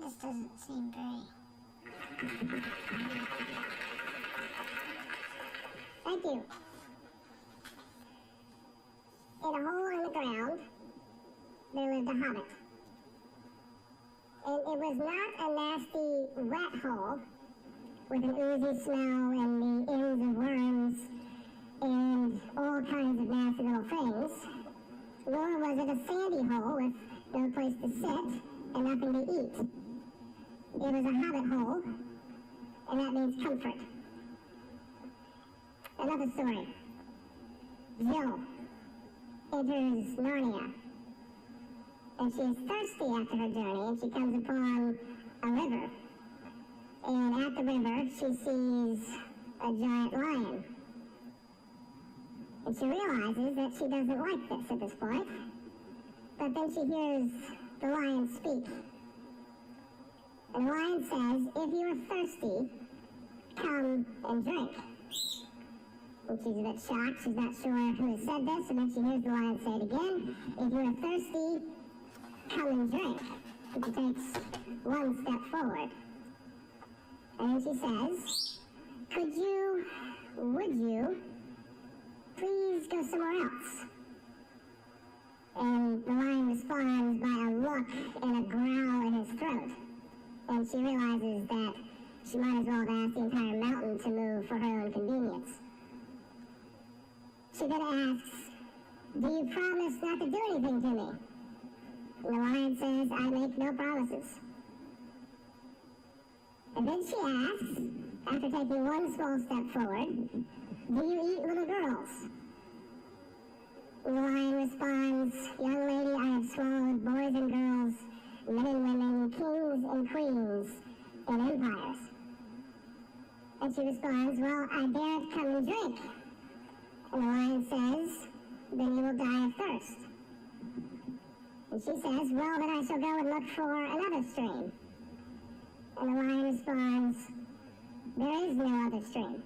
[SPEAKER 2] This doesn't seem very... Thank you. In a hole in the ground, there lived a hobbit. And it was not a nasty rat hole with an oozy smell and the ends of worms and all kinds of nasty little things, nor was it a sandy hole with no place to sit and nothing to eat. It was a hobbit hole, and that means comfort. Another story. Jill enters Narnia, and she is thirsty after her journey, and she comes upon a river. And at the river, she sees a giant lion. And she realizes that she doesn't like this at this point, but then she hears the lion speak. And the lion says, if you are thirsty, come and drink. And she's a bit shocked. She's not sure who has said this, and then she hears the lion say it again. If you are thirsty, come and drink. And she takes one step forward. And then she says, would you, please go somewhere else? And the lion responds by a look and a growl in his throat. And she realizes that she might as well have asked the entire mountain to move for her own convenience. She then asks, do you promise not to do anything to me? And the lion says, I make no promises. And then she asks, after taking one small step forward, do you eat little girls? And the lion responds, young lady, I have swallowed boys and girls, men and women, kings and queens, and empires. And she responds, well, I daren't come and drink. And the lion says, then you will die of thirst. And she says, well, then I shall go and look for another stream. And the lion responds, there is no other stream.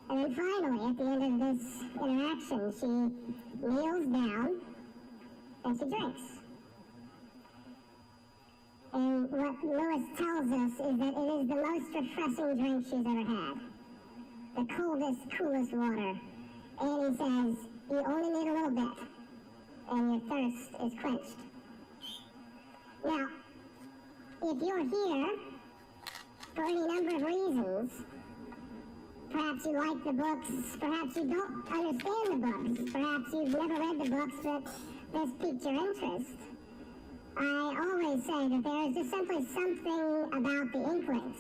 [SPEAKER 2] And then finally, at the end of this interaction, she kneels down and she drinks. And what Lewis tells us is that it is the most refreshing drink she's ever had. The coolest water. And he says, you only need a little bit, and your thirst is quenched. Now, if you're here for any number of reasons, perhaps you like the books, perhaps you don't understand the books, perhaps you've never read the books, but this piqued your interest. I always say that there is just simply something about the Inklings.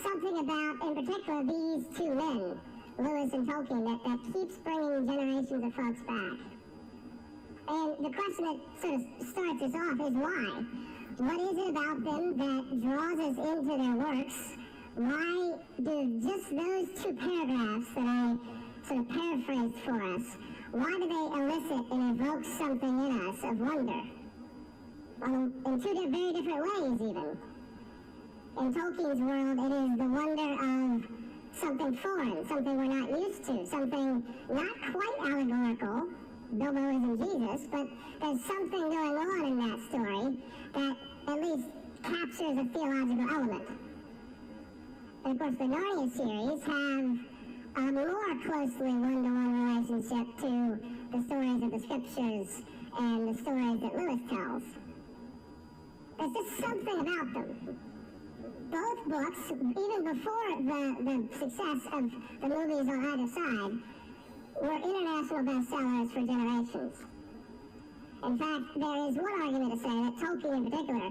[SPEAKER 2] Something about, in particular, these two men, Lewis and Tolkien, that keeps bringing generations of folks back. And the question that sort of starts us off is why? What is it about them that draws us into their works? Why do just those 2 paragraphs that I sort of paraphrased for us, why do they elicit and evoke something in us of wonder? In 2 very different ways even. In Tolkien's world, it is the wonder of something foreign, something we're not used to, something not quite allegorical. Bilbo isn't Jesus, but there's something going on in that story that at least captures a theological element. And of course, the Narnia series have a more closely one-to-one relationship to the stories of the Scriptures and the stories that Lewis tells. There's just something about them. Both books, even before the success of the movies on either side, were international bestsellers for generations. In fact, there is one argument to say that Tolkien in particular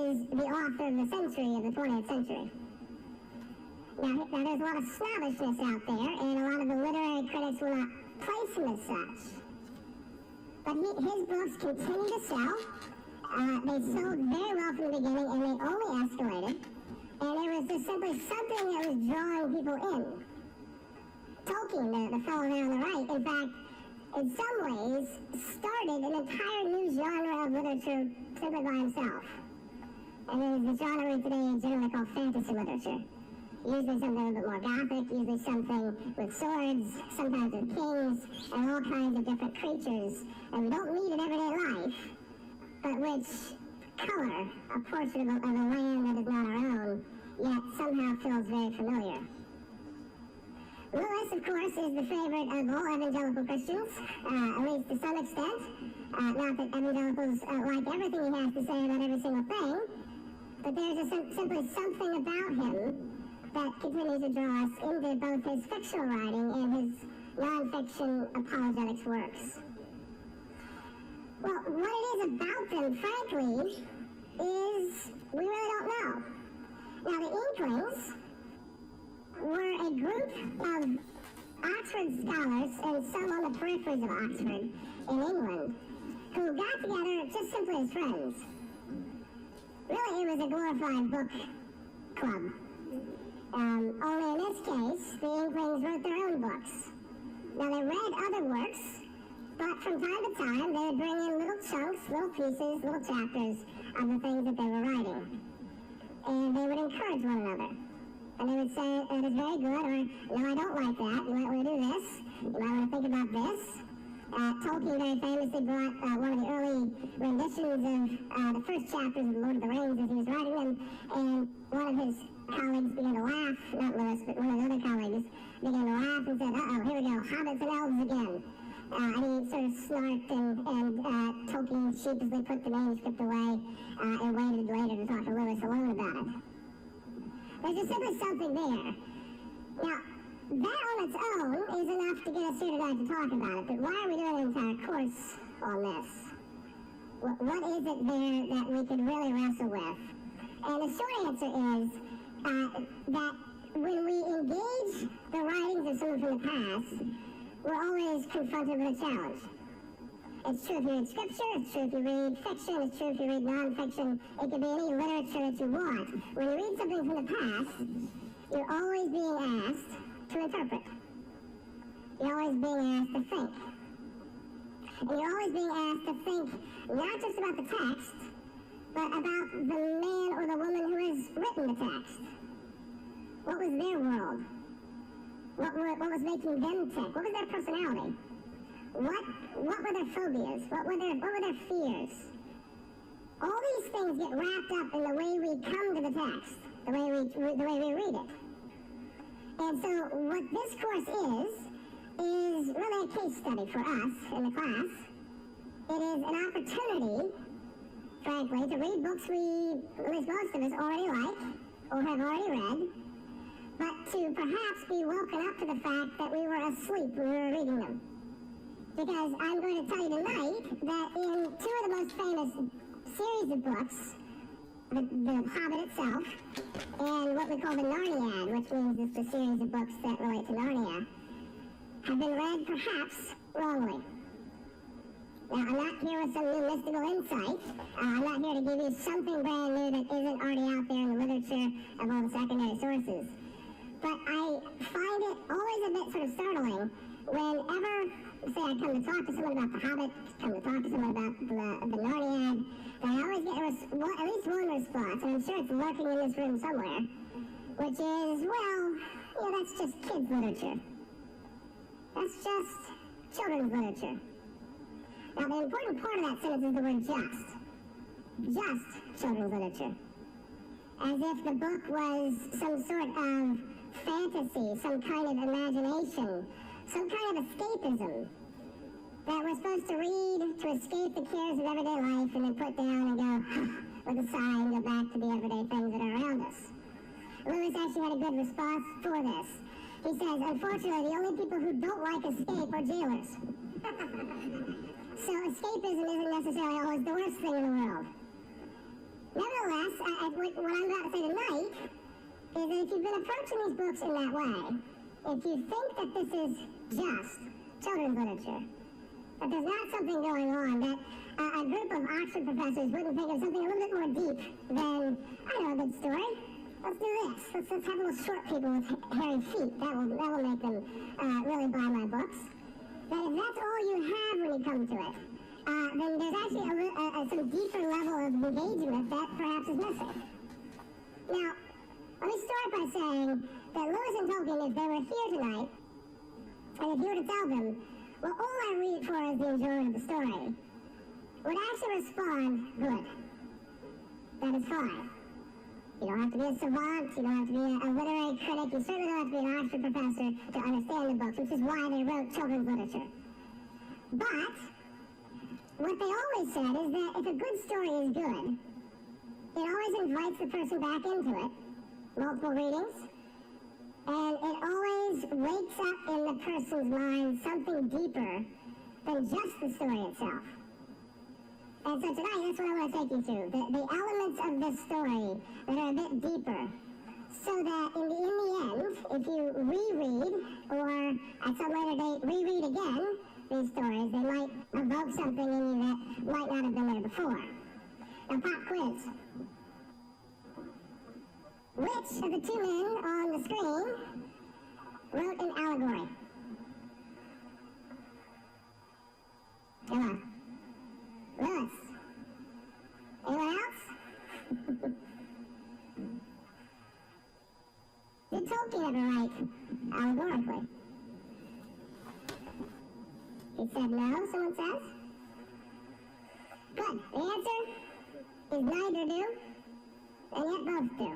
[SPEAKER 2] is the author of the century of the 20th century. Now there's a lot of snobbishness out there, and a lot of the literary critics will not place him as such. But his books continue to sell. They sold very well from the beginning, and they only escalated. And there was just simply something that was drawing people in. Tolkien, the fellow there on the right, in fact, in some ways, started an entire new genre of literature simply by himself. And it is the genre we today generally call fantasy literature. Usually something a little bit more gothic, usually something with swords, sometimes with kings, and all kinds of different creatures that we don't meet in everyday life, but which color a portion of a land that is not our own, yet somehow feels very familiar. Lewis, of course, is the favorite of all evangelical Christians, at least to some extent. Not that evangelicals like everything he has to say about every single thing, but there's simply something about him that continues to draw us into both his fictional writing and his non-fiction apologetics works. Well, what it is about them, frankly, is we really don't know. Now, the Inklings were a group of Oxford scholars and some on the peripheries of Oxford in England who got together just simply as friends. Really, it was a glorified book club. Only in this case, the Inklings wrote their own books. Now, they read other works, but from time to time, they would bring in little chunks, little pieces, little chapters of the things that they were writing. And they would encourage one another. And they would say, it is very good, or, no, I don't like that. You might want to do this. You might want to think about this. Tolkien very famously brought one of the early renditions of the first chapters of Lord of the Rings as he was writing them, and one of his colleagues began to laugh, not Lewis, but one of the other colleagues began to laugh and said, uh-oh, here we go, hobbits and elves again. And he sort of snarked, and Tolkien sheepishly put the manuscript away and waited later to talk to Lewis alone about it. There's just simply something there. Now, that on its own is enough to get us here tonight to talk about it, but why are we doing an entire course on this? What is it there that we could really wrestle with? And the short answer is that when we engage the writings of someone from the past, we're always confronted with a challenge. It's true if you read scripture, it's true if you read fiction, it's true if you read non-fiction, it could be any literature that you want. When you read something from the past, you're always being asked to interpret. You're always being asked to think. And you're always being asked to think not just about the text, but about the man or the woman who has written the text. What was their world? What was making them tick? What was their personality? What were their phobias? What were their fears? All these things get wrapped up in the way we come to the text, the way we read it. And so what this course is really a case study for us in the class. It is an opportunity, frankly, to read books we, at least most of us, already like or have already read, but to perhaps be woken up to the fact that we were asleep when we were reading them. Because I'm going to tell you tonight that in 2 of the most famous series of books, the Hobbit itself, and what we call the Narniad, which means it's the series of books that relate to Narnia, have been read perhaps wrongly. Now, I'm not here with some new mystical insight. I'm not here to give you something brand new that isn't already out there in the literature of all the secondary sources. But I find it always a bit sort of startling whenever, say, I come to talk to someone about The Hobbit, come to talk to someone about the Narniad, that I always get at least one response, and I'm sure it's lurking in this room somewhere, which is, well, that's just kids' literature. That's just children's literature. Now, the important part of that sentence is the word just. Just children's literature. As if the book was some sort of fantasy, some kind of imagination, some kind of escapism that we're supposed to read to escape the cares of everyday life and then put down and go with a sigh and go back to the everyday things that are around us. Lewis actually had a good response for this. He says, unfortunately, the only people who don't like escape are jailers. So escapism isn't necessarily always the worst thing in the world. Nevertheless, what I'm about to say tonight is that if you've been approaching these books in that way, if you think that this is just children's literature, that there's not something going on, that a group of Oxford professors wouldn't think of something a little bit more deep than, I know a good story. Let's do this. Let's have little short people with hairy feet. That will make them really buy my books. That if that's all you have when you come to it, then there's actually some deeper level of engagement that perhaps is missing. Now, let me start by saying that Lewis and Tolkien, if they were here tonight, and if you were to tell them, well, all I read for is the enjoyment of the story, would actually respond, good. That is fine. You don't have to be a savant, you don't have to be a literary critic, you certainly don't have to be an Oxford professor to understand the books, which is why they wrote children's literature. But, what they always said is that if a good story is good, it always invites the person back into it, multiple readings, and it always wakes up in the person's mind something deeper than just the story itself. And so tonight, that's what I want to take you through, the elements of this story that are a bit deeper, so that in the end, if you reread, or at some later date reread again these stories, they might evoke something in you that might not have been there before. Now, pop quiz. Which of the two men on the screen wrote an allegory? Come on. Lewis. Anyone else? Did Tolkien ever write allegorically? He said no, someone says. Good. The answer is neither do, and yet both do.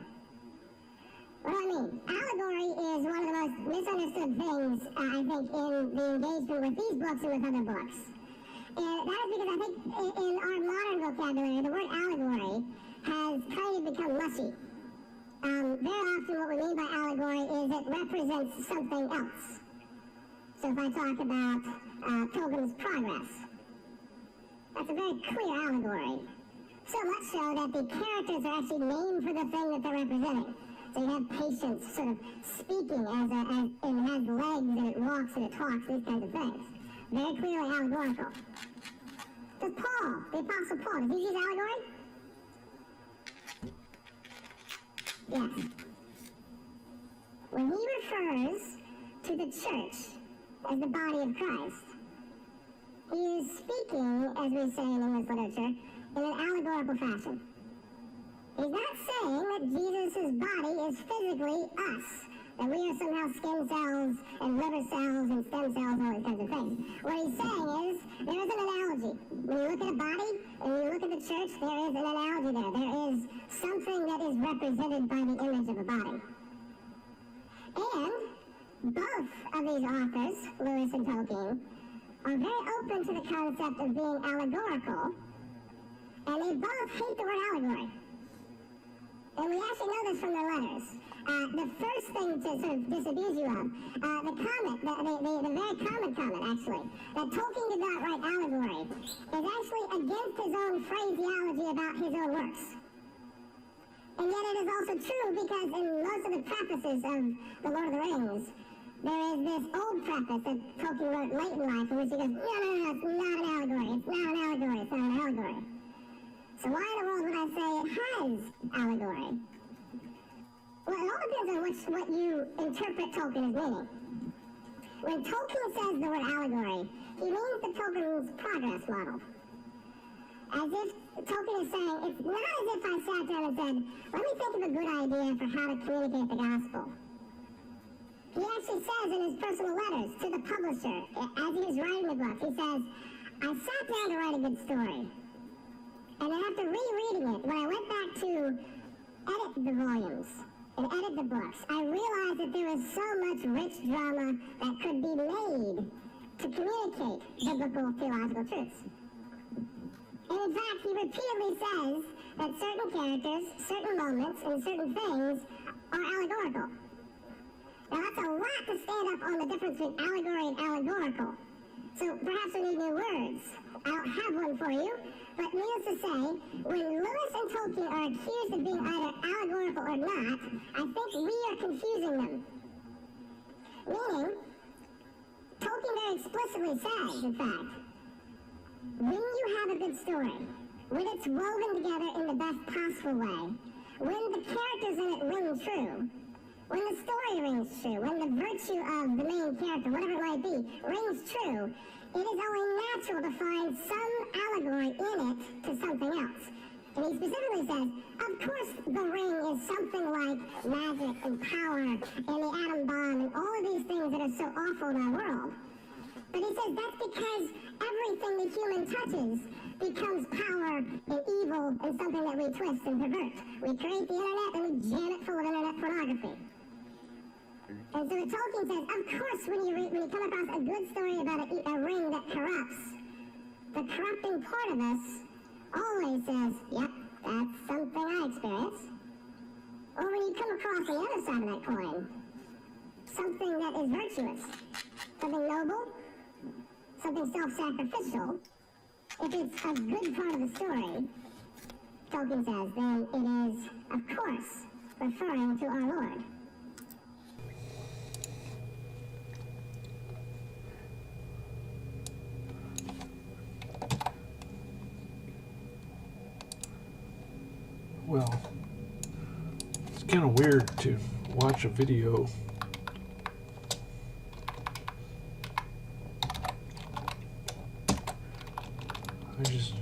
[SPEAKER 2] What do I mean? Allegory is one of the most misunderstood things, I think, in the engagement with these books and with other books. And that is because I think in our modern vocabulary, the word allegory has kind of become mushy. Very often what we mean by allegory is it represents something else. So if I talk about Pilgrim's Progress, that's a very clear allegory. So much so that the characters are actually named for the thing that they're representing. So you have patience sort of speaking and it has legs and it walks and it talks, these kinds of things. Very clearly allegorical. Does Paul, the Apostle Paul, does he use allegory? Yes. When he refers to the church as the body of Christ, he is speaking, as we say in English literature, in an allegorical fashion. He's not saying that Jesus' body is physically us, that we are somehow skin cells and liver cells and stem cells and all these kinds of things. What he's saying is, there is an analogy. When you look at a body and you look at the church, there is an analogy there. There is something that is represented by the image of a body. And both of these authors, Lewis and Tolkien, are very open to the concept of being allegorical, and they both hate the word allegory. And we actually know this from their letters. The first thing to sort of disabuse you of, the comment, the very common comment actually, that Tolkien did not write allegory, is actually against his own phraseology about his own works. And yet it is also true because in most of the prefaces of The Lord of the Rings, there is this old preface that Tolkien wrote late in life in which he goes, no, it's not an allegory, it's not an allegory, it's not an allegory. So why in the world would I say it has allegory? Well, it all depends on what you interpret Tolkien as meaning. When Tolkien says the word allegory, he means the Pilgrim's Progress model. As if Tolkien is saying, it's not as if I sat down and said, let me think of a good idea for how to communicate the gospel. He actually says in his personal letters to the publisher, as he was writing the book, he says, I sat down to write a good story. And after rereading it, when I went back to edit the volumes and edit the books, I realized that there was so much rich drama that could be made to communicate biblical theological truths. And in fact, he repeatedly says that certain characters, certain moments, and certain things are allegorical. Now that's a lot to stand up on the difference between allegory and allegorical. So perhaps we need new words. I don't have one for you, but needless to say, when Lewis and Tolkien are accused of being either allegorical or not, I think we are confusing them. Meaning, Tolkien very explicitly says, in fact, when you have a good story, when it's woven together in the best possible way, when the characters in it ring true, when the story rings true, when the virtue of the main character, whatever it might be, rings true, it is only natural to find some allegory in it to something else. And he specifically says, of course the ring is something like magic and power and the atom bomb and all of these things that are so awful in our world. But he says that's because everything the human touches becomes power and evil and something that we twist and pervert. We create the internet and we jam it full of internet pornography. And so Tolkien says, of course, when you come across a good story about a ring that corrupts, the corrupting part of us always says, yep, that's something I experienced. Or when you come across the other side of that coin, something that is virtuous, something noble, something self-sacrificial, if it's a good part of the story, Tolkien says, then it is, of course, referring to our Lord.
[SPEAKER 1] Well, it's kind of weird to watch a video I just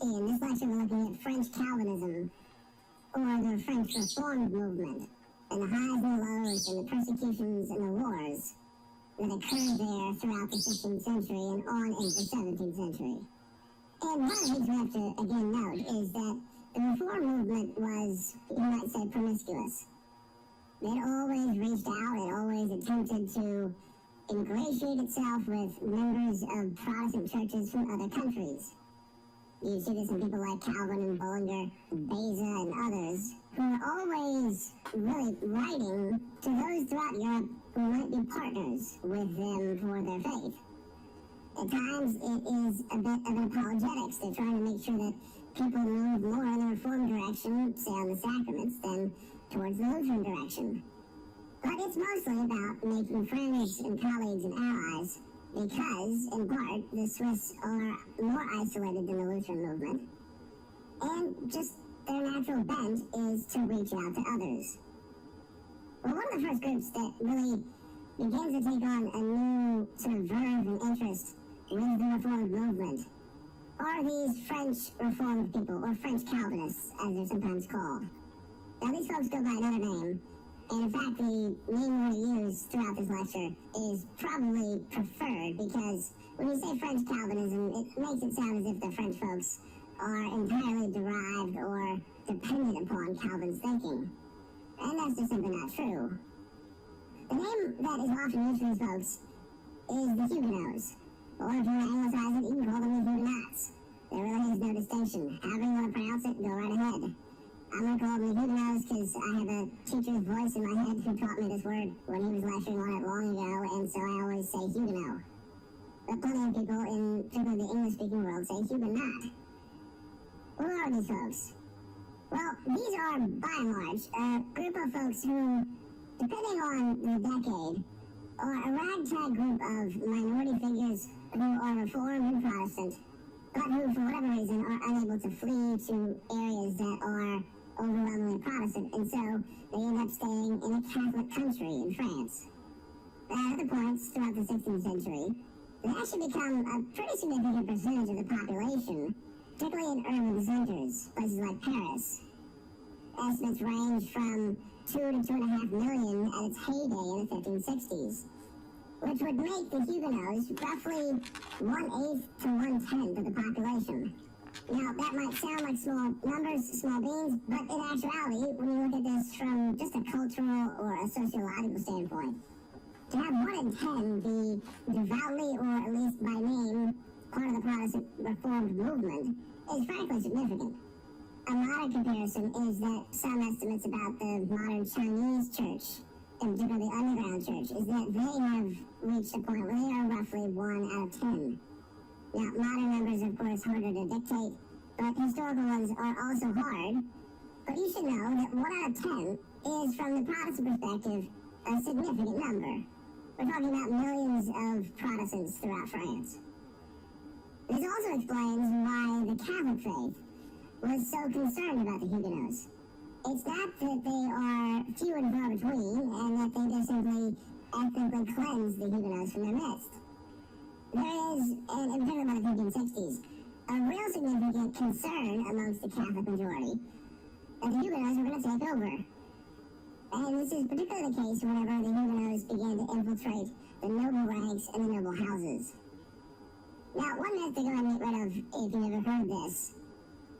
[SPEAKER 2] In this lecture, we're looking at French Calvinism, or the French Reformed movement, and the highs and the lows, and the persecutions and the wars that occurred there throughout the 16th century and on into the 17th century. And one of the things we have to, again, note is that the Reform movement was, you might say, promiscuous. It always reached out, it always attempted to ingratiate itself with members of Protestant churches from other countries. You see this in people like Calvin and Bullinger, Beza, and others, who are always really writing to those throughout Europe who might be partners with them for their faith. At times, it is a bit of an apologetics. They're trying to make sure that people move more in the Reformed direction, say on the sacraments, than towards the Lutheran direction. But it's mostly about making friends and colleagues and allies, because, in part, the Swiss are more isolated than the Lutheran movement, and just their natural bent is to reach out to others. Well, one of the first groups that really begins to take on a new sort of verve and interest with the Reformed movement are these French Reformed people, or French Calvinists, as they're sometimes called. Now, these folks go by another name, and in fact, the name we're going to use throughout this lecture is probably preferred, because when you say French Calvinism, it makes it sound as if the French folks are entirely derived or dependent upon Calvin's thinking. And that's just simply not true. The name that is often used for these folks is the Huguenots. Or if you want to anglicize it, you can call them the Huguenots. There really is no distinction. However you want to pronounce it, go right ahead. I'm going to call them the Huguenots because I have a teacher's voice in my head who taught me this word when he was lecturing on it long ago, and so I always say Huguenot. But plenty of people in particularly the English-speaking world say Huguenot. Who are these folks? Well, these are, by and large, a group of folks who, depending on the decade, are a ragtag group of minority figures who are Reformed and Protestant, but who, for whatever reason, are unable to flee to areas that are overwhelmingly Protestant, and so they end up staying in a Catholic country in France. At other points throughout the 16th century, they actually become a pretty significant percentage of the population, particularly in urban centers, places like Paris. Estimates range from 2 to 2.5 million at its heyday in the 1560s, which would make the Huguenots roughly 1/8 to 1/10 of the population. Now, that might sound like small numbers, small beans, but in actuality, when you look at this from just a cultural or a sociological standpoint, to have 1 in 10 be devoutly, or at least by name, part of the Protestant Reformed movement is frankly significant. A modern comparison is that some estimates about the modern Chinese church, in particular the underground church, is that they have reached a point where they are roughly 1 out of 10. Now, modern numbers are, of course, harder to dictate, but historical ones are also hard, But you should know that 1 out of 10 is, from the Protestant perspective, a significant number. We're talking about millions of Protestants throughout France. This also explains why the Catholic faith was so concerned about the Huguenots. It's not that they are few and far between, and that they just simply ethnically cleanse the Huguenots from their midst. There is, and in particular by the 1560s, a real significant concern amongst the Catholic majority that the Huguenots were going to take over. And this is particularly the case whenever the Huguenots began to infiltrate the noble ranks and the noble houses. Now, one myth to go ahead and get rid of, if you've never heard this,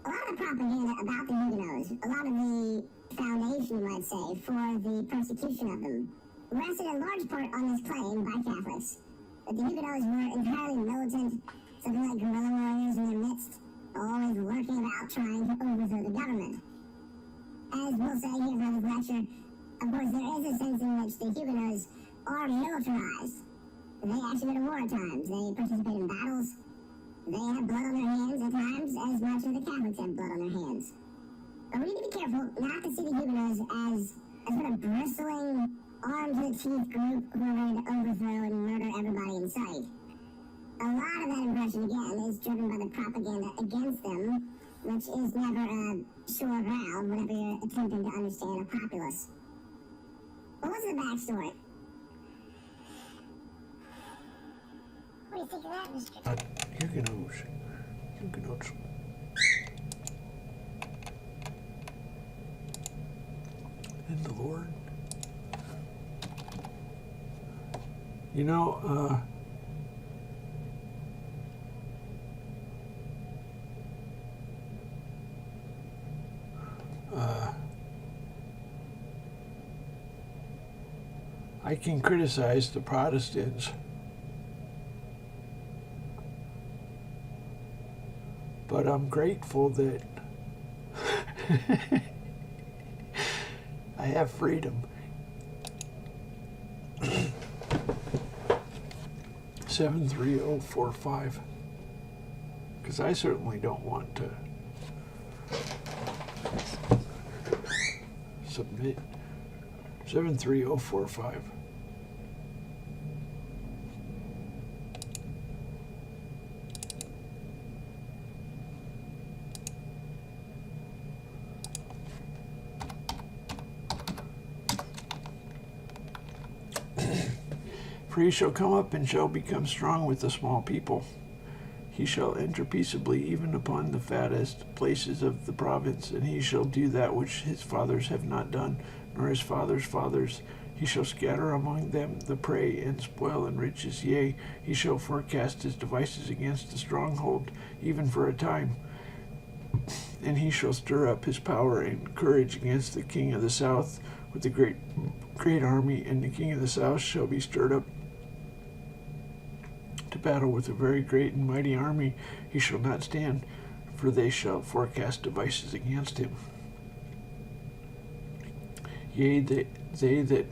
[SPEAKER 2] a lot of the propaganda about the Huguenots, a lot of the foundation, you might say, for the persecution of them, rested in large part on this claim by Catholics that the Huguenots were entirely militant, something like guerrilla warriors in their midst, always lurking about trying to overthrow the government. As we'll say here from this lecture, of course, there is a sense in which the Huguenots are militarized. They actually go to war at times. They participate in battles. They have blood on their hands at times, as much as the Catholics have blood on their hands. But we need to be careful not to see the Huguenots as sort of bristling, armed-to-the-teeth group who are ready to overthrow and murder everybody in sight. A lot of that impression, again, is driven by the propaganda against them, which is never a sure ground whenever you're attempting to understand a populace. But what's the backstory? What do you think of that, Mr.
[SPEAKER 1] Huguenots. And the Lord. You know, I can criticize the Protestants, but I'm grateful that I have freedom. 73045, because I certainly don't want to submit. 73045. For he shall come up and shall become strong with the small people. He shall enter peaceably even upon the fattest places of the province, and he shall do that which his fathers have not done, nor his fathers' fathers. He shall scatter among them the prey, and spoil and riches. Yea, he shall forecast his devices against the stronghold, even for a time. And he shall stir up his power and courage against the king of the south with a great army, and the king of the south shall be stirred up to battle with a very great and mighty army. He shall not stand, for they shall forecast devices against him. Yea, they that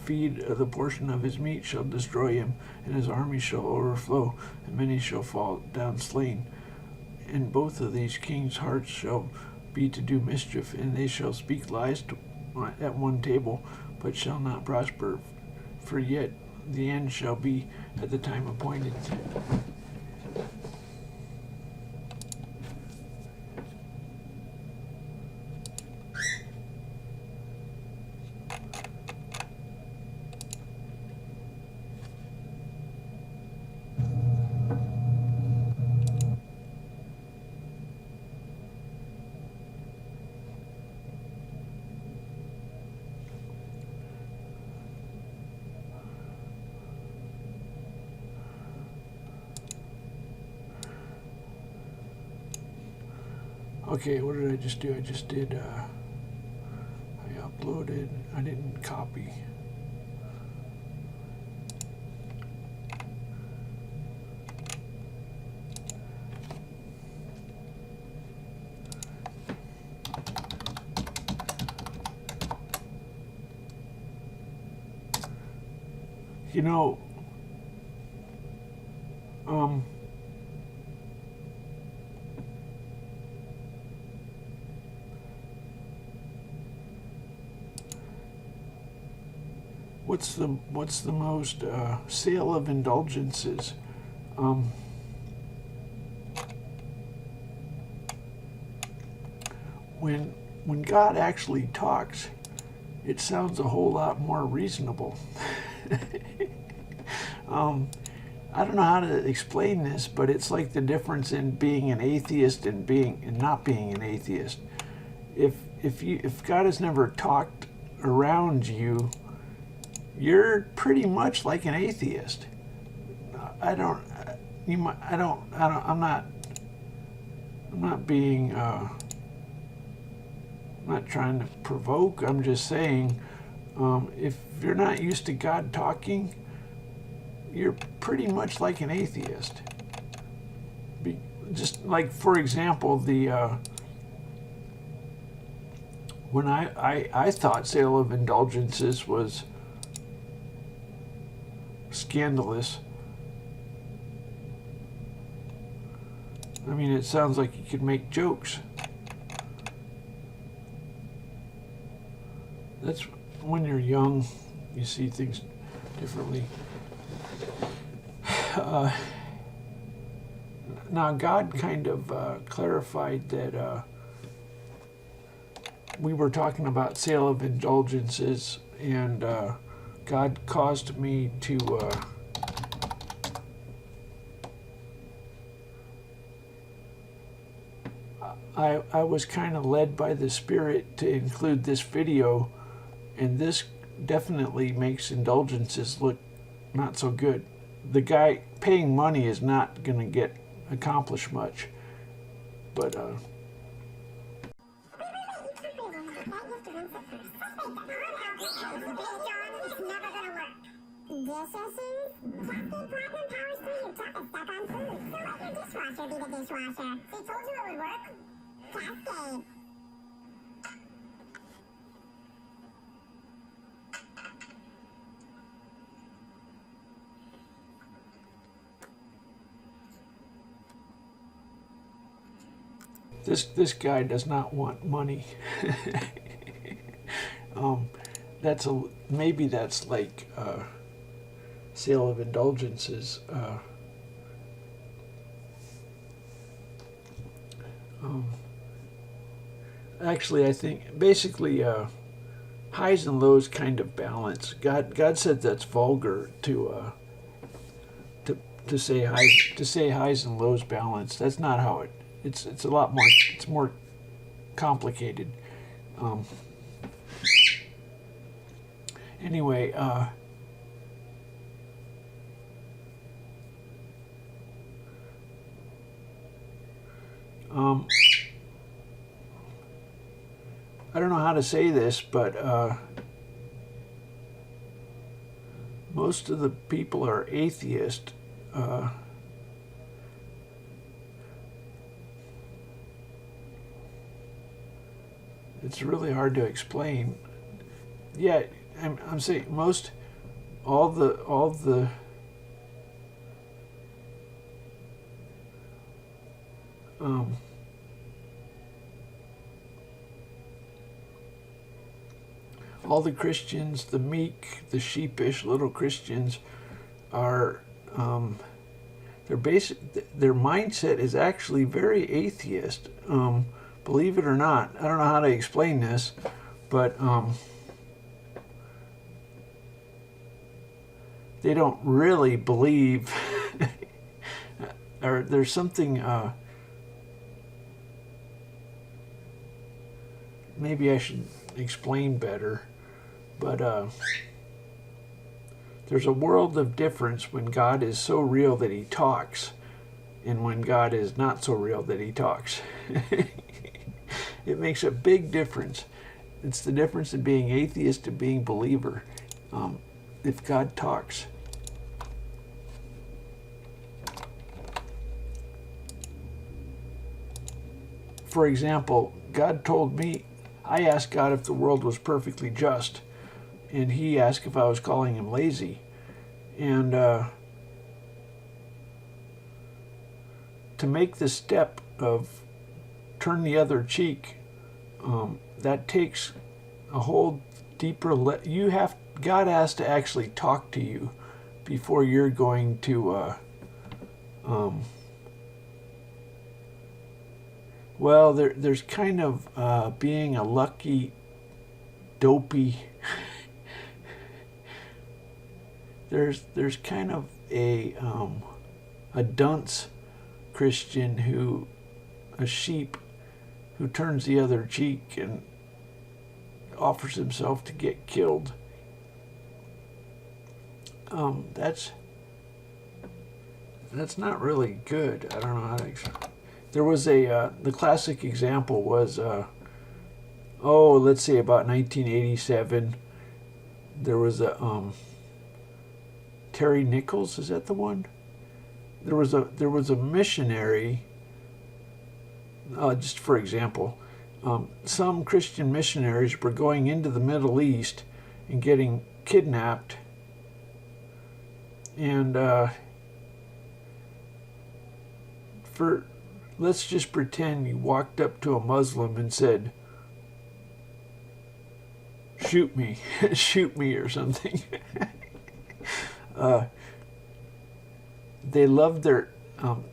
[SPEAKER 1] feed the portion of his meat shall destroy him, and his army shall overflow, and many shall fall down slain. And both of these kings' hearts shall be to do mischief, and they shall speak lies at one table, but shall not prosper, for yet the end shall be at the time appointed. Okay, what did I just do? I just did, I uploaded, I didn't copy. You know, what's the most sale of indulgences? When God actually talks, it sounds a whole lot more reasonable. I don't know how to explain this, but it's like the difference in being an atheist and not being an atheist. If God has never talked around you, you're pretty much like an atheist. I'm not being. I'm not trying to provoke. I'm just saying, if you're not used to God talking, you're pretty much like an atheist. Just like, for example, when I thought sale of indulgences was scandalous. I mean, it sounds like you could make jokes. That's when you're young, you see things differently. Now, God kind of clarified that we were talking about sale of indulgences, and God caused me to I was kind of led by the Spirit to include this video, and this definitely makes indulgences look not so good. The guy paying money is not going to accomplish much, but this guy does not want money. Maybe that's like sale of indulgences. Actually, I think basically highs and lows kind of balance. God said that's vulgar to say highs and lows balance. That's not how it's a lot more. It's more complicated. Anyway, I don't know how to say this, but most of the people are atheist. It's really hard to explain. Yeah, I'm saying all the Christians, the meek, the sheepish little Christians, are their mindset is actually very atheist. Believe it or not, I don't know how to explain this, but they don't really believe, or there's something. Maybe I should explain better, but there's a world of difference when God is so real that he talks, and when God is not so real that he talks. It makes a big difference. It's the difference in being atheist and being believer. If God talks. For example, God told me, I asked God if the world was perfectly just, and he asked if I was calling him lazy. And to make the step of turn the other cheek, that takes a whole deeper. God has to actually talk to you before you're going to, well, there's kind of being a lucky, dopey. There's kind of a dunce Christian a sheep who turns the other cheek and offers himself to get killed. That's not really good. I don't know how to explain. There was the classic example was, let's say about 1987, there was a, Terry Nichols, is that the one? There was a missionary, just for example, some Christian missionaries were going into the Middle East and getting kidnapped, and let's just pretend you walked up to a Muslim and said, shoot me, shoot me or something. They loved their,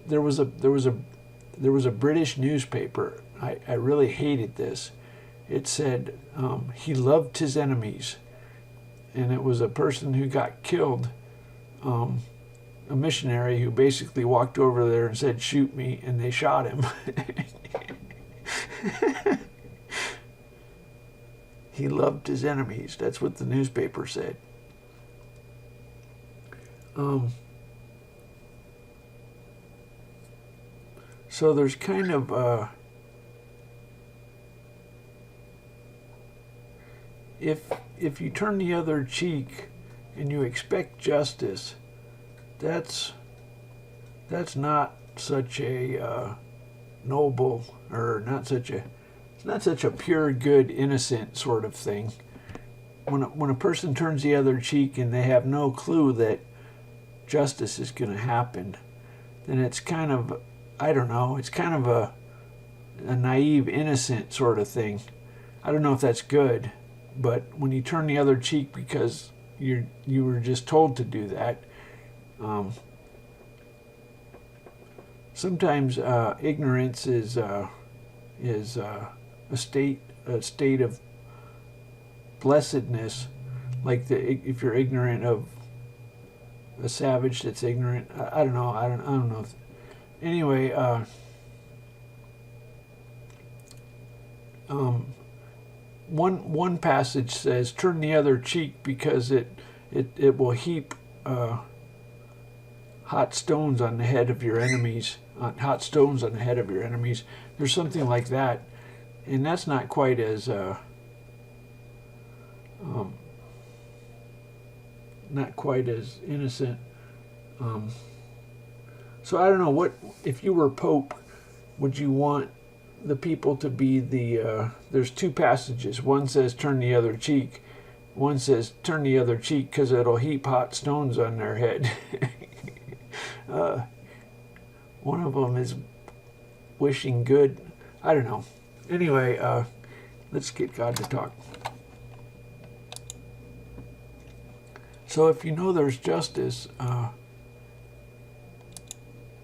[SPEAKER 1] there was a British newspaper. I really hated this. It said, he loved his enemies. And it was a person who got killed, a missionary who basically walked over there and said, shoot me, and they shot him. He loved his enemies. That's what the newspaper said. So there's kind of, if you turn the other cheek and you expect justice, that's not such a noble, or it's not such a pure, good, innocent sort of thing. When a person turns the other cheek and they have no clue that justice is going to happen, then it's kind of, I don't know, it's kind of a naive, innocent sort of thing. I don't know if that's good, but when you turn the other cheek because you were just told to do that, sometimes ignorance is a state of blessedness, like if you're ignorant of a savage that's ignorant. I don't know. I don't know. Anyway, one passage says, "Turn the other cheek because it will heap hot stones on the head of your enemies." Hot stones on the head of your enemies. There's something like that, and that's not quite as innocent. So I don't know, what if you were Pope, would you want the people to be there's two passages. One says turn the other cheek. One says turn the other cheek because it'll heap hot stones on their head. One of them is wishing good. I don't know. Anyway, let's get God to talk. So if you know there's justice,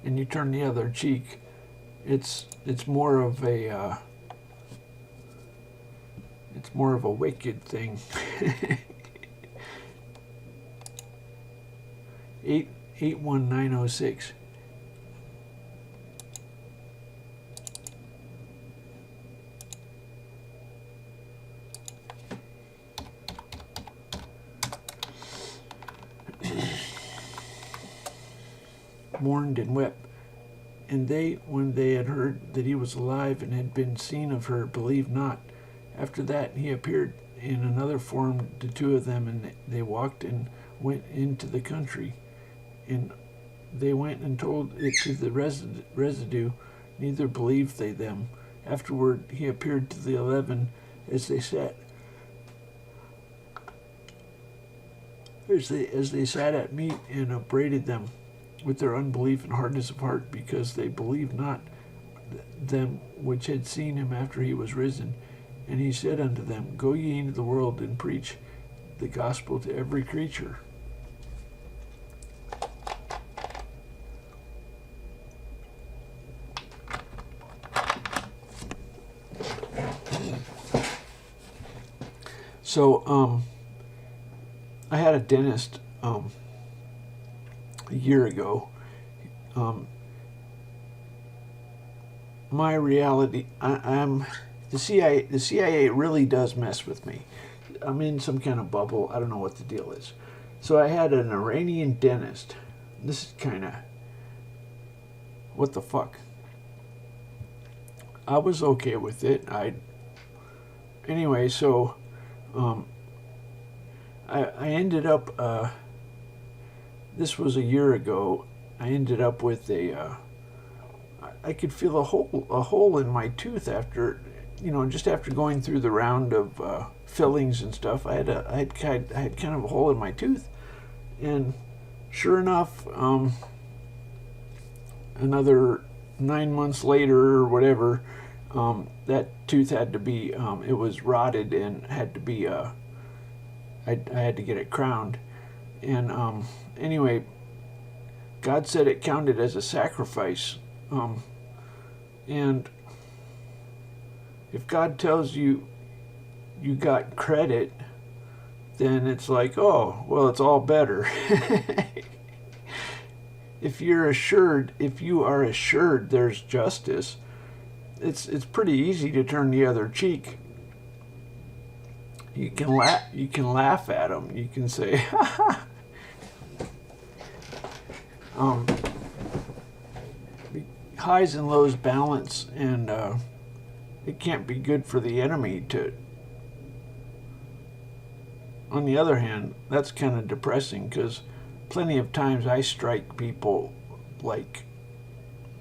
[SPEAKER 1] and you turn the other cheek, it's more of a wicked thing. 81906. Mourned and wept. And they, when they had heard that he was alive and had been seen of her, believed not. After that he appeared in another form to two of them, and they walked and went into the country. And they went and told it to the residue, neither believed they them. Afterward he appeared to the 11 as they sat at meat, and upbraided them with their unbelief and hardness of heart, because they believed not them which had seen him after he was risen. And he said unto them, Go ye into the world and preach the gospel to every creature. So, I had a dentist a year ago. My reality, I'm the CIA. The CIA really does mess with me. I'm in some kind of bubble. I don't know what the deal is. So I had an Iranian dentist. This is kind of what the fuck. I was okay with it. Anyway. So I ended up. This was a year ago. I ended up with I could feel a hole in my tooth after, just after going through the round of fillings and stuff. I had kind of a hole in my tooth, and sure enough, another 9 months later or whatever, that tooth had to be it was rotted and had to be I had to get it crowned, and anyway, God said it counted as a sacrifice. And if God tells you you got credit, then it's like, oh, well, it's all better. If you are assured there's justice, it's pretty easy to turn the other cheek. You can laugh at them. You can say, highs and lows balance, and it can't be good for the enemy to. On the other hand, that's kind of depressing, because plenty of times I strike people like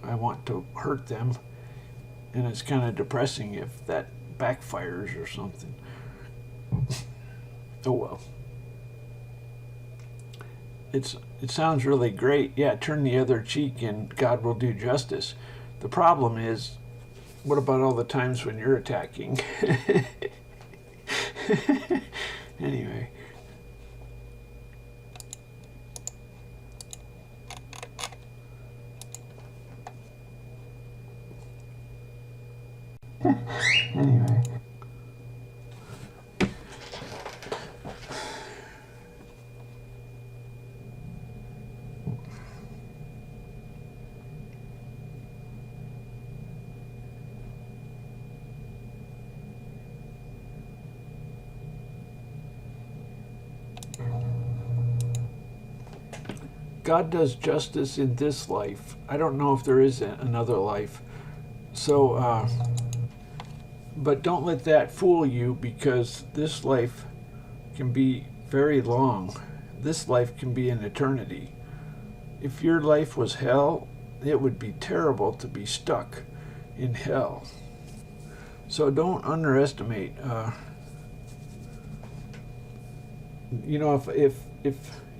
[SPEAKER 1] I want to hurt them, and it's kind of depressing if that backfires or something. Oh well. It sounds really great. Yeah, turn the other cheek and God will do justice. The problem is, what about all the times when you're attacking? Anyway. Anyway. God does justice in this life. I don't know if there is another life. So, but don't let that fool you, because this life can be very long. This life can be an eternity. If your life was hell, it would be terrible to be stuck in hell. So don't underestimate.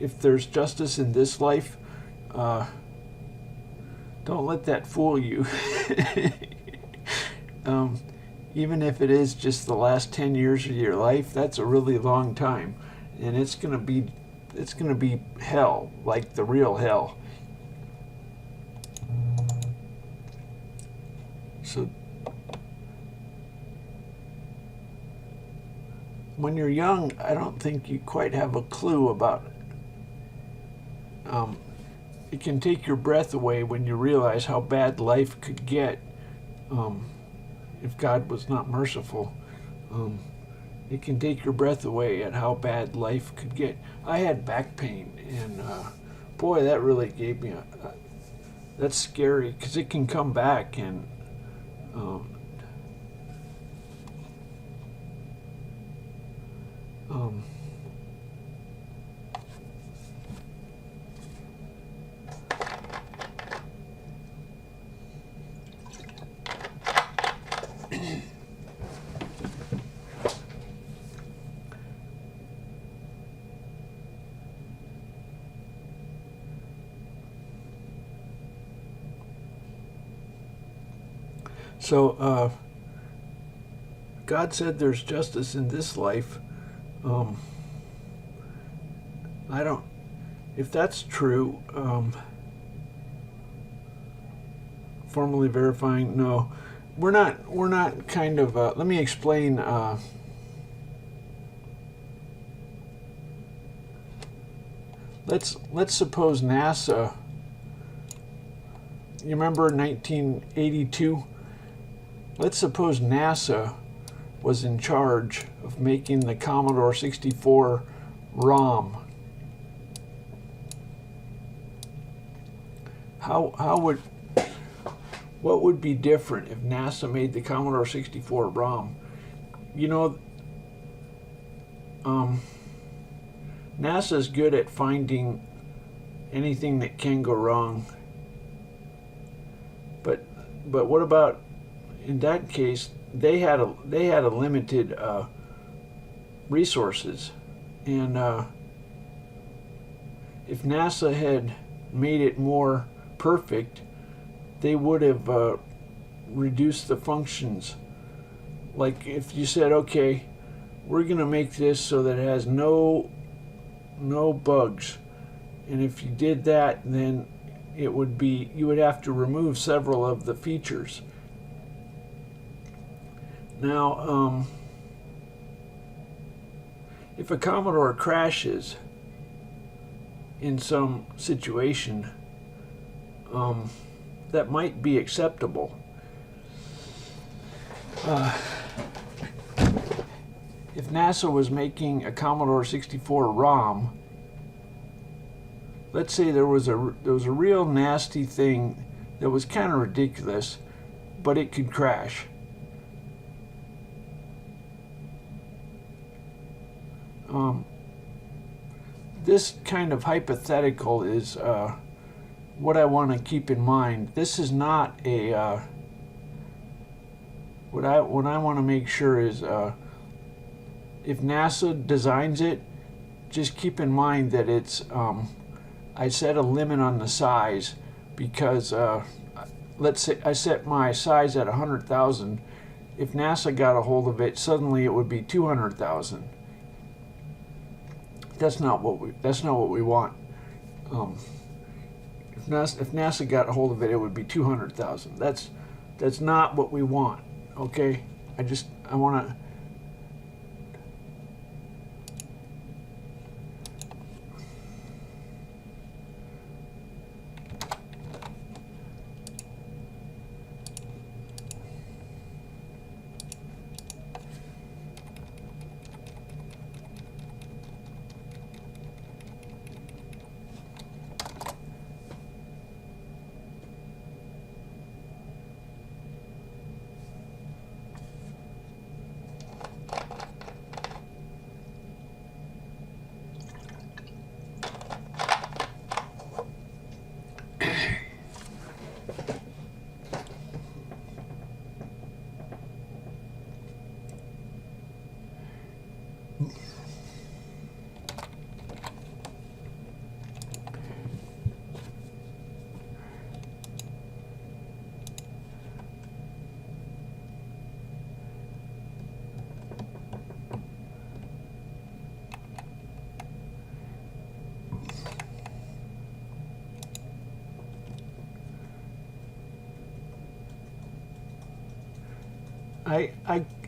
[SPEAKER 1] If there's justice in this life, don't let that fool you. Even if it is just the last 10 years of your life, that's a really long time, and it's gonna be hell, like the real hell. So when you're young, I don't think you quite have a clue about it. It can take your breath away when you realize how bad life could get if God was not merciful. It can take your breath away at how bad life could get. I had back pain, and boy, that really gave me that's scary, because it can come back, and so God said there's justice in this life, I don't. If that's true, formally verifying. No, we're not. We're not kind of. Let me explain. Let's suppose NASA. You remember 1982? Let's suppose NASA was in charge of making the Commodore 64 ROM. What would be different if NASA made the Commodore 64 ROM? You know, NASA's good at finding anything that can go wrong. But what about, in that case, they had a limited resources, and if NASA had made it more perfect, they would have reduced the functions. Like if you said, okay, we're gonna make this so that it has no bugs, and if you did that, then it would be, you would have to remove several of the features. Now, if a Commodore crashes in some situation, that might be acceptable. If NASA was making a Commodore 64 ROM, let's say there was a real nasty thing that was kind of ridiculous, but it could crash. This kind of hypothetical is what I want to keep in mind. This is not a what I want to make sure is if NASA designs it, just keep in mind that it's I set a limit on the size because let's say I set my size at 100,000. If NASA got a hold of it, suddenly it would be 200,000. That's not what we want. If NASA got a hold of it, it would be 200,000. That's not what we want. Okay, I want to.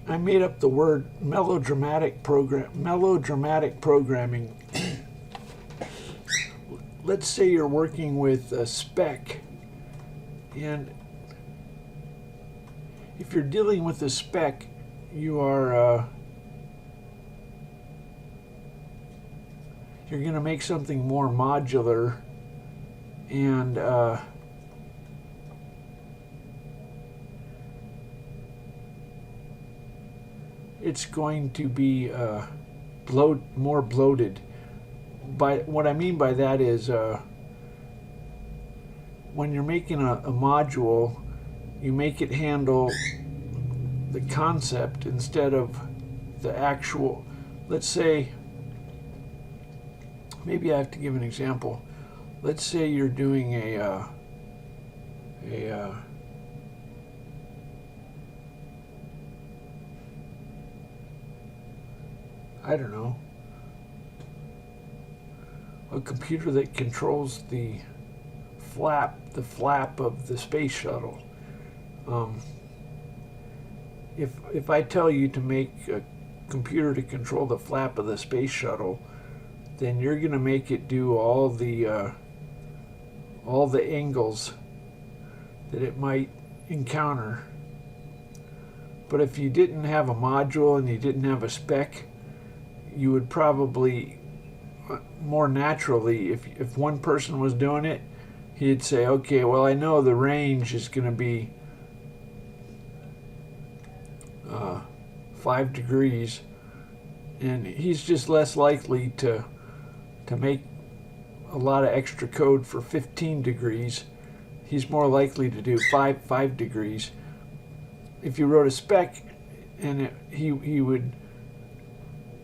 [SPEAKER 1] I made up the word melodramatic programming. Let's say you're working with a spec, and if you're dealing with a spec, you are you're going to make something more modular, and it's going to be more bloated. By what I mean by that is when you're making a module, you make it handle the concept instead of the actual. Let's say, maybe I have to give an example. Let's say you're doing a I don't know. computer that controls the flap of the space shuttle. If I tell you to make a computer to control the flap of the space shuttle, then you're going to make it do all the angles that it might encounter. But if you didn't have a module and you didn't have a spec, you would probably more naturally, if one person was doing it, he'd say, okay, well, I know the range is going to be 5 degrees, and he's just less likely to make a lot of extra code for 15 degrees. He's more likely to do 5 degrees. If you wrote a spec, and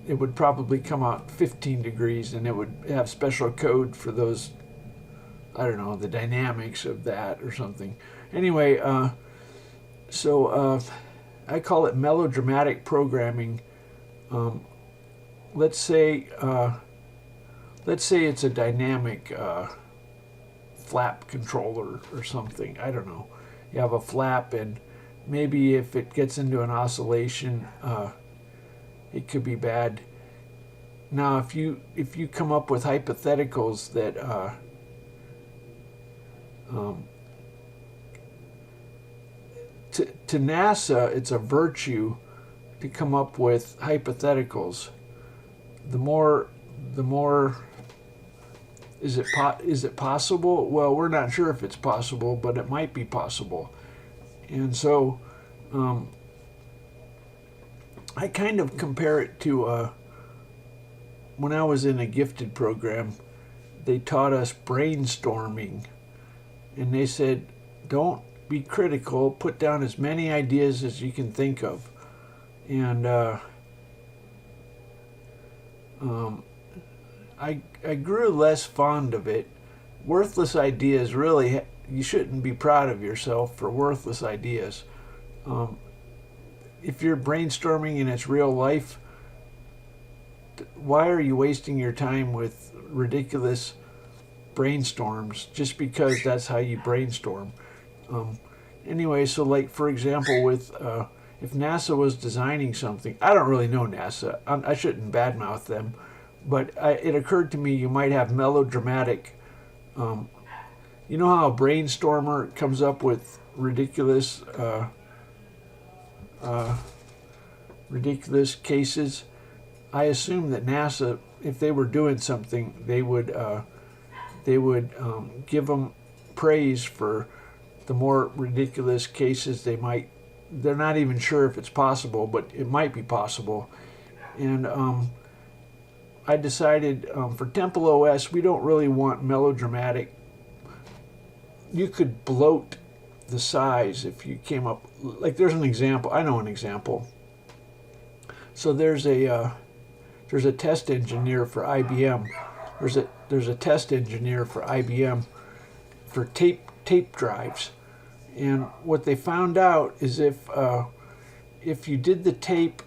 [SPEAKER 1] it would probably come out 15 degrees, and it would have special code for those, I don't know, the dynamics of that or something. Anyway, so I call it melodramatic programming. Let's say it's a dynamic flap controller or something. I don't know. You have a flap, and maybe if it gets into an oscillation, it could be bad. Now, if you come up with hypotheticals that to NASA, it's a virtue to come up with hypotheticals. The more is it possible? Well, we're not sure if it's possible, but it might be possible. And so I kind of compare it to when I was in a gifted program, they taught us brainstorming. And they said, don't be critical, put down as many ideas as you can think of. And I grew less fond of it. Worthless ideas, really, you shouldn't be proud of yourself for worthless ideas. If you're brainstorming and it's real life, why are you wasting your time with ridiculous brainstorms just because that's how you brainstorm? Anyway, so like, for example, with if NASA was designing something, I don't really know NASA. I shouldn't badmouth them, but it occurred to me you might have melodramatic. You know how a brainstormer comes up with ridiculous cases? I assume that NASA, if they were doing something, they would give them praise for the more ridiculous cases they might. They're not even sure if it's possible, but it might be possible. And I decided for TempleOS, we don't really want melodramatic. You could bloat the size if you came up, like there's an example. I know an example. So there's a test engineer for IBM. There's a test engineer for IBM for tape drives. And what they found out is if you did the tape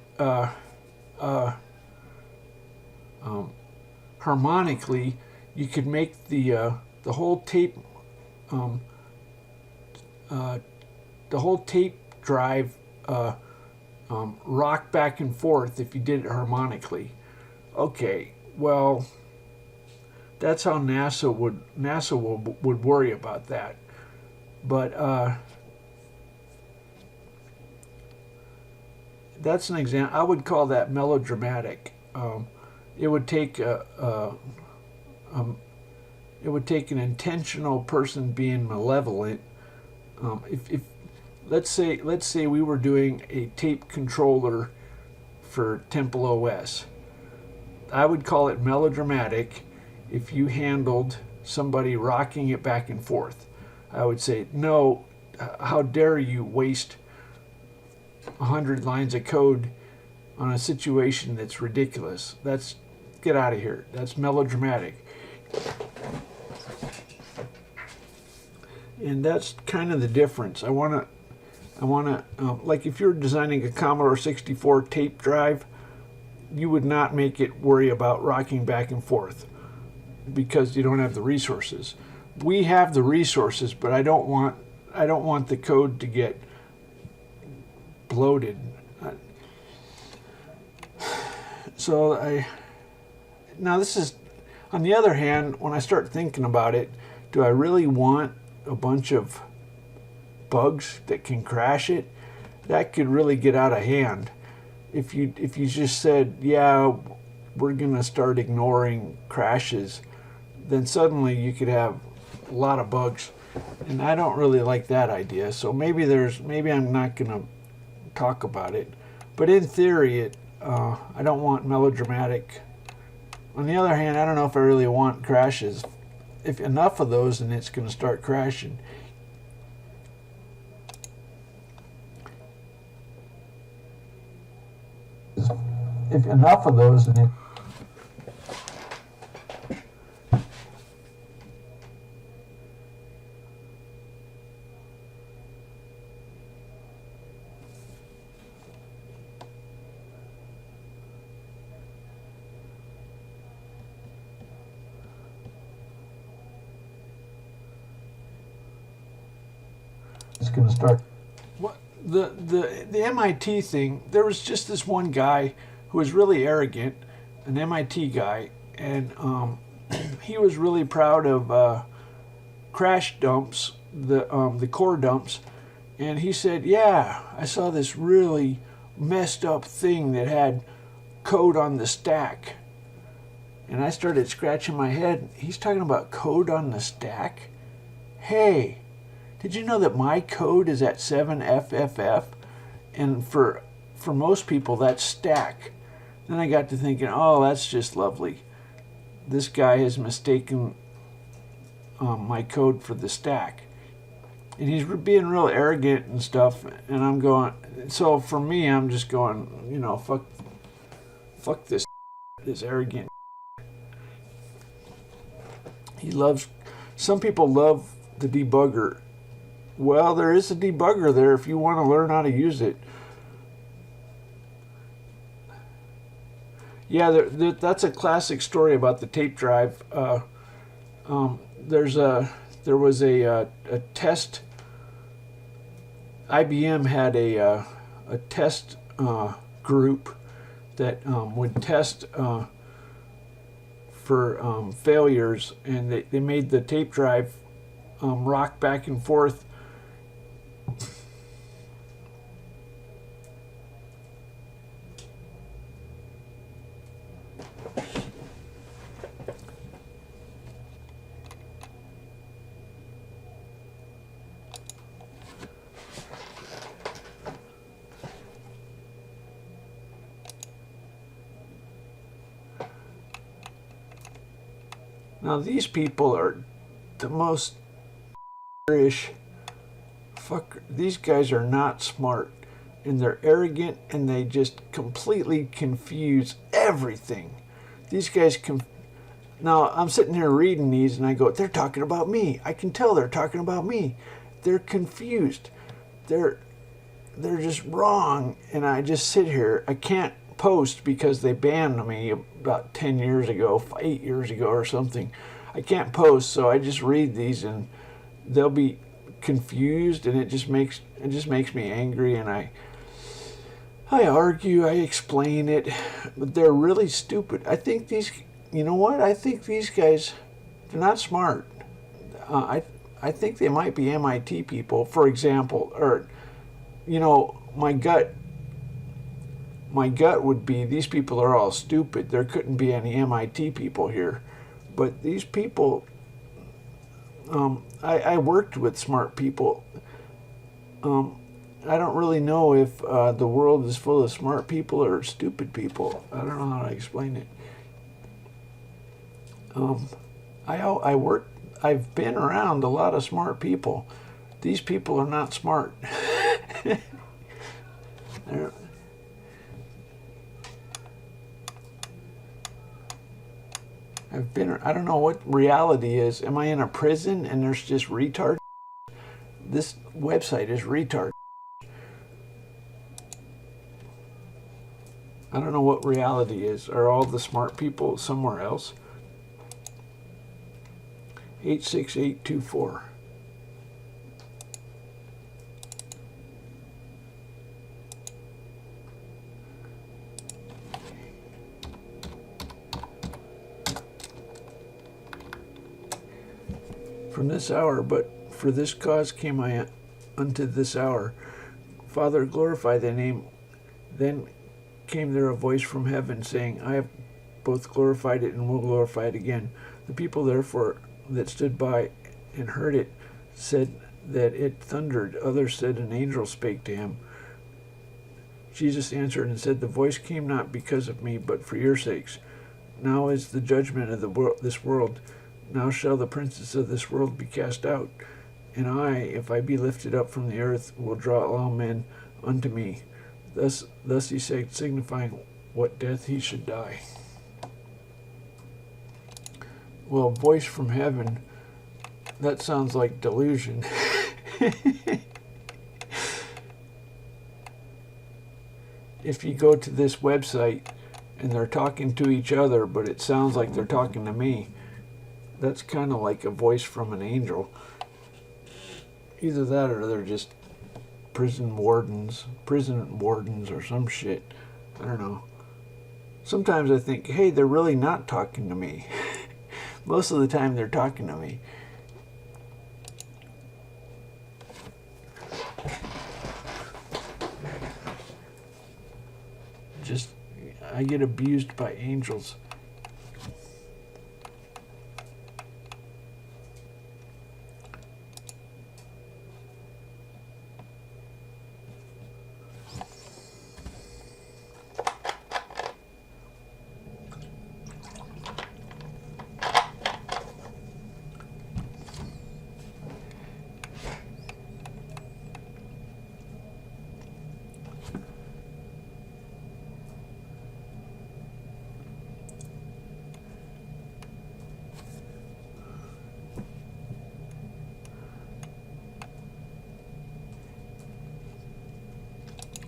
[SPEAKER 1] harmonically, you could make the whole tape drive rock back and forth if you did it harmonically. Okay, well, that's how NASA would worry about that. But that's an example. I would call that melodramatic. It would take an intentional person being malevolent. If let's say we were doing a tape controller for TempleOS, I would call it melodramatic if you handled somebody rocking it back and forth. I would say, no, how dare you waste 100 lines of code on a situation that's ridiculous. Get out of here. That's melodramatic. And that's kind of the difference. I want to, like if you're designing a Commodore 64 tape drive, you would not make it worry about rocking back and forth. because you don't have the resources. We have the resources, but I don't want the code to get bloated. Now this is, on the other hand, when I start thinking about it, do I really want a bunch of bugs that can crash it? That could really get out of hand. If you just said, yeah, we're gonna start ignoring crashes, then suddenly you could have a lot of bugs, and I don't really like that idea. So maybe I'm not gonna talk about it, but in theory, I don't want melodramatic. On the other hand, I don't know if I really want crashes. If enough of those, then it's going to start crashing. If enough of those, then it's going to start. What the MIT thing? There was just this one guy who was really arrogant, an MIT guy, and he was really proud of crash dumps, the core dumps, and he said, "Yeah, I saw this really messed up thing that had code on the stack." And I started scratching my head. He's talking about code on the stack? Hey, did you know that my code is at 7FFF? And for most people, that's stack. Then I got to thinking, oh, that's just lovely. This guy has mistaken my code for the stack. And he's being real arrogant and stuff. And I'm going, so for me, I'm just going, fuck this arrogant. Some people love the debugger. Well, there is a debugger there if you want to learn how to use it. Yeah, that's a classic story about the tape drive. There was a test. IBM had a test group that would test for failures, and they made the tape drive rock back and forth. Now these people are the most fuck. These guys are not smart, and they're arrogant, and they just completely confuse everything. These guys Now I'm sitting here reading these, and I go, they're talking about me. I can tell they're talking about me. They're confused. They're just wrong, and I just sit here. I can't post because they banned me about 10 years ago, 8 years ago or something. I can't post, so I just read these, and they'll be confused, and it just makes me angry, and I argue, I explain it, but they're really stupid. I think these, you know what? I think these guys, they're not smart. I think they might be MIT people, for example, or my gut would be these people are all stupid. There couldn't be any MIT people here. But these people, I worked with smart people. I don't really know if the world is full of smart people or stupid people. I don't know how to explain it. I've been around a lot of smart people. These people are not smart. I don't know what reality is. Am I in a prison and there's just retard? This website is retard. I don't know what reality is. Are all the smart people somewhere else? 86824. From this hour, but for this cause came I unto this hour. Father, glorify thy name. Then came there a voice from heaven, saying, I have both glorified it and will glorify it again. The people therefore that stood by and heard it said that it thundered. Others said an angel spake to him. Jesus answered and said, the voice came not because of me, but for your sakes. Now is the judgment of this world. Now shall the princes of this world be cast out. And I, if I be lifted up from the earth, will draw all men unto me. Thus he said, signifying what death he should die. Well, voice from heaven, that sounds like delusion. If you go to this website and they're talking to each other, but it sounds like they're talking to me, that's kind of like a voice from an angel. Either that or they're just prison wardens or some shit. I don't know. Sometimes I think, hey, they're really not talking to me. Most of the time they're talking to me. Just, I get abused by angels.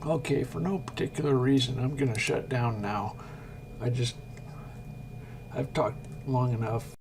[SPEAKER 1] Okay, for no particular reason, I'm going to shut down now. I've talked long enough.